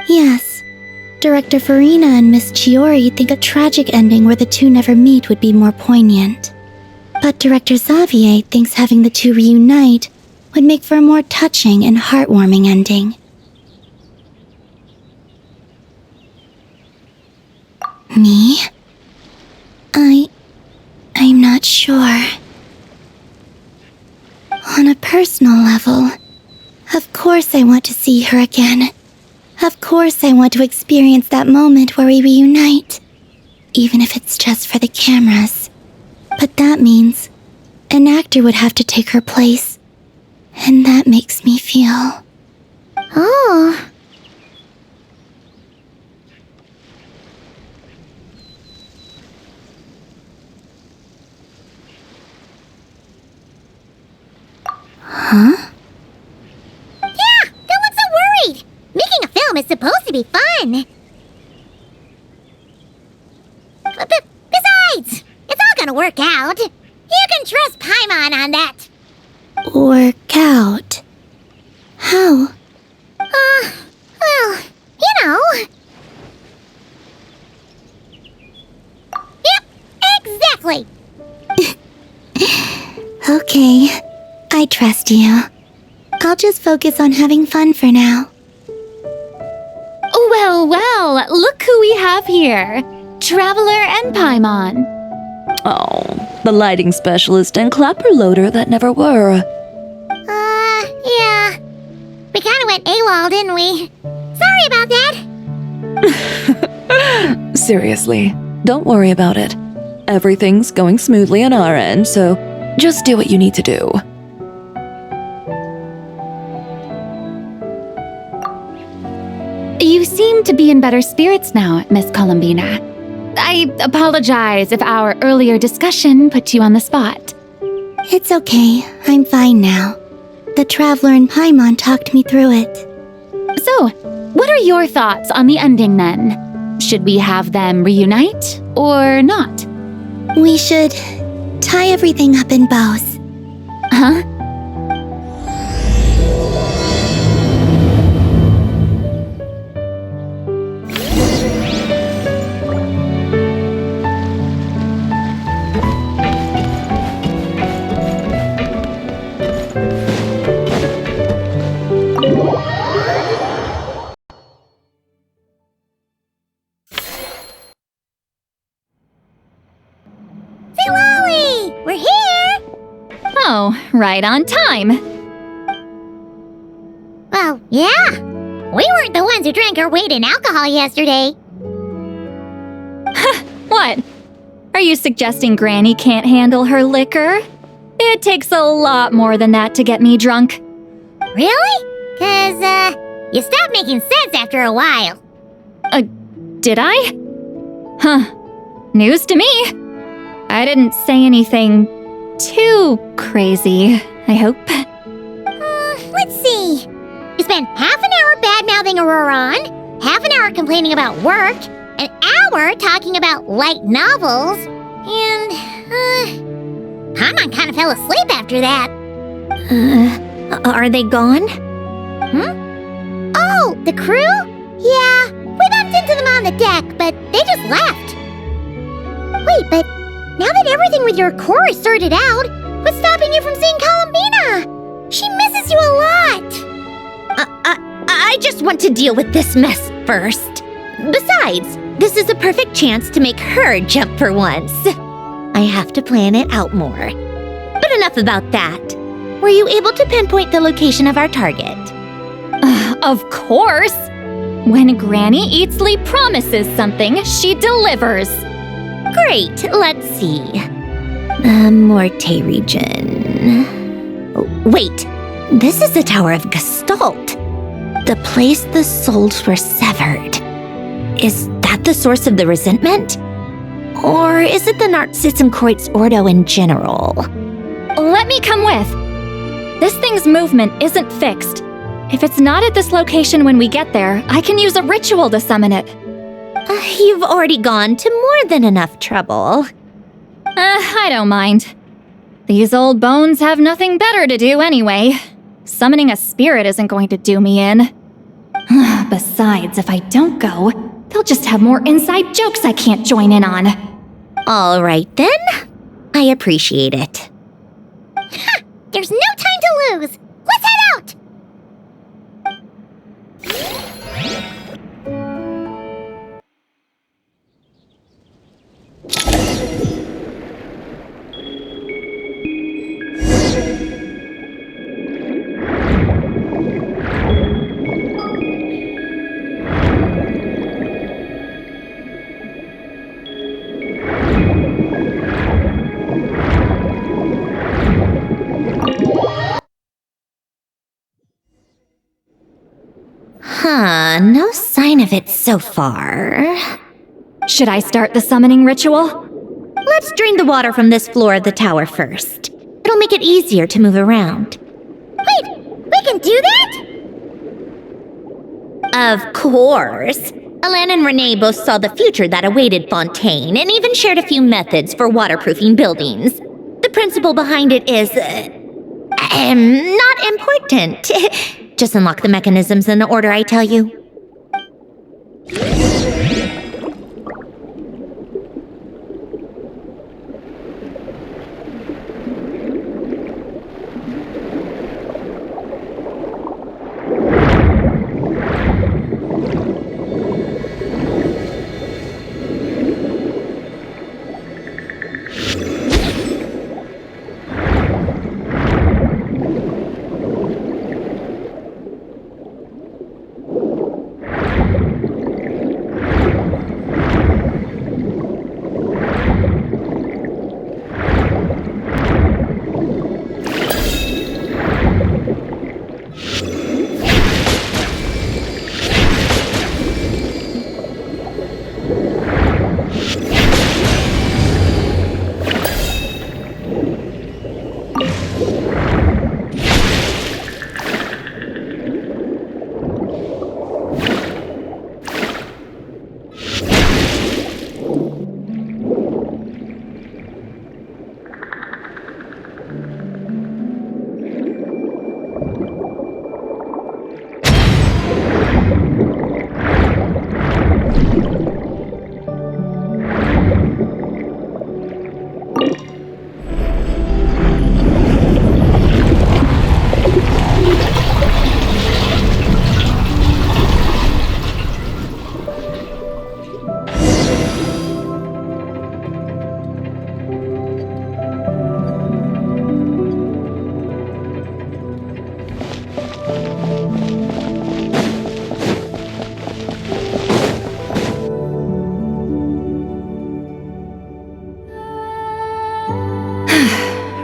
Speaker 7: Yes. Director Farina and Miss Chiori think a tragic ending where the two never meet would be more poignant. But Director Xavier thinks having the two reunite would make for a more touching and heartwarming ending. Me? I'm not sure. On a personal level, of course I want to see her again. Of course I want to experience that moment where we reunite, even if it's just for the cameras. But that means an actor would have to take her place, and that makes me feel...
Speaker 4: Oh...
Speaker 7: Huh?
Speaker 4: Yeah, don't look so worried! Making a film is supposed to be fun! Besides, it's all gonna work out. You can trust Paimon on that.
Speaker 7: Work out? How?
Speaker 4: Well, you know... Yep, exactly!
Speaker 7: Okay, I trust you. I'll just focus on having fun for now.
Speaker 6: Well, well, look who we have here. Traveler and Paimon.
Speaker 3: Oh, the lighting specialist and clapper loader that never were.
Speaker 4: Yeah. We kinda went AWOL, didn't we? Sorry about that!
Speaker 3: Seriously, don't worry about it. Everything's going smoothly on our end, so just do what you need to do.
Speaker 6: You seem to be in better spirits now, Miss Columbina. I apologize if our earlier discussion put you on the spot.
Speaker 7: It's okay, I'm fine now. The Traveler and Paimon talked me through it.
Speaker 6: So, what are your thoughts on the ending then? Should we have them reunite or not?
Speaker 7: We should tie everything up in bows.
Speaker 6: Huh?
Speaker 4: We're here!
Speaker 11: Oh, right on time.
Speaker 4: Well, yeah. We weren't the ones who drank our weight in alcohol yesterday.
Speaker 11: What? Are you suggesting Granny can't handle her liquor? It takes a lot more than that to get me drunk.
Speaker 4: Really? 'Cause, you stopped making sense after a while.
Speaker 11: Did I? Huh. News to me. I didn't say anything too crazy, I hope.
Speaker 4: Let's see. You spent half an hour bad-mouthing Auroron, half an hour complaining about work, an hour talking about light novels, and, Paimon kind of fell asleep after that.
Speaker 12: Are they gone?
Speaker 4: Oh, the crew? Yeah, we bumped into them on the deck, but they just left. Wait, but now that everything with your core is sorted out, what's stopping you from seeing Columbina? She misses you a lot.
Speaker 12: I just want to deal with this mess first. Besides, this is a perfect chance to make her jump for once. I have to plan it out more. But enough about that. Were you able to pinpoint the location of our target?
Speaker 11: Of course! When Granny Eatsley promises something, she delivers.
Speaker 12: Great, let's see. Morte region. Oh, wait, this is the Tower of Gestalt. The place the souls were severed. Is that the source of the resentment? Or is it the Narcissenkreuz Ordo in general?
Speaker 11: Let me come with. This thing's movement isn't fixed. If it's not at this location when we get there, I can use a ritual to summon it.
Speaker 12: You've already gone to more than enough trouble.
Speaker 11: I don't mind. These old bones have nothing better to do anyway. Summoning a spirit isn't going to do me in. Besides, if I don't go, they'll just have more inside jokes I can't join in on.
Speaker 12: All right then. I appreciate it.
Speaker 4: Ha! There's no time to lose! Let's head out!
Speaker 12: No sign of it so far.
Speaker 11: Should I start the summoning ritual?
Speaker 12: Let's drain the water from this floor of the tower first. It'll make it easier to move around.
Speaker 4: Wait, we can do that?
Speaker 12: Of course. Alan and Renee both saw the future that awaited Fontaine and even shared a few methods for waterproofing buildings. The principle behind it is, not important. Just unlock the mechanisms in the order I tell you.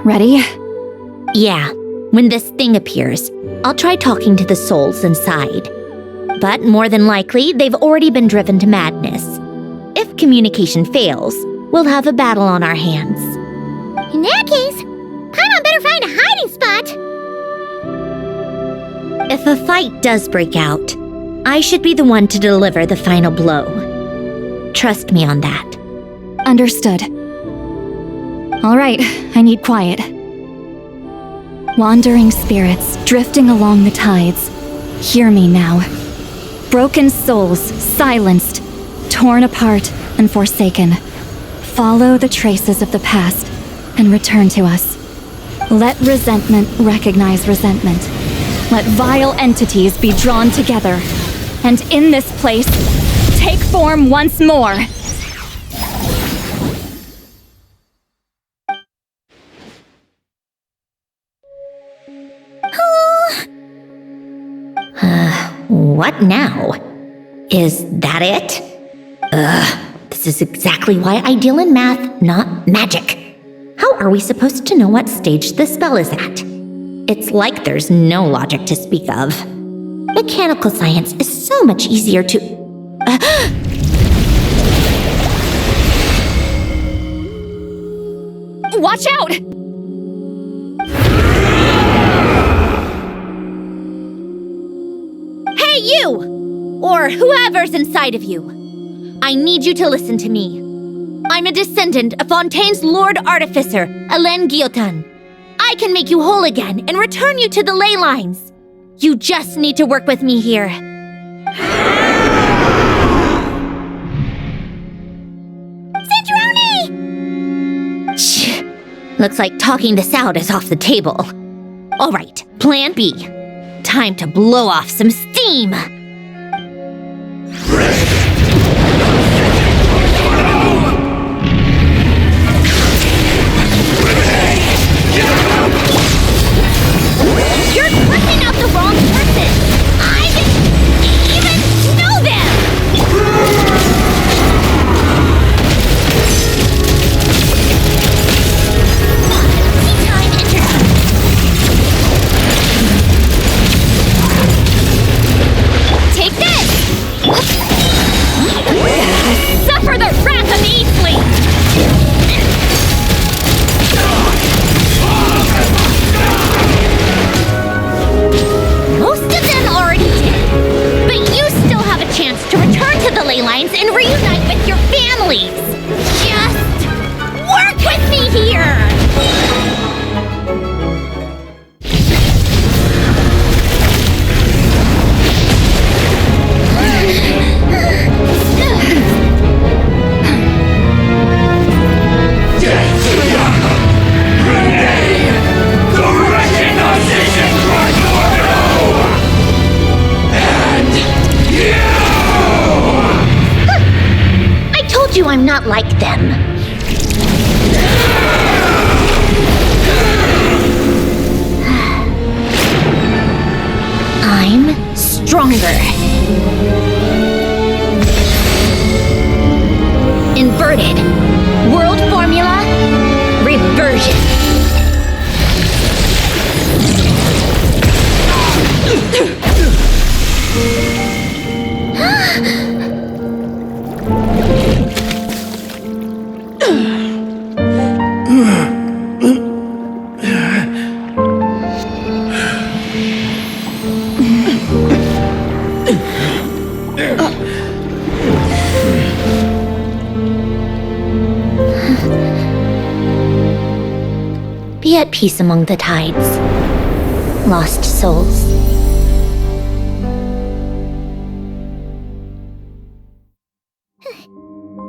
Speaker 11: Ready?
Speaker 12: Yeah. When this thing appears, I'll try talking to the souls inside. But more than likely, they've already been driven to madness. If communication fails, we'll have a battle on our hands.
Speaker 4: In that case, Paimon better find a hiding spot.
Speaker 12: If a fight does break out, I should be the one to deliver the final blow. Trust me on that.
Speaker 11: Understood. All right, I need quiet. Wandering spirits drifting along the tides. Hear me now. Broken souls, silenced, torn apart, and forsaken. Follow the traces of the past and return to us. Let resentment recognize resentment. Let vile entities be drawn together. And in this place, take form once more.
Speaker 12: What now? Is that it? This is exactly why I deal in math, not magic. How are we supposed to know what stage the spell is at? It's like there's no logic to speak of. Mechanical science is so much easier to...
Speaker 11: Watch out!
Speaker 12: Hey, you! Or whoever's inside of you. I need you to listen to me. I'm a descendant of Fontaine's Lord Artificer, Alain Guillotin. I can make you whole again and return you to the ley lines. You just need to work with me here. Cedrone! Looks like talking this out is off the table. All right, plan B. Time to blow off some steam. You're pushing out the wrong person! I didn't even know them! Time entered. Take this! Suffer the wrath of Eastling! Most of them already did, but you still have a chance to return to the ley lines and reunite with your families. Just work with me here! I'm not like them. I'm stronger. Inverted. World formula. Reversion. Be at peace among the tides, lost souls.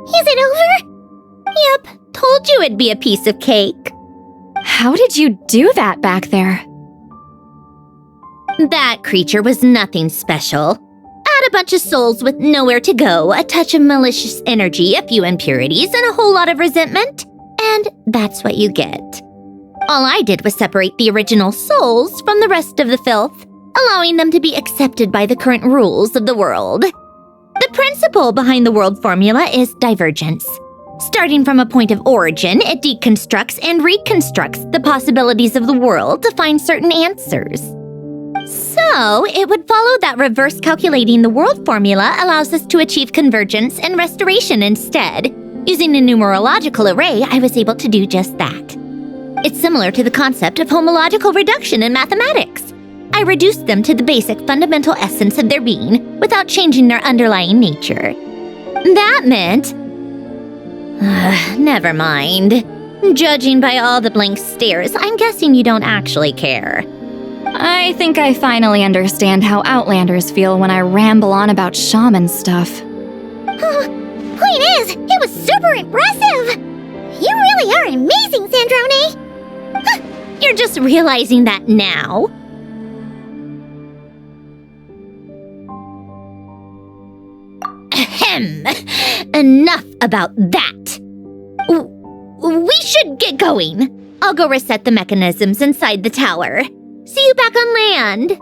Speaker 12: Is it over? Yep, told you it'd be a piece of cake.
Speaker 11: How did you do that back there?
Speaker 12: That creature was nothing special. Add a bunch of souls with nowhere to go, a touch of malicious energy, a few impurities, and a whole lot of resentment, and that's what you get. All I did was separate the original souls from the rest of the filth, allowing them to be accepted by the current rules of the world. The principle behind the world formula is divergence. Starting from a point of origin, it deconstructs and reconstructs the possibilities of the world to find certain answers. So, it would follow that reverse calculating the world formula allows us to achieve convergence and restoration instead. Using a numerological array, I was able to do just that. It's similar to the concept of homological reduction in mathematics. I reduced them to the basic fundamental essence of their being without changing their underlying nature. That meant... never mind. Judging by all the blank stares, I'm guessing you don't actually care.
Speaker 11: I think I finally understand how Outlanders feel when I ramble on about shaman stuff.
Speaker 4: Point is, it was super impressive! You really are amazing, Cedrone!
Speaker 12: You're just realizing that now. Ahem. Enough about that. We should get going. I'll go reset the mechanisms inside the tower. See you back on land.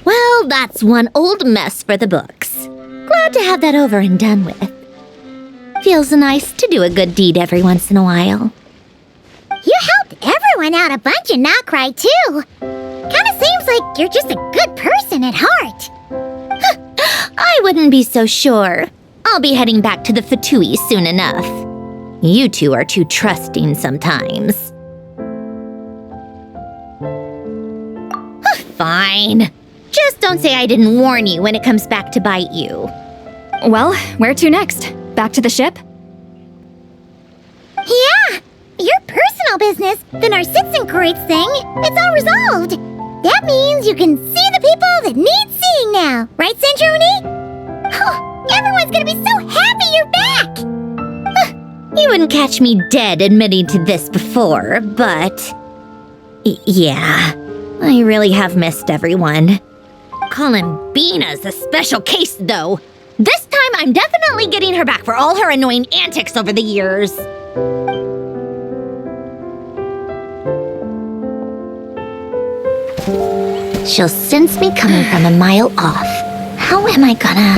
Speaker 12: Well, that's one old mess for the books. Glad to have that over and done with. Feels nice to do a good deed every once in a while.
Speaker 4: You helped everyone out a bunch and not cry too. Kinda seems like you're just a good person at heart.
Speaker 12: I wouldn't be so sure. I'll be heading back to the Fatui soon enough. You two are too trusting sometimes. Fine. Just don't say I didn't warn you when it comes back to bite you.
Speaker 11: Well, where to next? Back to the ship?
Speaker 4: Yeah! Your personal business, the Narcitsan thing, it's all resolved. That means you can see the people that need seeing now, right, Centroni? Oh, everyone's gonna be so happy you're back!
Speaker 12: You wouldn't catch me dead admitting to this before, but... yeah, I really have missed everyone. Columbina's a special case, though. This time, I'm definitely getting her back for all her annoying antics over the years. She'll sense me coming from a mile off. How am I gonna...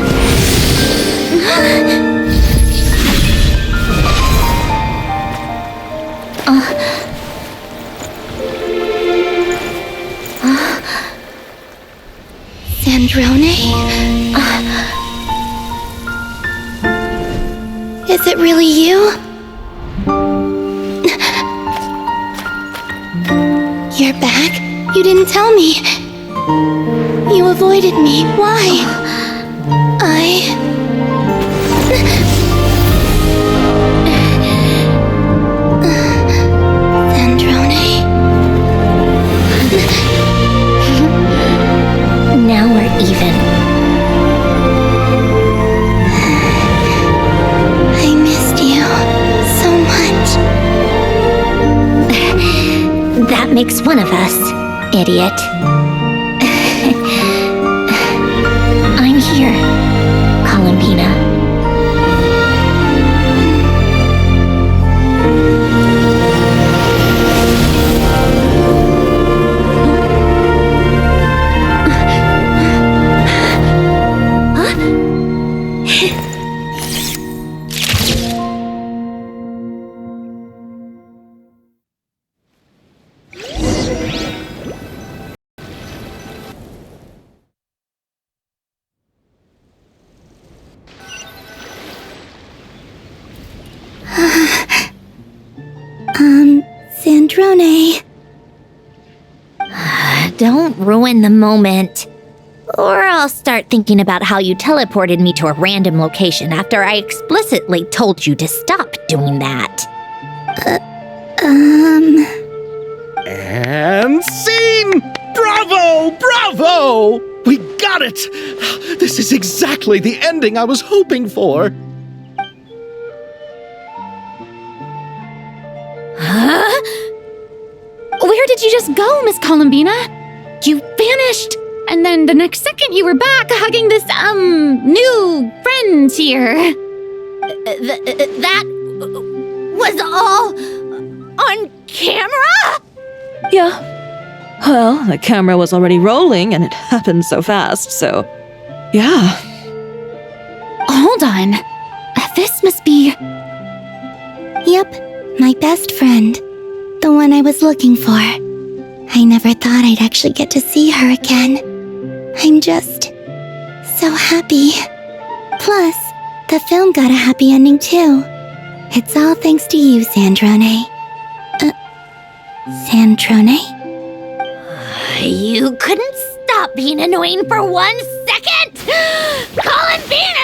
Speaker 7: Sandrone? Is it really you? You're back? You didn't tell me. You avoided me. Why? Sandrone?
Speaker 12: Now we're even.
Speaker 7: I missed you so much.
Speaker 12: That makes one of us, idiot. I'm here, Columbina.
Speaker 7: Sandrone.
Speaker 12: Don't ruin the moment. Or I'll start thinking about how you teleported me to a random location after I explicitly told you to stop doing that.
Speaker 5: And scene! Bravo! Bravo! We got it! This is exactly the ending I was hoping for.
Speaker 6: Huh? Where did you just go, Miss Columbina? You vanished! And then the next second you were back hugging this, new friend here.
Speaker 12: That was all on camera?
Speaker 3: Yeah. Well, the camera was already rolling and it happened so fast, so... yeah.
Speaker 6: Hold on. This must be...
Speaker 7: Yep, my best friend. The one I was looking for. I never thought I'd actually get to see her again. I'm just... so happy. Plus, the film got a happy ending too. It's all thanks to you, Sandrone. Sandrone?
Speaker 12: You couldn't stop being annoying for 1 second! Columbina!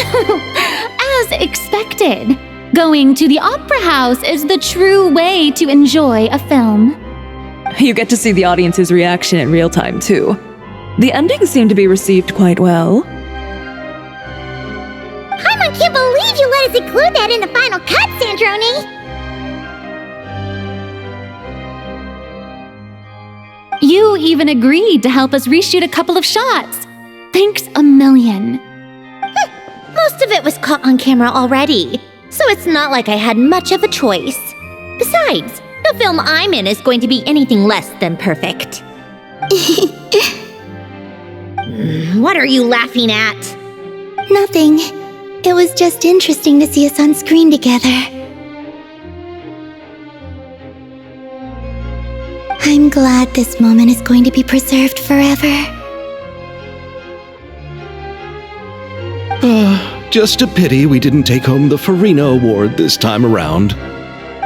Speaker 6: As expected, going to the opera house is the true way to enjoy a film.
Speaker 3: You get to see the audience's reaction in real time, too. The ending seemed to be received quite well.
Speaker 4: I can't believe you let us include that in the final cut, Sandrone!
Speaker 6: You even agreed to help us reshoot a couple of shots. Thanks a million.
Speaker 12: Most of it was caught on camera already, so it's not like I had much of a choice. Besides, the film I'm in is going to be anything less than perfect. What are you laughing at?
Speaker 7: Nothing. It was just interesting to see us on screen together. I'm glad this moment is going to be preserved forever.
Speaker 5: Just a pity we didn't take home the Farina Award this time around.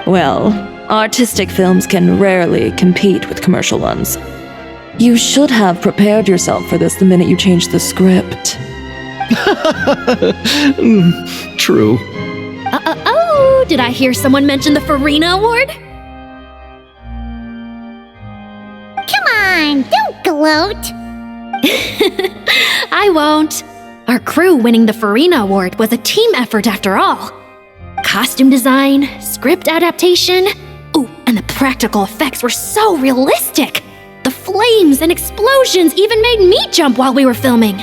Speaker 3: Well, artistic films can rarely compete with commercial ones. You should have prepared yourself for this the minute you changed the script.
Speaker 5: True.
Speaker 13: Oh, did I hear someone mention the Farina Award?
Speaker 4: Come on, don't gloat!
Speaker 13: I won't. Our crew winning the Farina Award was a team effort after all. Costume design, script adaptation. Ooh, and the practical effects were so realistic. The flames and explosions even made me jump while we were filming.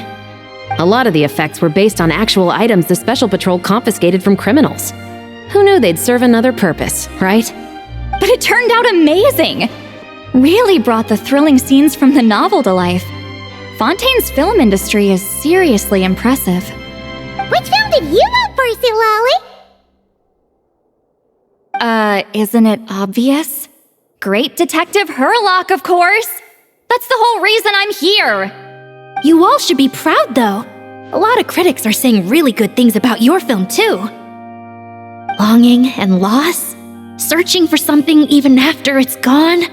Speaker 8: A lot of the effects were based on actual items the Special Patrol confiscated from criminals. Who knew they'd serve another purpose, right?
Speaker 11: But it turned out amazing! Really brought the thrilling scenes from the novel to life. Fontaine's film industry is seriously impressive.
Speaker 4: Which film did you vote for, Silali?
Speaker 11: Isn't it obvious? Great Detective Herlock, of course! That's the whole reason I'm here!
Speaker 13: You all should be proud, though. A lot of critics are saying really good things about your film, too. Longing and loss, searching for something even after it's gone.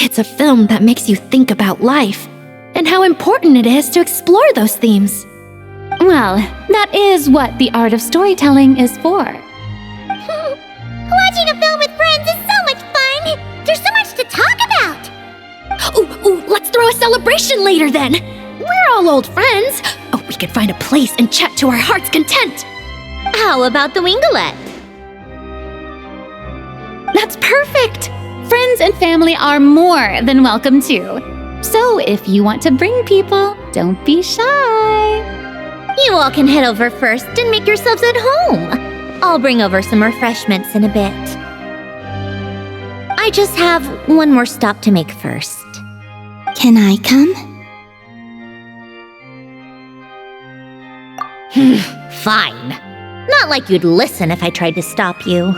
Speaker 13: It's a film that makes you think about life and how important it is to explore those themes.
Speaker 6: Well, that is what the art of storytelling is for.
Speaker 4: Watching a film with friends is so much fun! There's so much to talk about!
Speaker 13: Ooh, let's throw a celebration later then! We're all old friends! Oh, we could find a place and chat to our heart's content!
Speaker 12: How about the Winglet?
Speaker 6: That's perfect! Friends and family are more than welcome too. So if you want to bring people, don't be shy.
Speaker 12: You all can head over first and make yourselves at home. I'll bring over some refreshments in a bit. I just have one more stop to make first.
Speaker 7: Can I come?
Speaker 12: Fine. Not like you'd listen if I tried to stop you.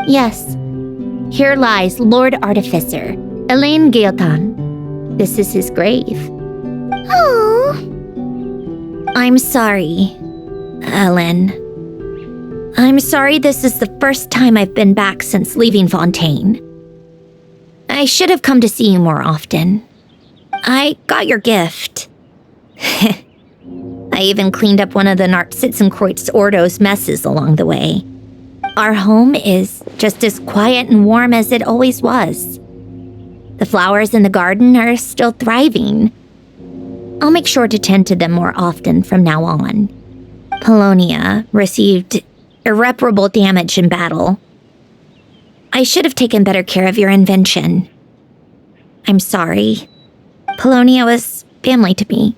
Speaker 12: Yes. Here lies Lord Artificer, Elaine Guillotin. This is his grave.
Speaker 4: Oh.
Speaker 12: I'm sorry, Ellen. I'm sorry this is the first time I've been back since leaving Fontaine. I should have come to see you more often. I got your gift. I even cleaned up one of the Nartsitzenkreuz Ordo's messes along the way. Our home is just as quiet and warm as it always was. The flowers in the garden are still thriving. I'll make sure to tend to them more often from now on. Polonia received irreparable damage in battle. I should have taken better care of your invention. I'm sorry. Polonia was family to me.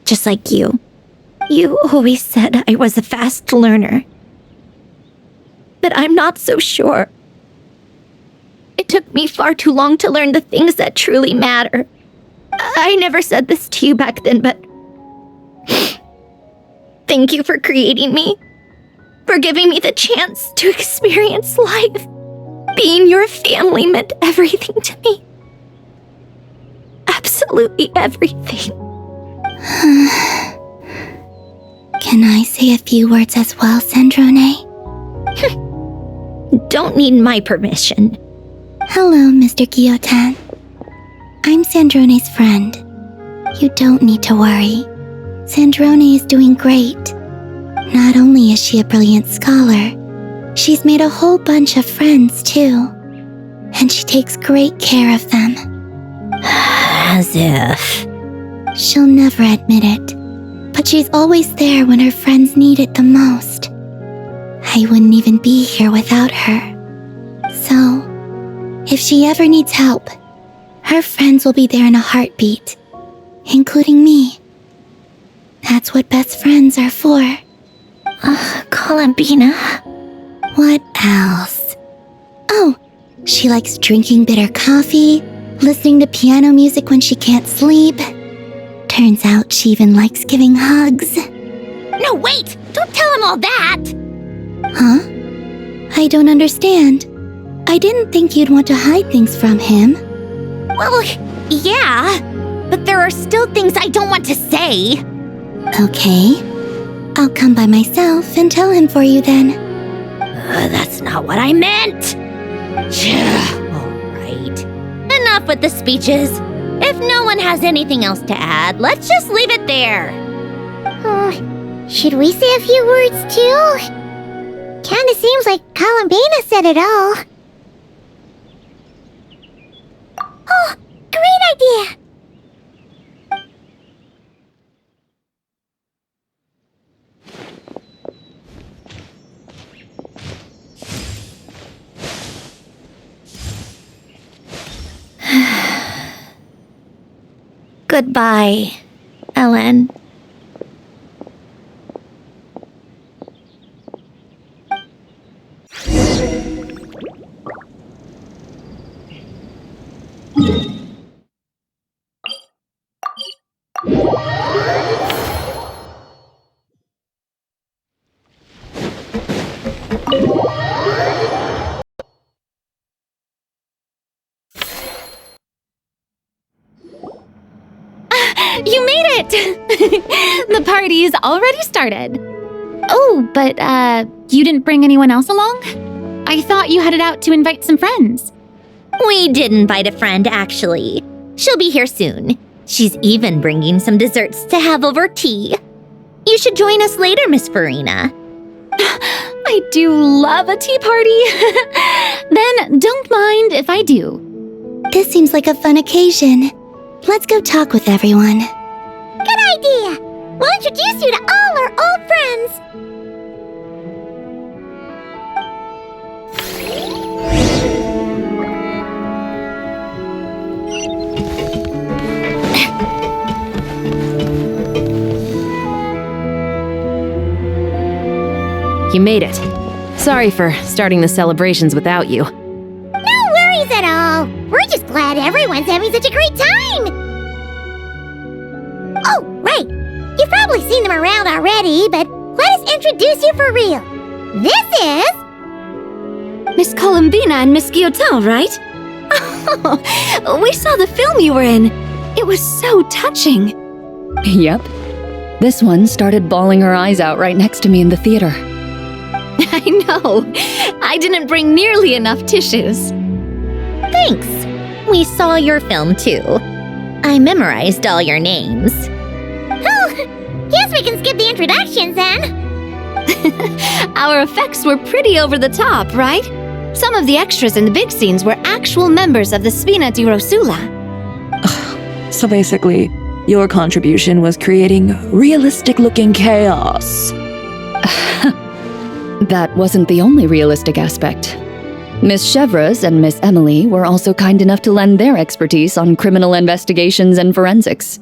Speaker 12: Just like you. You always said I was a fast learner. But I'm not so sure. It took me far too long to learn the things that truly matter. I never said this to you back then, but thank you for creating me. For giving me the chance to experience life. Being your family meant everything to me. Absolutely everything.
Speaker 7: Can I say a few words as well, Sandrone?
Speaker 12: Don't need my permission.
Speaker 7: Hello, Mr. Guillotin. I'm Sandrone's friend. You don't need to worry. Sandrone is doing great. Not only is she a brilliant scholar, she's made a whole bunch of friends too. And she takes great care of them.
Speaker 12: As if.
Speaker 7: She'll never admit it, but she's always there when her friends need it the most. I wouldn't even be here without her. So, if she ever needs help, her friends will be there in a heartbeat, including me. That's what best friends are for.
Speaker 12: Columbina.
Speaker 7: What else? Oh, she likes drinking bitter coffee, listening to piano music when she can't sleep. Turns out she even likes giving hugs.
Speaker 12: No, wait! Don't tell him all that!
Speaker 7: Huh? I don't understand. I didn't think you'd want to hide things from him.
Speaker 12: Well, yeah, but there are still things I don't want to say.
Speaker 7: Okay. I'll come by myself and tell him for you then.
Speaker 12: That's not what I meant! Alright. Enough with the speeches. If no one has anything else to add, let's just leave it there.
Speaker 4: Should we say a few words too? Kinda seems like Columbina said it all. Oh, great idea!
Speaker 12: Goodbye, Ellen.
Speaker 6: You made it! The party's already started. Oh, but, you didn't bring anyone else along? I thought you headed out to invite some friends.
Speaker 12: We did invite a friend, actually. She'll be here soon. She's even bringing some desserts to have over tea. You should join us later, Miss Farina.
Speaker 6: I do love a tea party. Then don't mind if I do.
Speaker 7: This seems like a fun occasion. Let's go talk with everyone.
Speaker 4: Good idea! We'll introduce you to all our old friends.
Speaker 8: You made it. Sorry for starting the celebrations without you.
Speaker 4: No worries at all. We're just glad everyone's having such a great time. Oh, right. You've probably seen them around already, but let us introduce you for real. This is
Speaker 14: Miss Columbina and Miss Guillotin, right? We saw the film you were in. It was so touching.
Speaker 19: Yep. This one started bawling her eyes out right next to me in the theater.
Speaker 14: I know. I didn't bring nearly enough tissues.
Speaker 12: Thanks. We saw your film too. I memorized all your names.
Speaker 4: Oh, guess we can skip the introductions then.
Speaker 14: Our effects were pretty over the top, right? Some of the extras in the big scenes were actual members of the Spina di Rosula.
Speaker 3: So basically, your contribution was creating realistic-looking chaos.
Speaker 19: That wasn't the only realistic aspect. Miss Chevres and Miss Emily were also kind enough to lend their expertise on criminal investigations and forensics.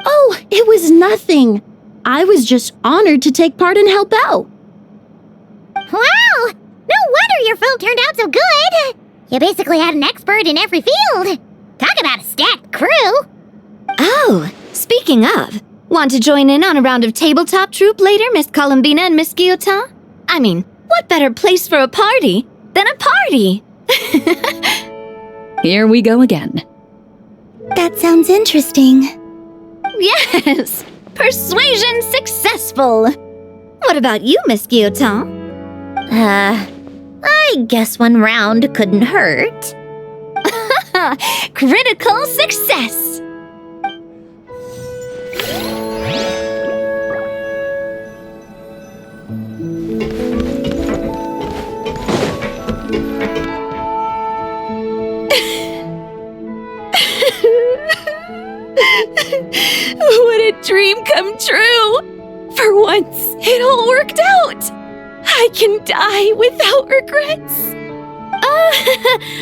Speaker 15: Oh, it was nothing. I was just honored to take part and help out.
Speaker 4: Wow! No wonder your film turned out so good! You basically had an expert in every field. Talk about a stacked crew!
Speaker 14: Oh, speaking of, want to join in on a round of tabletop troupe later, Miss Columbina and Miss Guillotin? I mean, what better place for a party than a party?
Speaker 19: Here we go again.
Speaker 7: That sounds interesting.
Speaker 14: Yes! Persuasion successful! What about you, Miss Guillotin?
Speaker 12: I guess one round couldn't hurt.
Speaker 14: Critical success!
Speaker 3: What a dream come true! For once, it all worked out! I can die without regrets!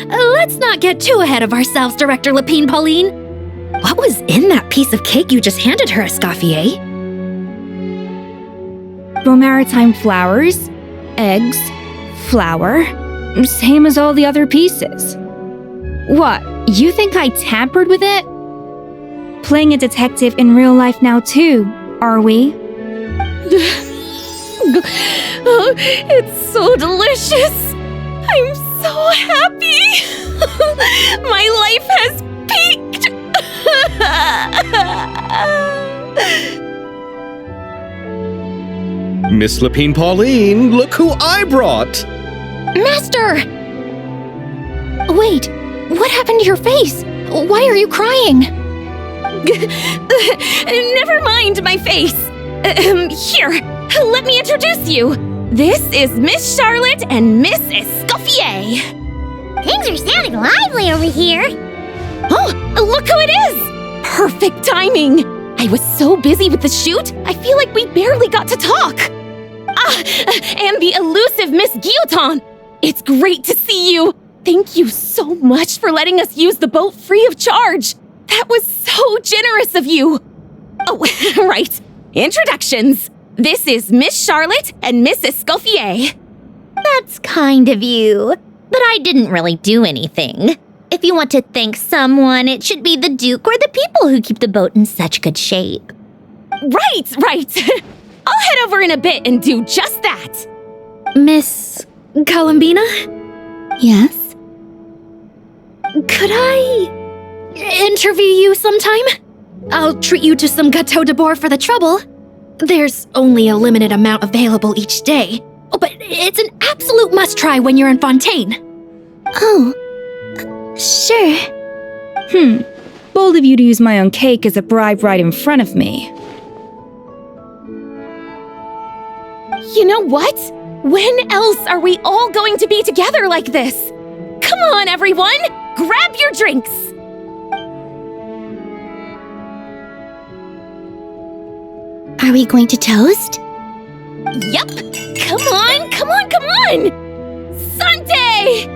Speaker 13: Let's not get too ahead of ourselves, Director Lapine Pauline. What was in that piece of cake you just handed her, Escoffier?
Speaker 11: Bromaritime flowers, eggs, flour, same as all the other pieces. What, you think I tampered with it? Playing a detective in real life now too, are we?
Speaker 3: Oh, it's so delicious! I'm so happy! My life has peaked!
Speaker 5: Miss Lapine Pauline, look who I brought!
Speaker 11: Master! Wait, what happened to your face? Why are you crying?
Speaker 3: Never mind my face. Here, let me introduce you. This is Miss Charlotte and Miss Escoffier.
Speaker 4: Things are sounding lively over here.
Speaker 3: Oh, look who it is! Perfect timing. I was so busy with the shoot, I feel like we barely got to talk. And the elusive Miss Guillotin. It's great to see you. Thank you so much for letting us use the boat free of charge. That was so generous of you. Oh, right. Introductions. This is Miss Charlotte and Miss Escoffier.
Speaker 12: That's kind of you, but I didn't really do anything. If you want to thank someone, it should be the Duke or the people who keep the boat in such good shape.
Speaker 3: Right. I'll head over in a bit and do just that.
Speaker 13: Miss Columbina?
Speaker 7: Yes?
Speaker 13: Could I interview you sometime? I'll treat you to some gâteau de bord for the trouble. There's only a limited amount available each day. Oh, but it's an absolute must-try when you're in Fontaine.
Speaker 7: Oh, sure.
Speaker 11: Bold of you to use my own cake as a bribe right in front of me.
Speaker 3: You know what? When else are we all going to be together like this? Come on, everyone! Grab your drinks!
Speaker 7: Are we going to toast?
Speaker 3: Yup! Come on! Sante!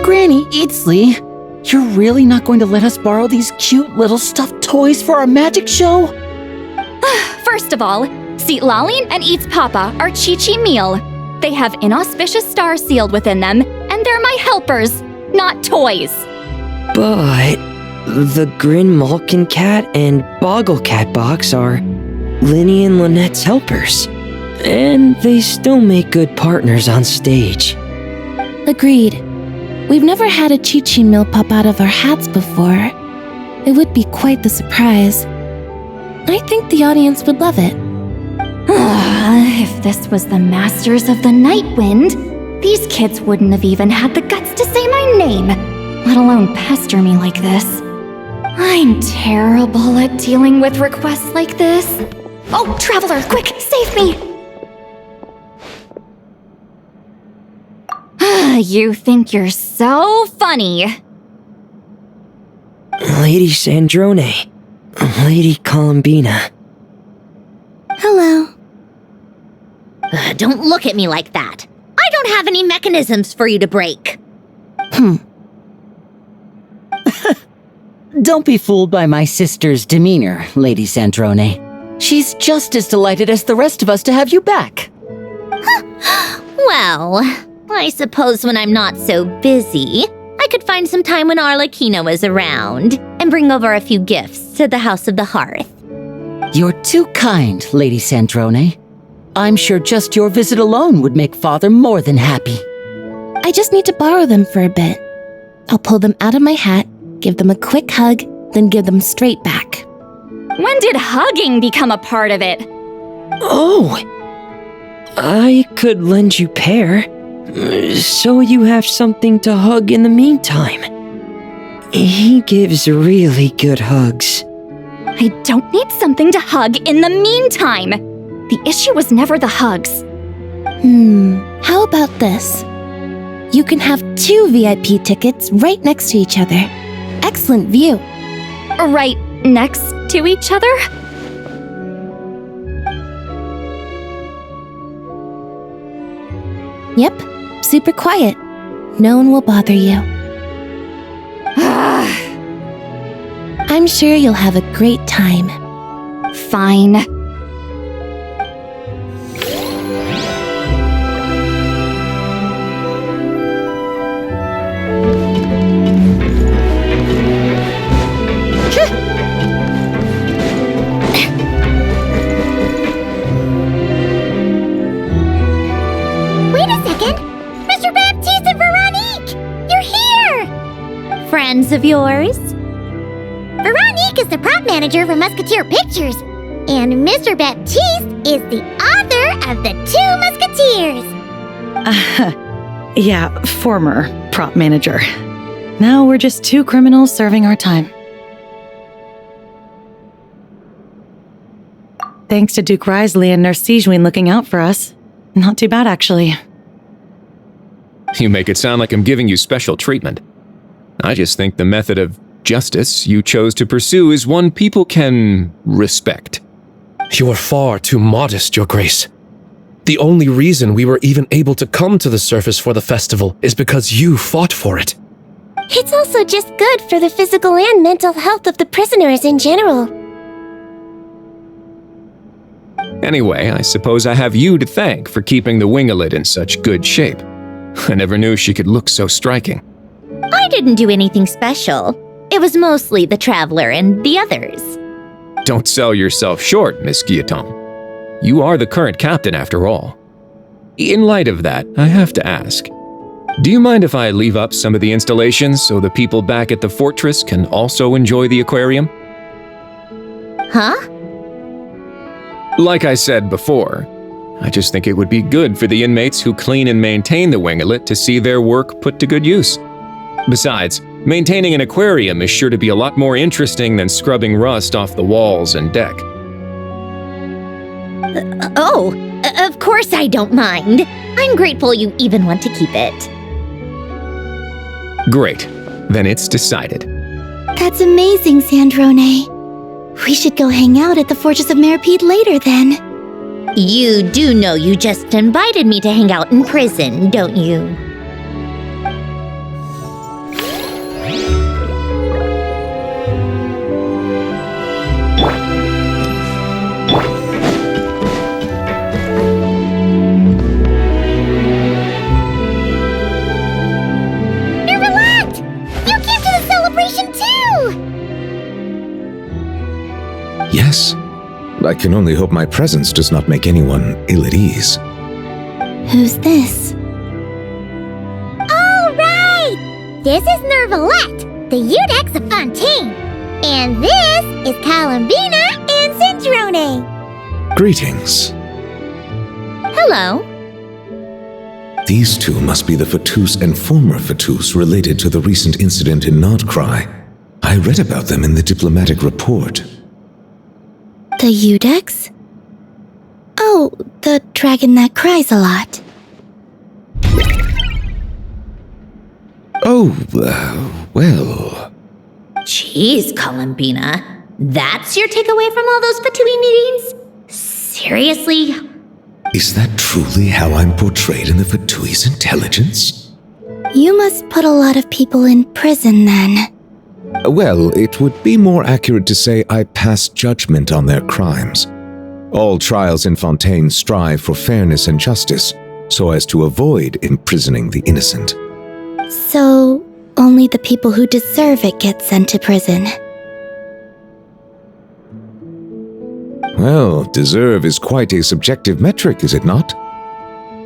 Speaker 20: Granny Eatsley, you're really not going to let us borrow these cute little stuffed toys for our magic show?
Speaker 11: First of all, Seat Lalin and Eats Papa are Chi-Chi meal. They have inauspicious stars sealed within them, and they're my helpers, not toys.
Speaker 21: But the Grin Malkin Cat and Boggle Cat box are Linny and Lynette's helpers. And they still make good partners on stage.
Speaker 22: Agreed. We've never had a Chi-Chi meal pop out of our hats before. It would be quite the surprise. I think the audience would love it.
Speaker 11: If this was the Masters of the Night Wind, these kids wouldn't have even had the guts to say my name, let alone pester me like this. I'm terrible at dealing with requests like this. Oh, Traveler, quick, save me! You think you're so funny.
Speaker 21: Lady Sandrone. Lady Columbina.
Speaker 7: Hello.
Speaker 12: Don't look at me like that. I don't have any mechanisms for you to break.
Speaker 20: Don't be fooled by my sister's demeanor, Lady Sandrone. She's just as delighted as the rest of us to have you back.
Speaker 12: Well, I suppose when I'm not so busy, I could find some time when Arlecchino is around and bring over a few gifts to the House of the Hearth.
Speaker 20: You're too kind, Lady Sandrone. I'm sure just your visit alone would make Father more than happy.
Speaker 22: I just need to borrow them for a bit. I'll pull them out of my hat, give them a quick hug, then give them straight back.
Speaker 11: When did hugging become a part of it?
Speaker 21: Oh! I could lend you pair, so you have something to hug in the meantime. He gives really good hugs.
Speaker 11: I don't need something to hug in the meantime. The issue was never the hugs.
Speaker 22: How about this? You can have 2 VIP tickets right next to each other. Excellent view.
Speaker 11: Right next to each other?
Speaker 22: Yep, super quiet. No one will bother you. I'm sure you'll have a great time.
Speaker 11: Fine.
Speaker 4: Friends of yours? Veronique is the prop manager for Musketeer Pictures, and Mr. Baptiste is the author of The 2 Musketeers.
Speaker 23: Yeah, former prop manager. Now we're just 2 criminals serving our time. Thanks to Duke Risley and Nurse Sigewin looking out for us. Not too bad, actually.
Speaker 9: You make it sound like I'm giving you special treatment. I just think the method of justice you chose to pursue is one people can respect.
Speaker 24: You are far too modest, Your Grace. The only reason we were even able to come to the surface for the festival is because you fought for it.
Speaker 4: It's also just good for the physical and mental health of the prisoners in general.
Speaker 9: Anyway, I suppose I have you to thank for keeping the Winglet in such good shape. I never knew she could look so striking.
Speaker 12: I didn't do anything special. It was mostly the Traveler and the others.
Speaker 9: Don't sell yourself short, Miss Guillotin. You are the current captain, after all. In light of that, I have to ask, do you mind if I leave up some of the installations so the people back at the fortress can also enjoy the aquarium?
Speaker 12: Huh?
Speaker 9: Like I said before, I just think it would be good for the inmates who clean and maintain the Winglet to see their work put to good use. Besides, maintaining an aquarium is sure to be a lot more interesting than scrubbing rust off the walls and deck.
Speaker 12: Of course I don't mind. I'm grateful you even want to keep it.
Speaker 9: Great. Then it's decided.
Speaker 7: That's amazing, Sandrone. We should go hang out at the Fortress of Meripede later, then.
Speaker 12: You do know you just invited me to hang out in prison, don't you?
Speaker 5: I can only hope my presence does not make anyone ill at ease.
Speaker 7: Who's this?
Speaker 4: All right! This is Nervalette, the Eudex of Fontaine. And this is Columbina and Cendrone.
Speaker 5: Greetings.
Speaker 12: Hello.
Speaker 5: These two must be the Fatus and former Fatus related to the recent incident in Nodcry. I read about them in the diplomatic report.
Speaker 7: The Eudex? Oh, the dragon that cries a lot.
Speaker 5: Oh, well...
Speaker 12: Jeez, Columbina. That's your takeaway from all those Fatui meetings? Seriously?
Speaker 5: Is that truly how I'm portrayed in the Fatui's intelligence?
Speaker 7: You must put a lot of people in prison then.
Speaker 5: Well, it would be more accurate to say I pass judgment on their crimes. All trials in Fontaine strive for fairness and justice, so as to avoid imprisoning the innocent.
Speaker 7: So, only the people who deserve it get sent to prison.
Speaker 5: Well, deserve is quite a subjective metric, is it not?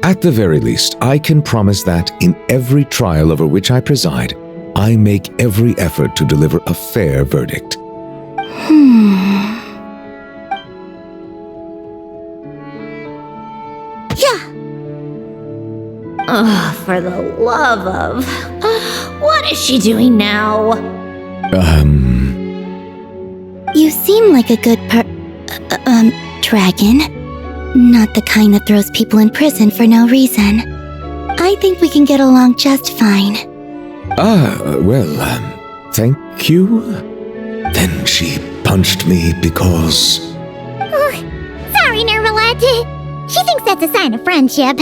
Speaker 5: At the very least, I can promise that in every trial over which I preside, I make every effort to deliver a fair verdict.
Speaker 4: Yeah.
Speaker 12: Oh, for the love of... What is she doing now?
Speaker 7: You seem like a good dragon. Not the kind that throws people in prison for no reason. I think we can get along just fine.
Speaker 5: Thank you? Then she punched me because...
Speaker 4: Oh, sorry, Nervalette. She thinks that's a sign of friendship.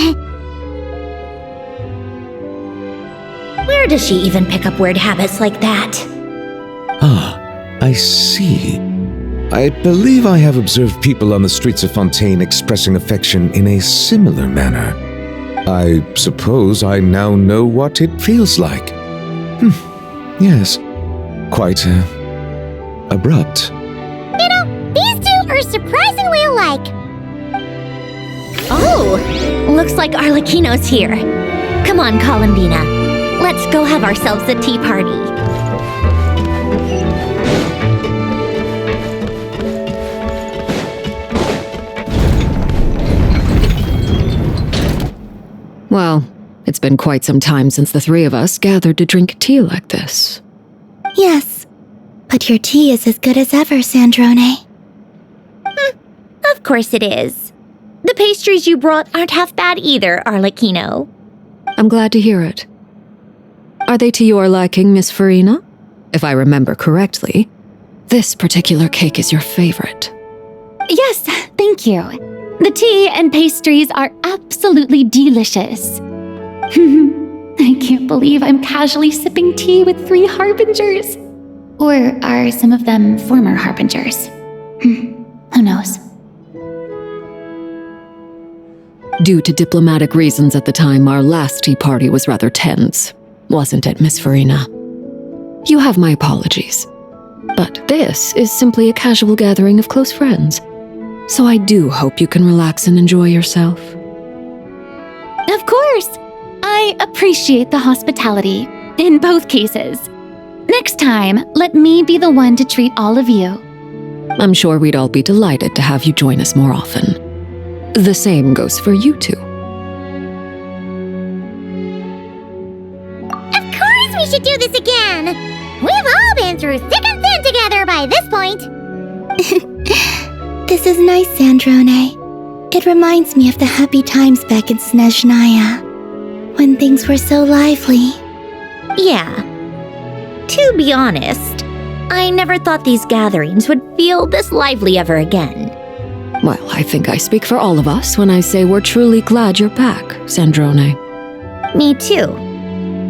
Speaker 12: Where does she even pick up weird habits like that?
Speaker 5: Ah, I see. I believe I have observed people on the streets of Fontaine expressing affection in a similar manner. I suppose I now know what it feels like. Yes, quite abrupt.
Speaker 4: You know, these two are surprisingly alike.
Speaker 12: Oh, looks like Arlecchino's here. Come on, Columbina. Let's go have ourselves a tea party.
Speaker 19: Well, it's been quite some time since the three of us gathered to drink tea like this.
Speaker 7: Yes, but your tea is as good as ever, Cendrone.
Speaker 12: Of course it is. The pastries you brought aren't half bad either, Arlecchino.
Speaker 19: I'm glad to hear it. Are they to your liking, Miss Farina? If I remember correctly, this particular cake is your favorite.
Speaker 6: Yes, thank you. The tea and pastries are absolutely delicious. I can't believe I'm casually sipping tea with 3 harbingers. Or are some of them former harbingers? Who knows?
Speaker 19: Due to diplomatic reasons at the time, our last tea party was rather tense, wasn't it, Miss Farina? You have my apologies. But this is simply a casual gathering of close friends. So I do hope you can relax and enjoy yourself.
Speaker 6: Of course! I appreciate the hospitality, in both cases. Next time, let me be the one to treat all of you.
Speaker 19: I'm sure we'd all be delighted to have you join us more often. The same goes for you two.
Speaker 4: Of course we should do this again! We've all been through thick and thin together by this point.
Speaker 7: This is nice, Cendrone. It reminds me of the happy times back in Snezhnaya, when things were so lively.
Speaker 12: Yeah. To be honest, I never thought these gatherings would feel this lively ever again.
Speaker 19: Well, I think I speak for all of us when I say we're truly glad you're back, Cendrone.
Speaker 12: Me too.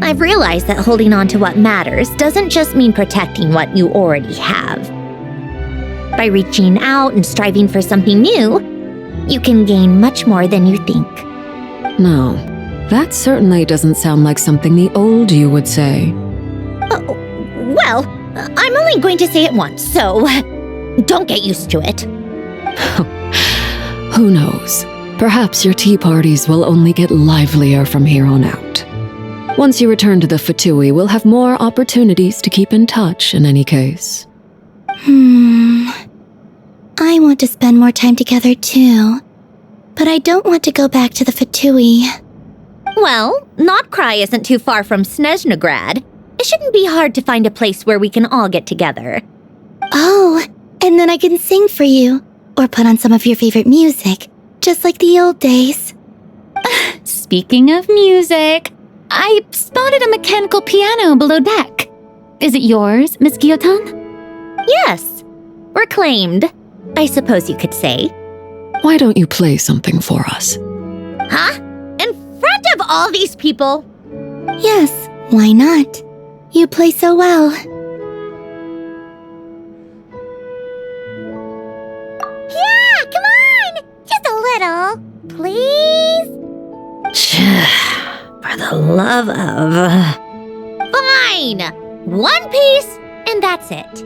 Speaker 12: I've realized that holding on to what matters doesn't just mean protecting what you already have. By reaching out and striving for something new, you can gain much more than you think.
Speaker 19: No, that certainly doesn't sound like something the old you would say.
Speaker 12: Well, I'm only going to say it once, so don't get used to it.
Speaker 19: Who knows? Perhaps your tea parties will only get livelier from here on out. Once you return to the Fatui, we'll have more opportunities to keep in touch in any case.
Speaker 7: I want to spend more time together too. But I don't want to go back to the Fatui.
Speaker 12: Well, Notcry isn't too far from Snezhnograd. It shouldn't be hard to find a place where we can all get together.
Speaker 7: Oh, and then I can sing for you. Or put on some of your favorite music. Just like the old days.
Speaker 6: Speaking of music, I spotted a mechanical piano below deck. Is it yours, Miss Guillotin?
Speaker 12: Yes. Reclaimed, I suppose you could say.
Speaker 19: Why don't you play something for us?
Speaker 12: Huh? In front of all these people?
Speaker 7: Yes, why not? You play so well.
Speaker 4: Yeah, come on! Just a little, please?
Speaker 12: For the love of... Fine! One piece, and that's it.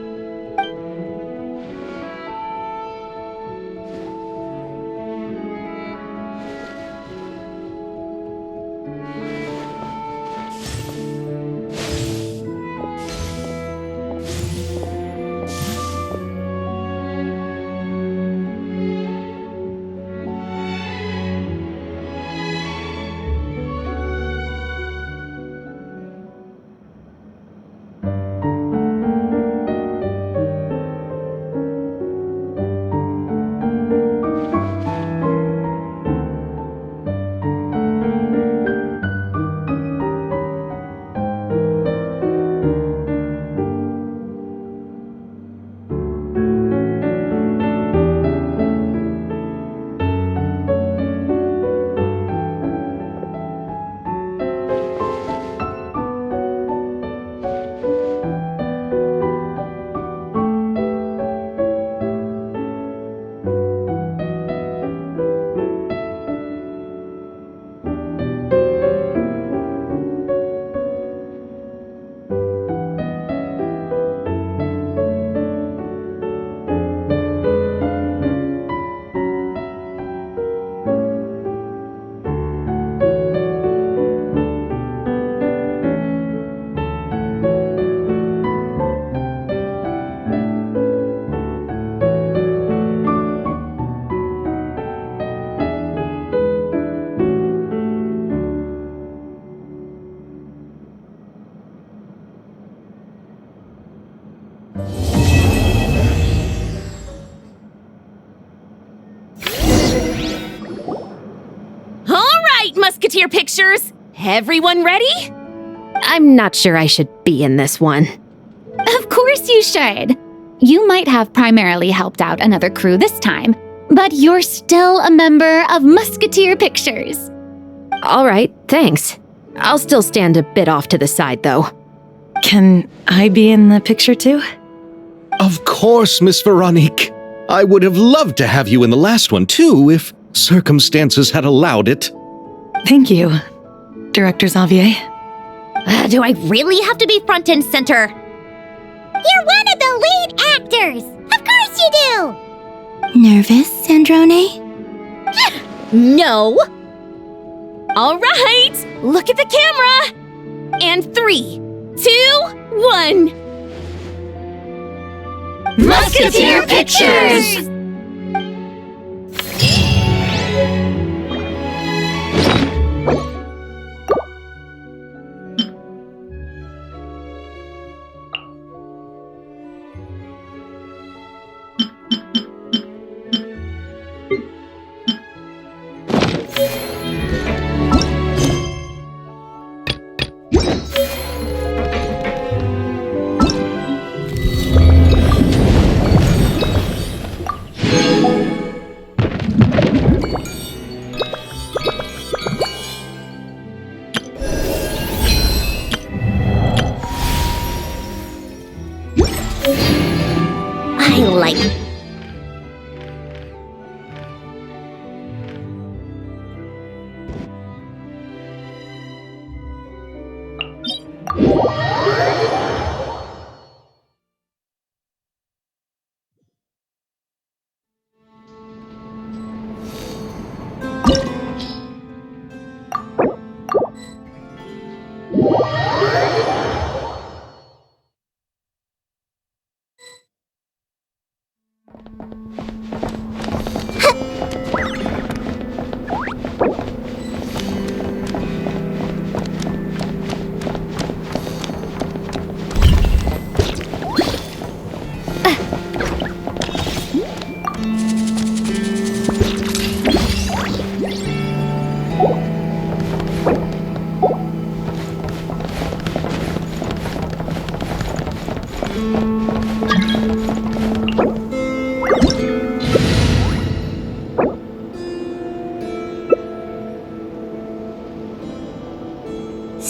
Speaker 8: Musketeer pictures! Everyone ready? I'm not sure I should be in this one.
Speaker 6: Of course you should. You might have primarily helped out another crew this time, but you're still a member of Musketeer Pictures.
Speaker 8: All right, thanks. I'll still stand a bit off to the side, though.
Speaker 23: Can I be in the picture too?
Speaker 5: Of course, Miss Veronique. I would have loved to have you in the last one too, if circumstances had allowed it.
Speaker 23: Thank you, Director Xavier.
Speaker 12: Do I really have to be front and center?
Speaker 4: You're one of the lead actors! Of course you do!
Speaker 7: Nervous, Sandrone?
Speaker 12: No! All right, look at the camera! And 3, 2, 1...
Speaker 4: Musketeer Pictures!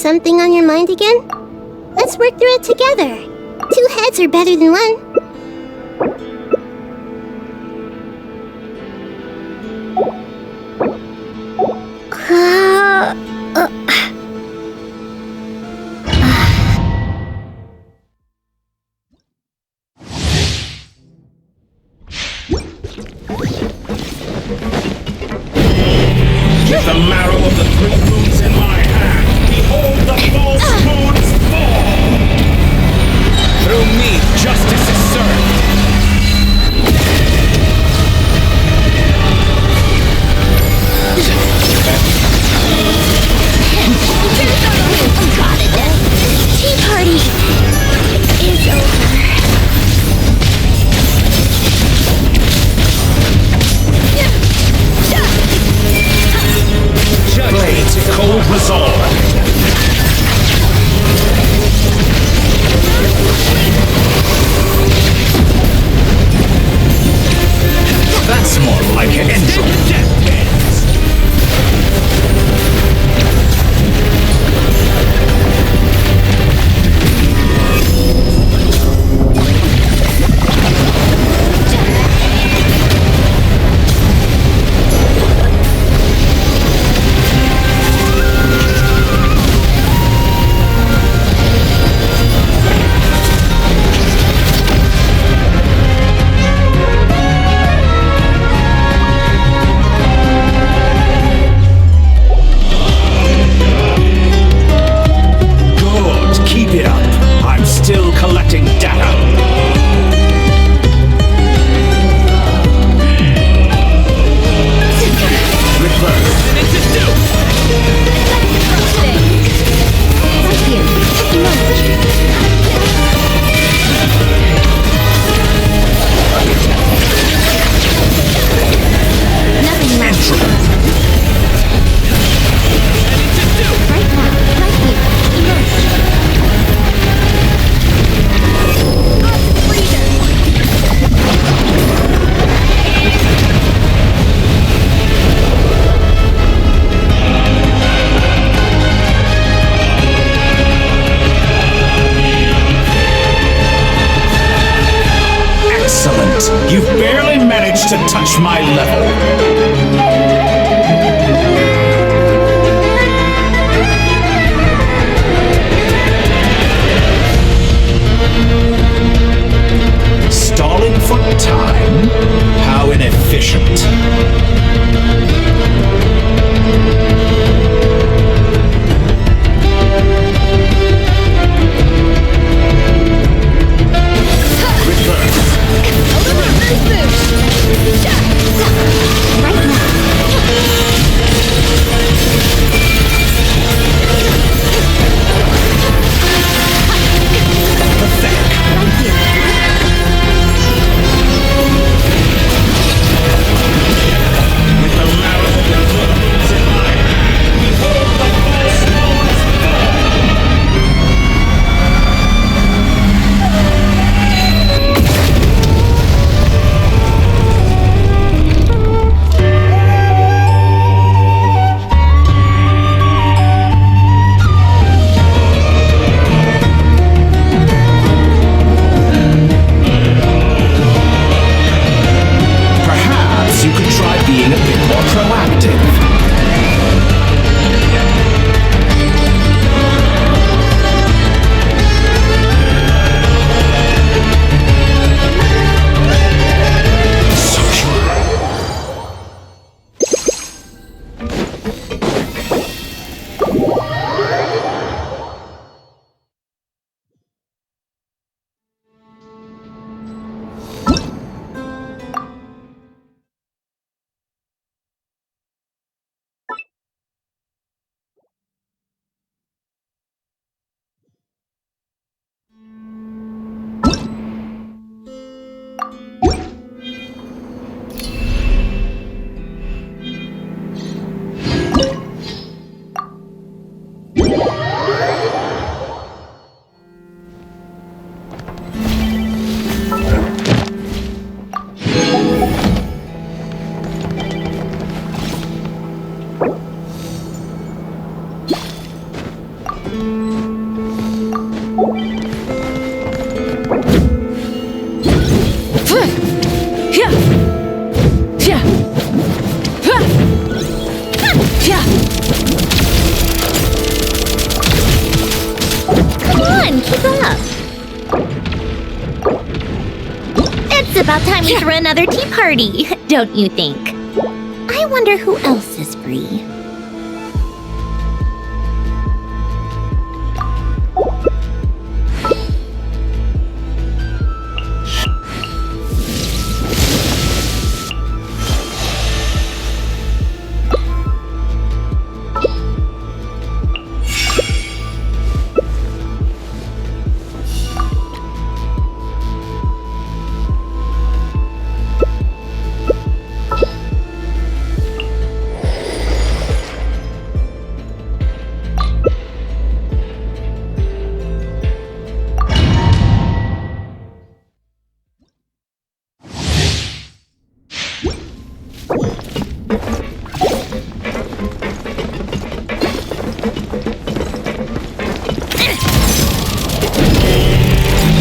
Speaker 4: something on your mind again? Let's work through it together. 2 heads are better than 1.
Speaker 1: With the marrow of the 3 moons in my hand, behold the false moons fall! Through me, justice is served!
Speaker 4: Tea party is over.
Speaker 1: Blades of cold resolve! That's more like an intro. You've barely managed to touch my level. Stalling for time? How inefficient.
Speaker 4: about time we threw another tea party, don't you think? I wonder who else is free.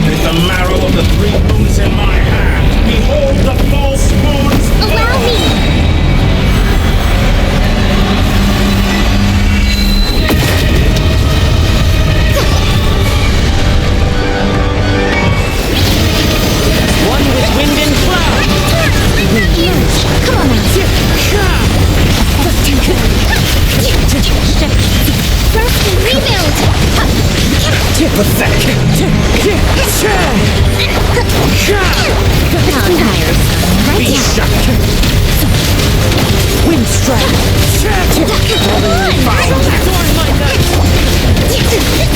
Speaker 1: With the marrow of the three moons in my hand, behold the false moon's fall!
Speaker 4: Allow me!
Speaker 21: One with wind and cloud!
Speaker 4: Come on now. First and rebuild!
Speaker 21: Pathetic!
Speaker 4: Now tires. Right
Speaker 21: Be
Speaker 4: down.
Speaker 21: shot! Wind strike! Thorn my knife!
Speaker 4: Take a break.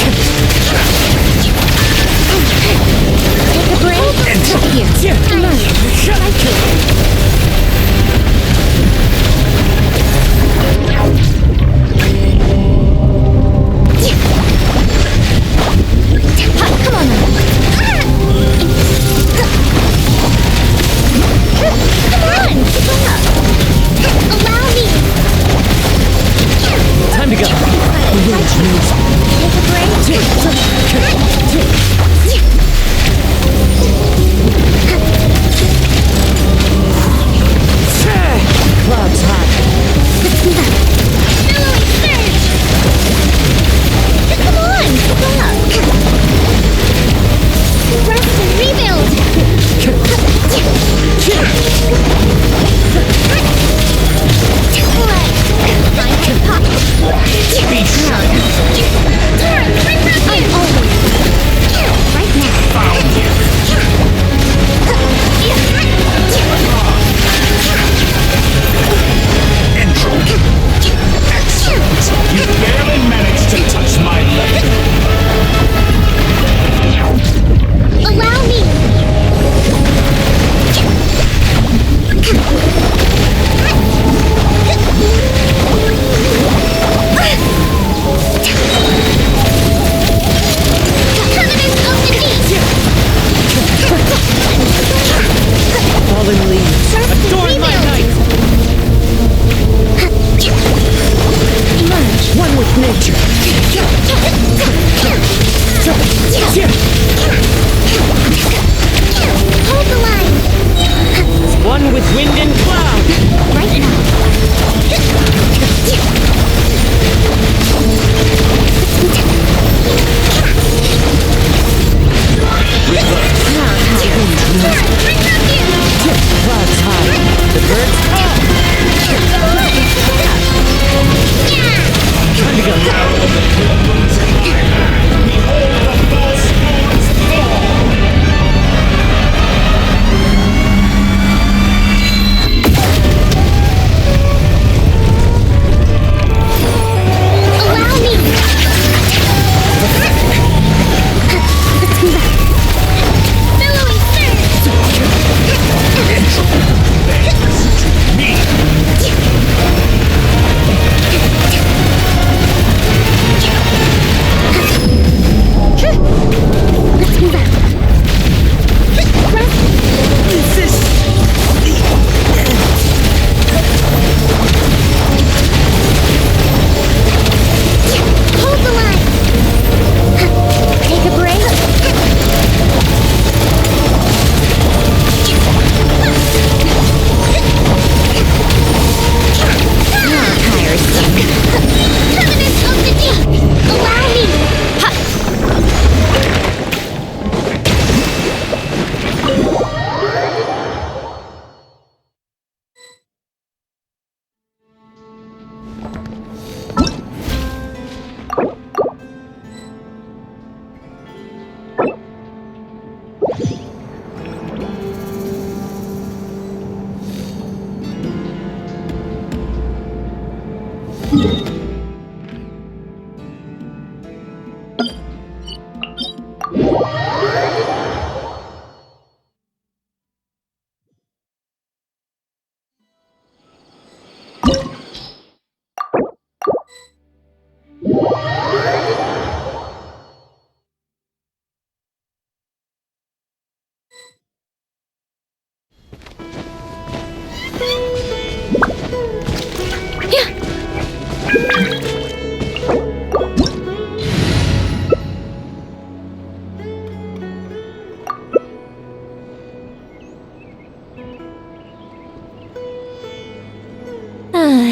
Speaker 4: Here. Come on. Come on now. Come on, keep up. Allow me.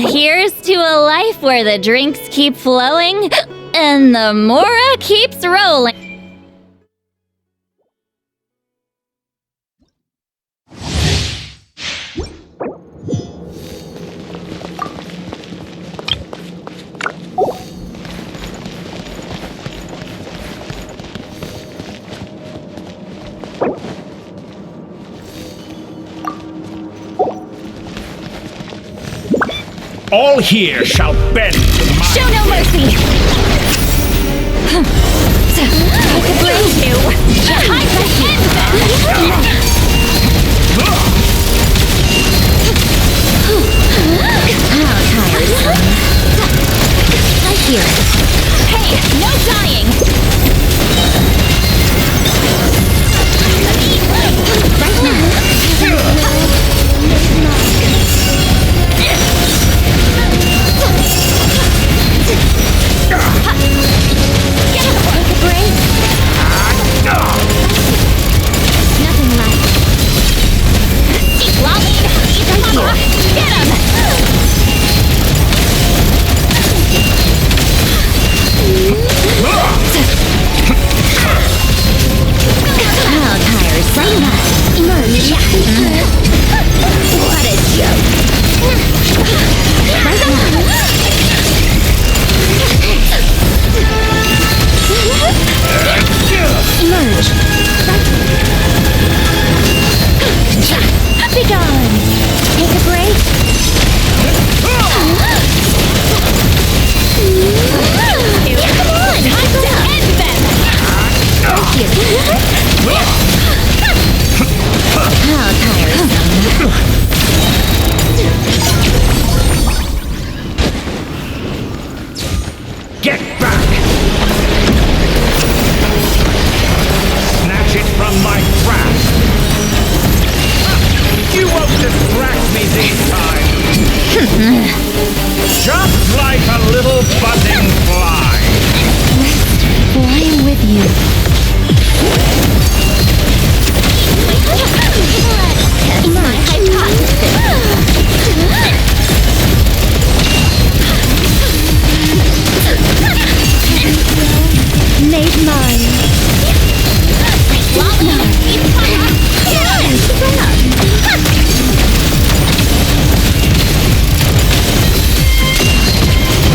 Speaker 11: Here's to a life where the drinks keep flowing and the Mora keeps rolling.
Speaker 1: All here shall bend to my
Speaker 11: Show no mercy! I could bring you! Time to end them! How tiresome. I hear it. Hey, no dying! Right now. Nothing left. Keep lolling! Right here! Get him! How tiresome. Emerge. What a joke. Right now. Emerge. Be gone. Take a break. Come on. Time to end them. Thank you. How tiresome.
Speaker 1: Get back! Snatch it from my grasp! You won't distract me this time! Just like a little buzzing fly!
Speaker 11: Flying with you. Let's test my hypothesis. Made mine.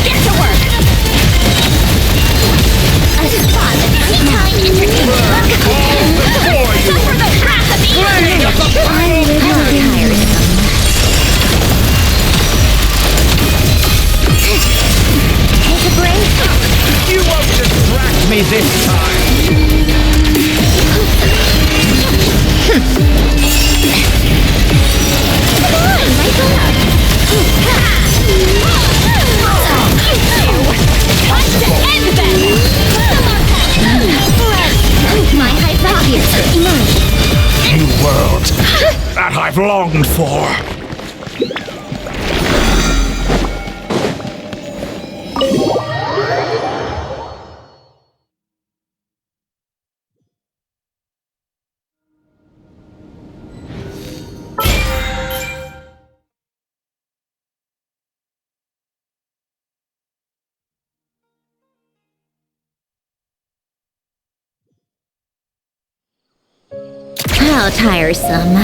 Speaker 11: Get to work. A spot of anytime entertainment. Suffer the wrath of the enemy. Take a break.
Speaker 1: You won't distract me this time!
Speaker 11: Come on, light up. Time to end them. My hypothesis emerged.
Speaker 1: New world that I've longed for!
Speaker 11: How tiresome.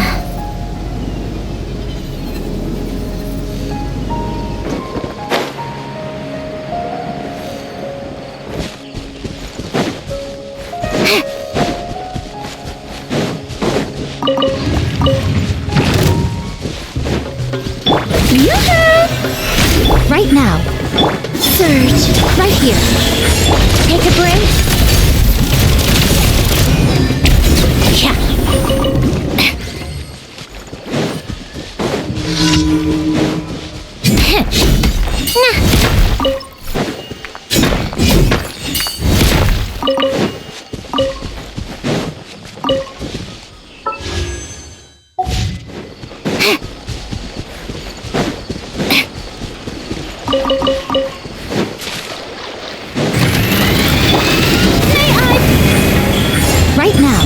Speaker 14: Right now. Surge, right here. Take a break. Yeah. Right now.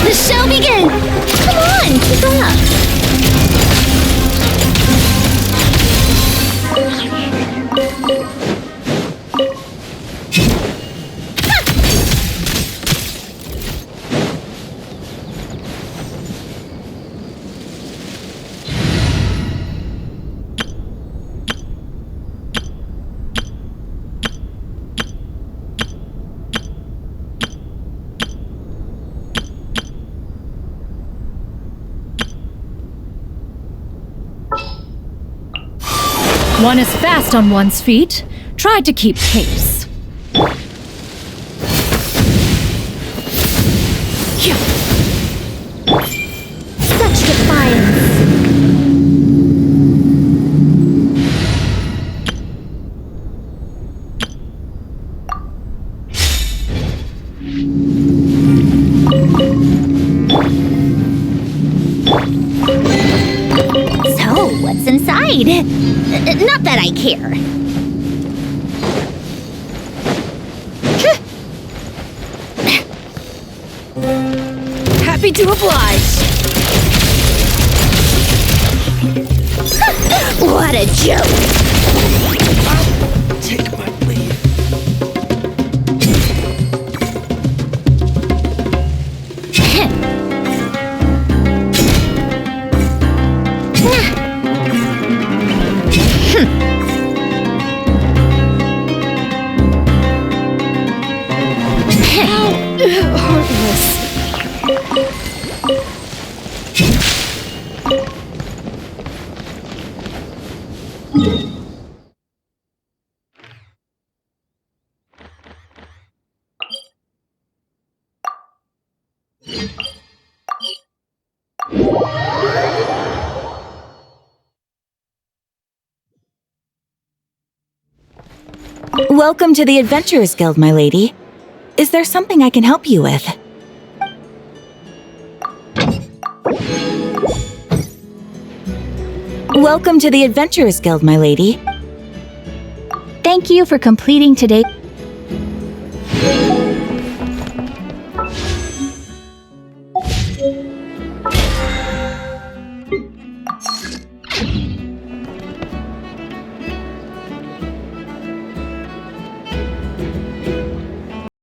Speaker 14: The show begins! Come on, keep up!
Speaker 2: One is fast on one's feet. Try to keep pace.
Speaker 14: Such defiance!
Speaker 4: So, what's inside? Not that I care.
Speaker 2: Happy to oblige.
Speaker 4: What a joke!
Speaker 20: Take my leave.
Speaker 2: Heartless.
Speaker 10: Welcome to the Adventurers Guild, my lady. Is there something I can help you with? Welcome to the Adventurers Guild, my lady.
Speaker 14: Thank you for completing today.